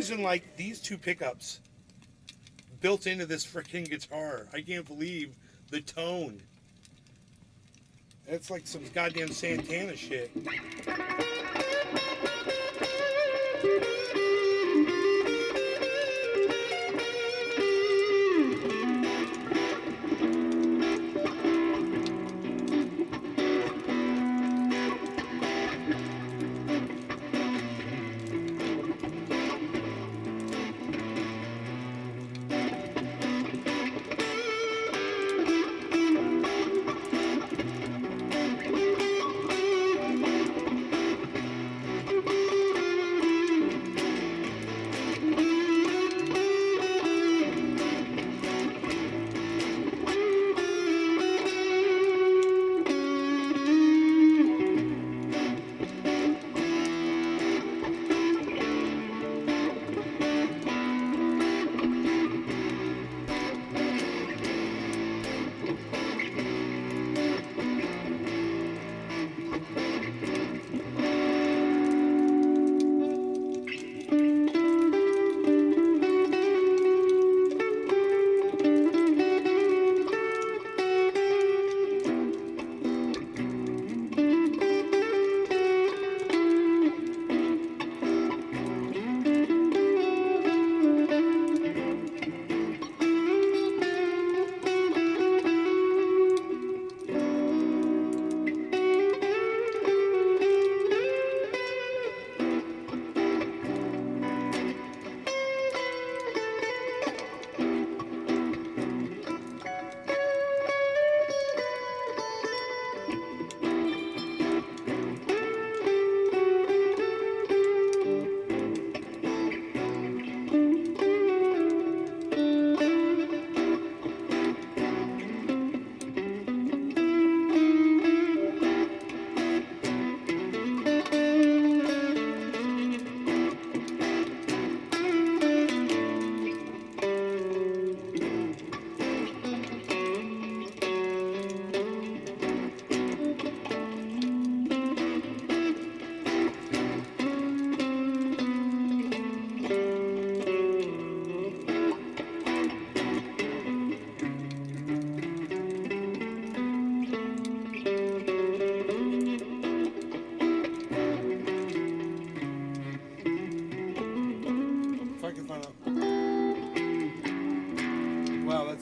using like these two pickups built into this freaking guitar. I can't believe the tone. That's like some goddamn Santana shit.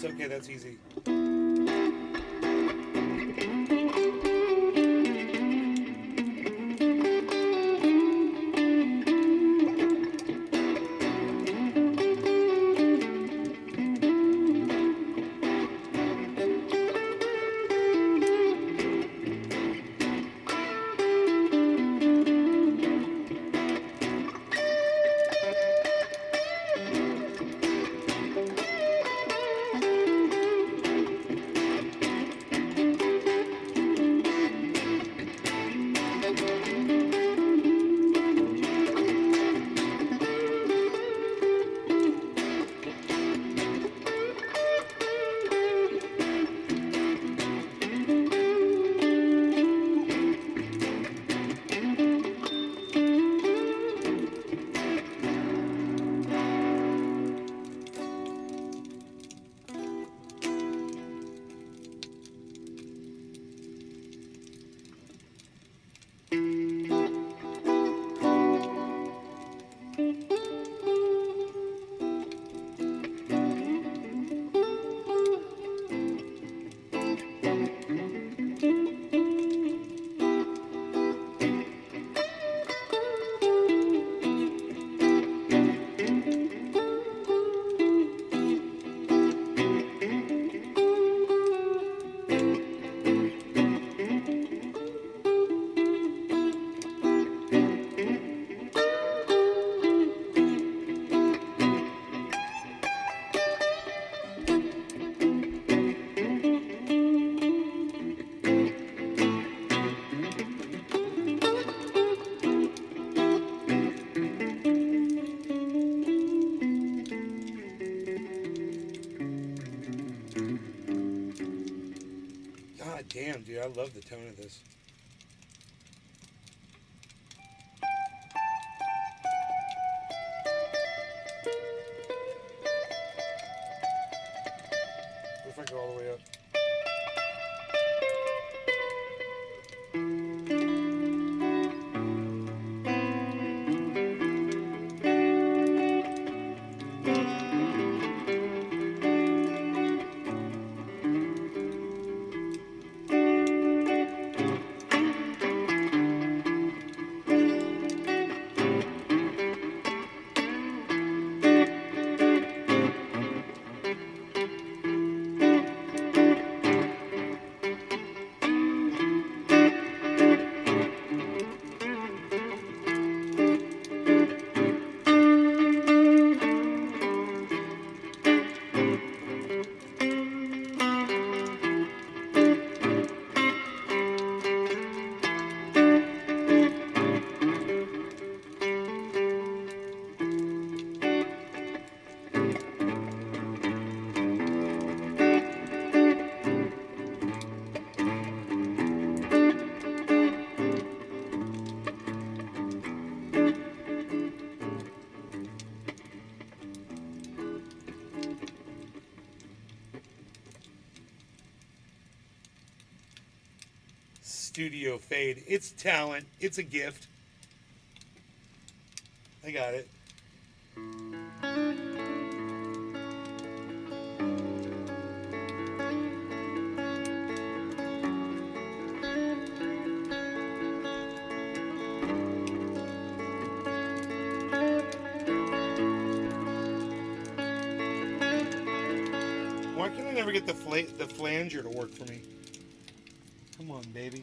Okay, that's easy. God damn, dude, I love the tone of this. studio fade. It's talent. It's a gift. I got it. Why can I never get the flanger to work for me? Come on, baby.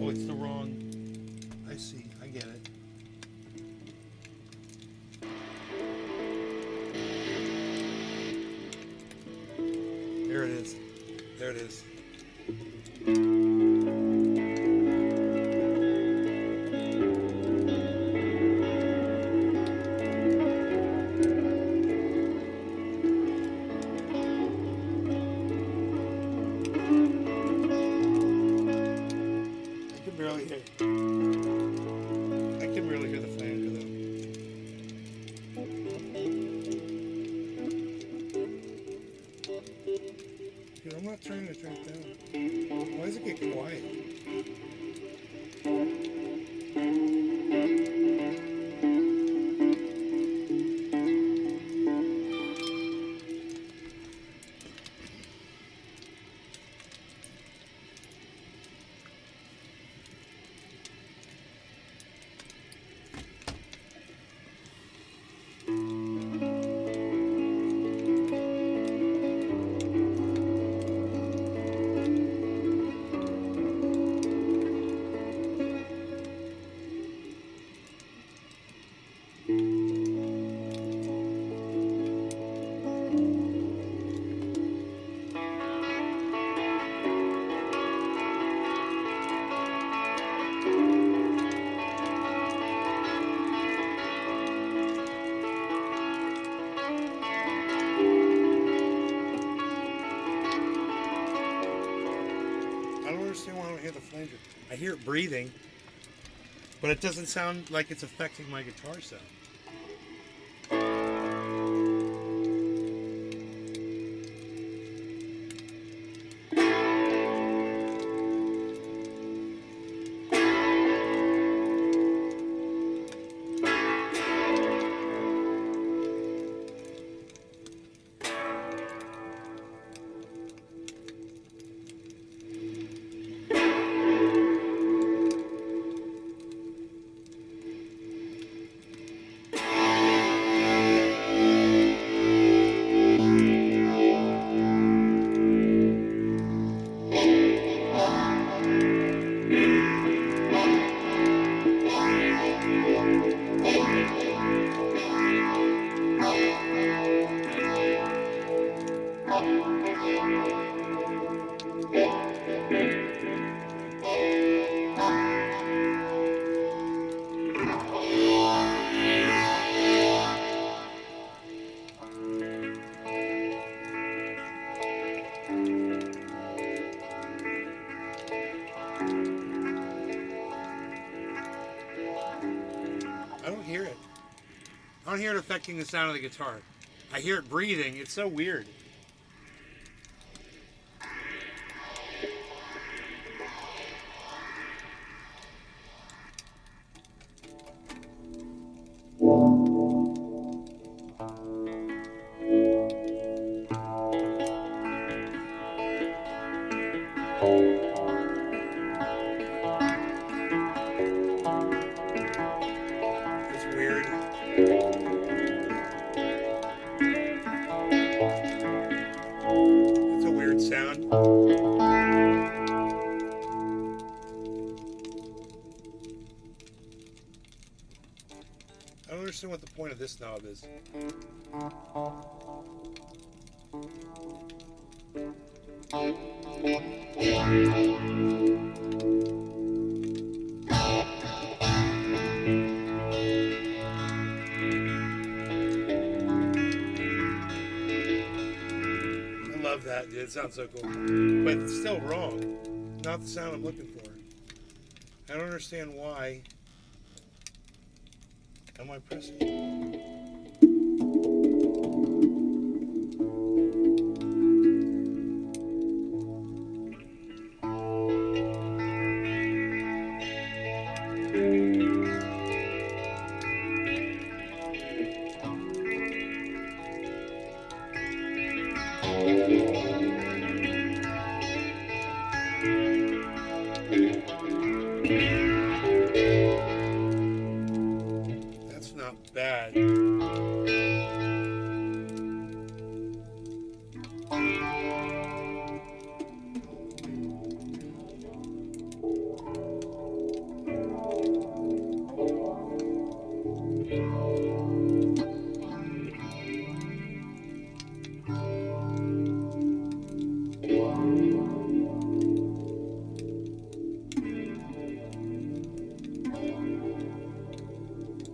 Oh, it's the wrong. I see. I get it. There it is. There it is. I can barely hear. I can really hear the flanger though. Dude, I'm not trying to turn it down. Why does it get quiet? I don't understand why I don't hear the flanger. I hear it breathing, but it doesn't sound like it's affecting my guitar sound. I don't hear it. I don't hear it affecting the sound of the guitar. I hear it breathing. It's so weird. It's weird. It's a weird sound. I don't understand what the point of this knob is. love that, dude. It sounds so cool. But it's still wrong. Not the sound I'm looking for. I don't understand why. Am I pressing? That's not bad.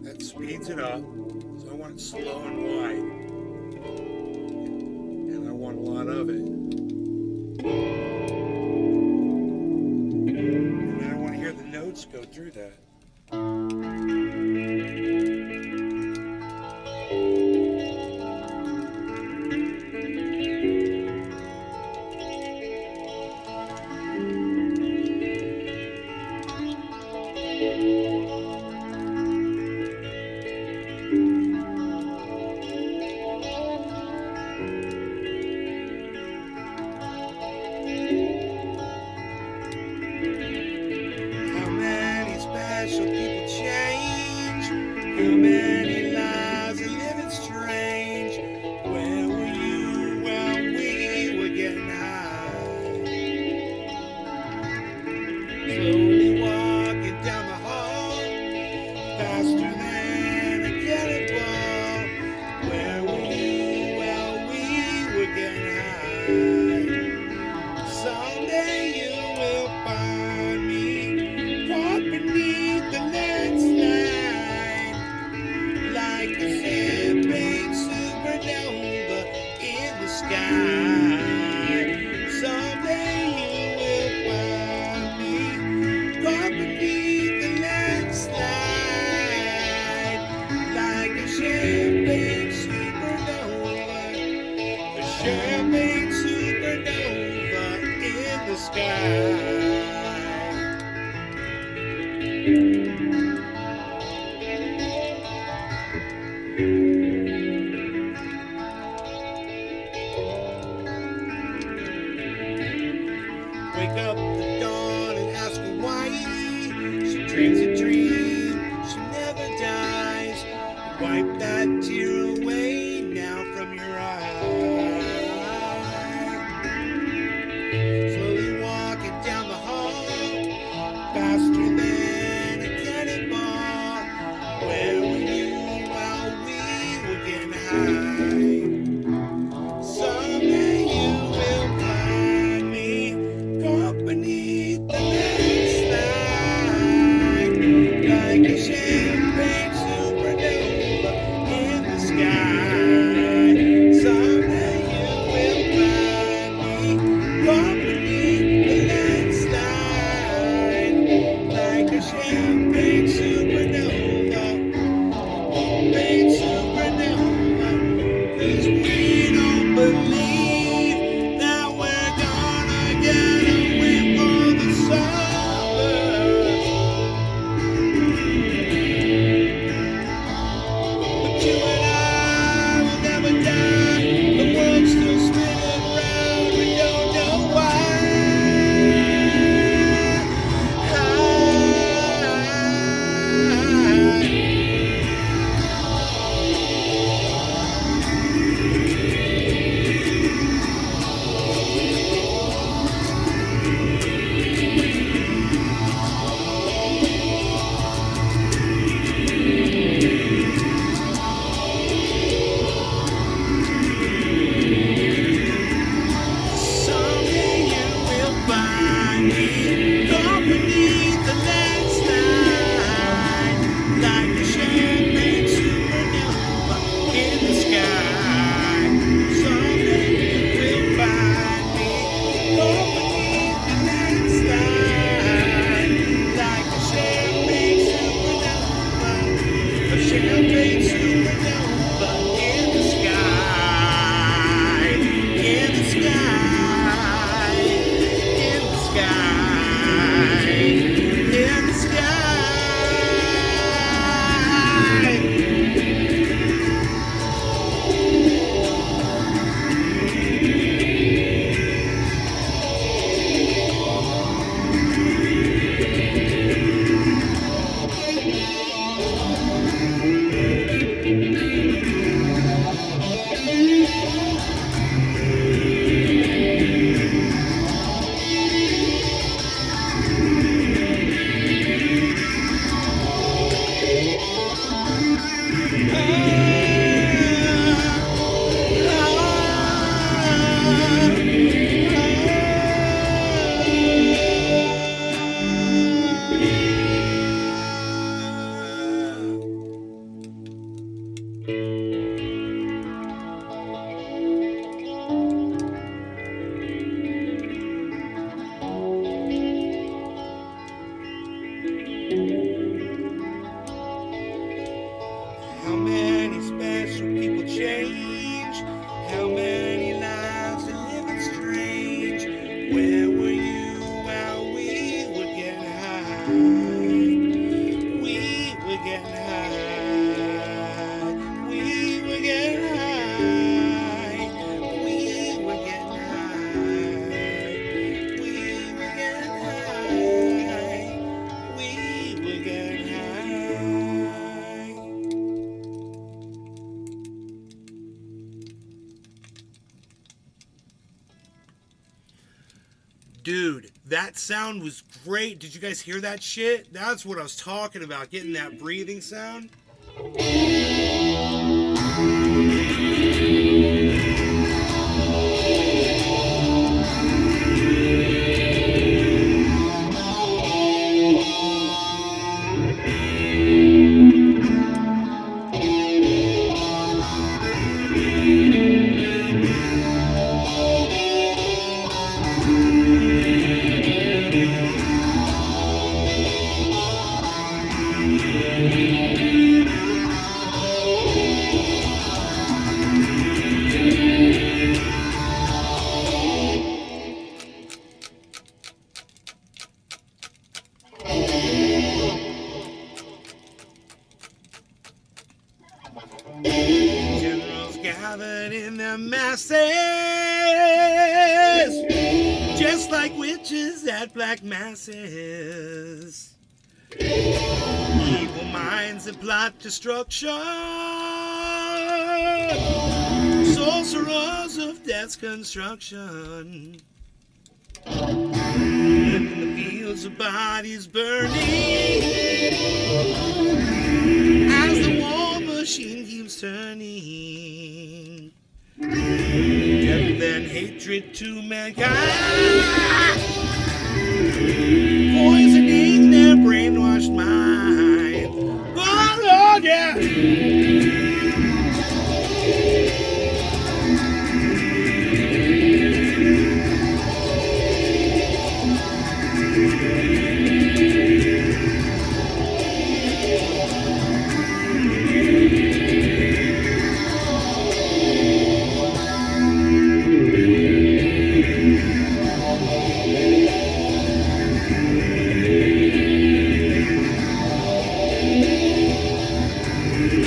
That speeds it up. So I want it slow and wide. And I want a lot of it. And then I want to hear the notes go through that. How many special people change? How many lives are living strange? Where were you while we were getting high? Slowly walking down the hall, faster than a cannonball. Where were you while we were getting high? Someday you will find me caught beneath the landslide, like a champagne supernova in the sky. Someday you will find me caught beneath the landslide, like a champagne supernova, a champagne supernova in the sky. Wake up the dawn and ask her why. She dreams a dream, she never dies. Wipe that tear away now from your eye. Slowly walking down the hall, faster than a cannonball. Where were you while we were getting high? Someday you will find me caught beneath the landslide, like a champagne supernova in the sky. Someday you will find me caught beneath the landslide, like a champagne supernova, champagne supernova. 'Cause we don't believe that we're gonna get away for the summer. But you and Dude, that sound was great. Did you guys hear that shit? That's what I was talking about, getting that breathing sound. Generals gathered in their masses, just like witches at black masses. Evil minds that plot destruction, sorcerers of death's construction. In the fields of bodies burning, as the war machine keeps turning. Death and hatred to mankind, poisoning their brainwashed mind. Oh, Lord, yeah.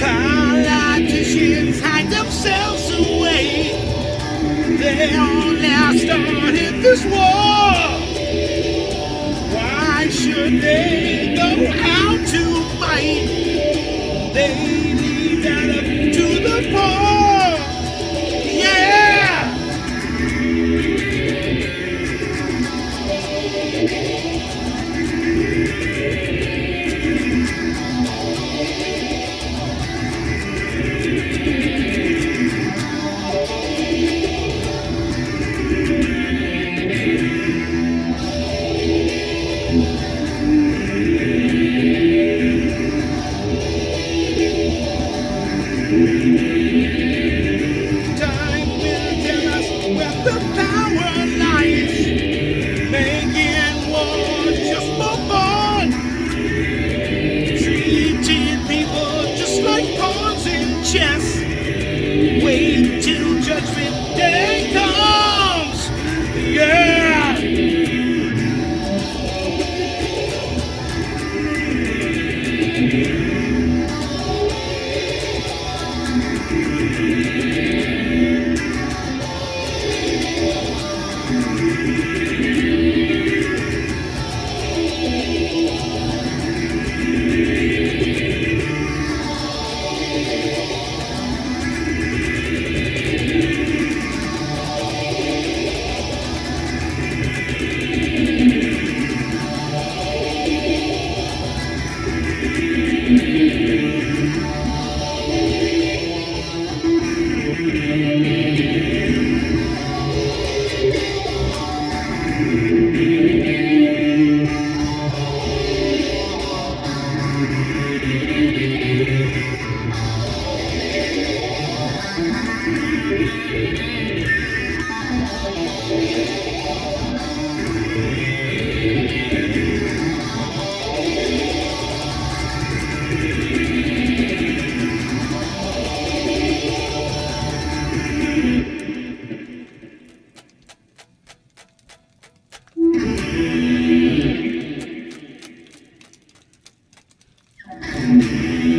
Politicians hide themselves away. They all now started this war. Why should they know how to fight? They leave that up to the poor. Yeah! Time will tell us where the power lies. Making war just for fun. Treating people just like pawns in chess. Wait till judgment day comes. Yeah!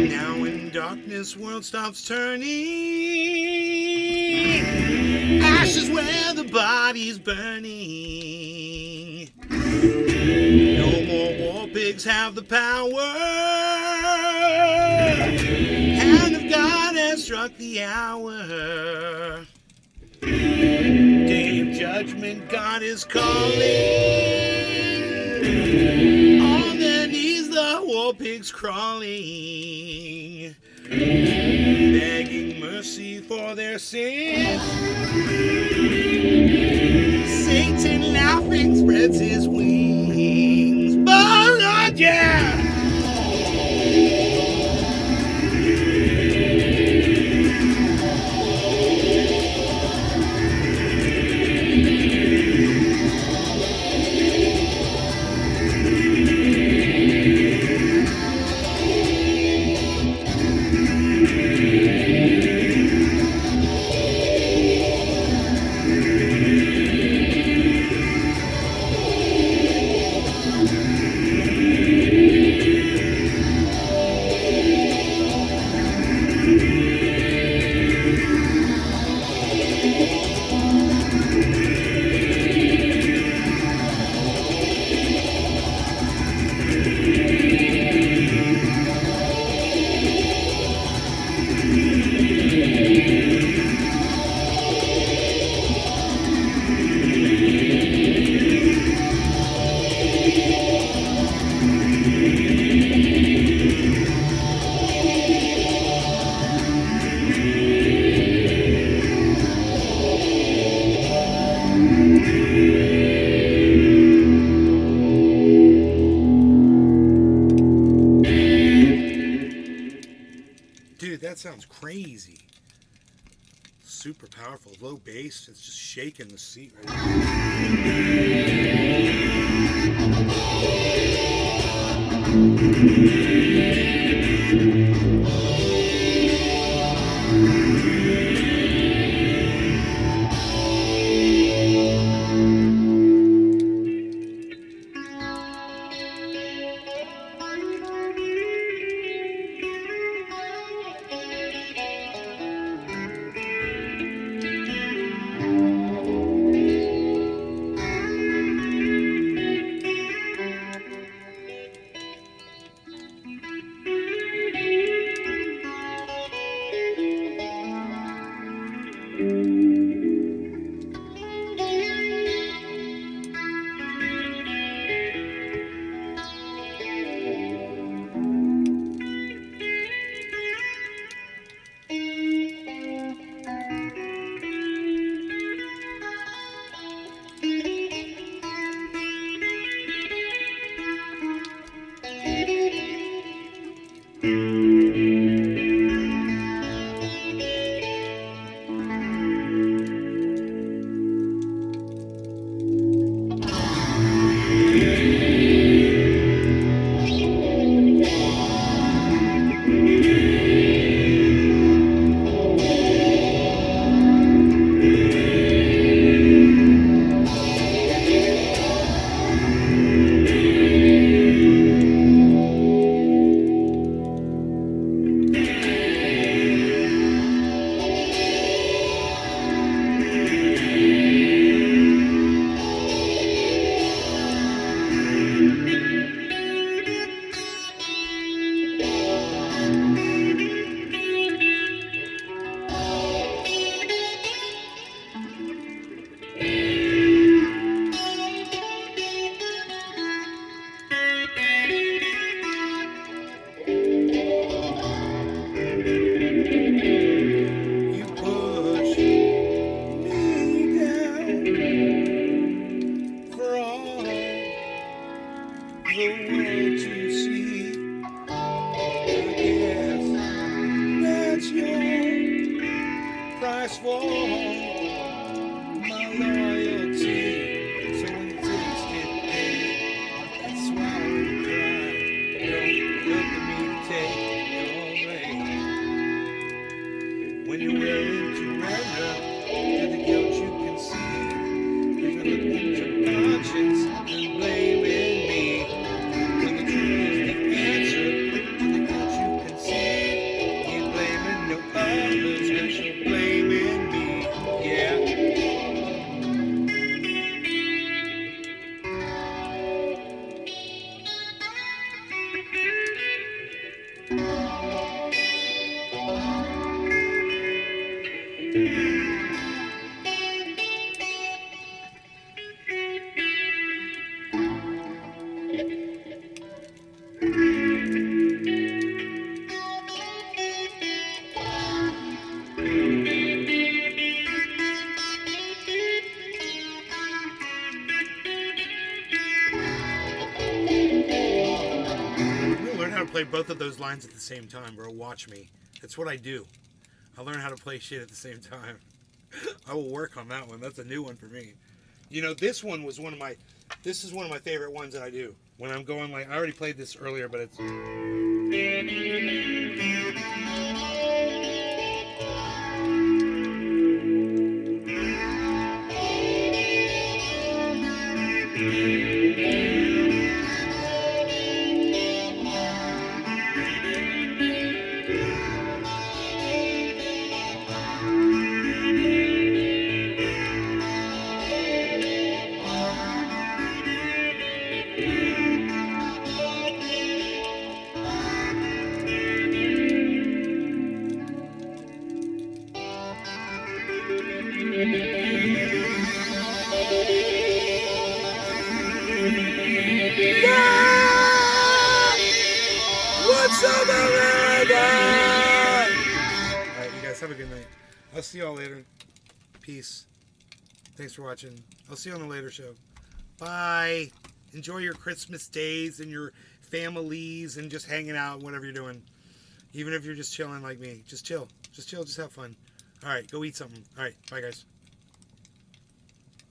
Now when darkness world stops turning, ashes where the body's burning. No more war pigs have the power. Hand of God has struck the hour. Day of judgment, God is calling. On their knees, the war pigs crawling, begging mercy for their sins. Satan laughing spreads his wings. But Lord, yeah! Dude, that sounds crazy. Super powerful. Low bass. It's just shaking the seat right price for my loyalty. So when you taste it, babe, and swallow the pride, don't look at me to take your blame. When you're willing to render to the guilt you can see, if you look at your conscience and blaming me, when the truth is the answer to the guilt you can see, you're blaming no others, but you're blaming me, yeah. both of those lines at the same time, bro. Watch me. That's what I do. I learn how to play shit at the same time. I will work on that one. That's a new one for me. You know, this one was one of my... This is one of my favorite ones that I do. When I'm going like... I already played this earlier, but it's... What's up, America? Alright, you guys have a good night. I'll see y'all later. Peace. Thanks for watching. I'll see you on the later show. Bye. Enjoy your Christmas days and your families and just hanging out and whatever you're doing. Even if you're just chilling like me. Just chill. Just chill. Just have fun. Alright, go eat something. Alright, bye guys.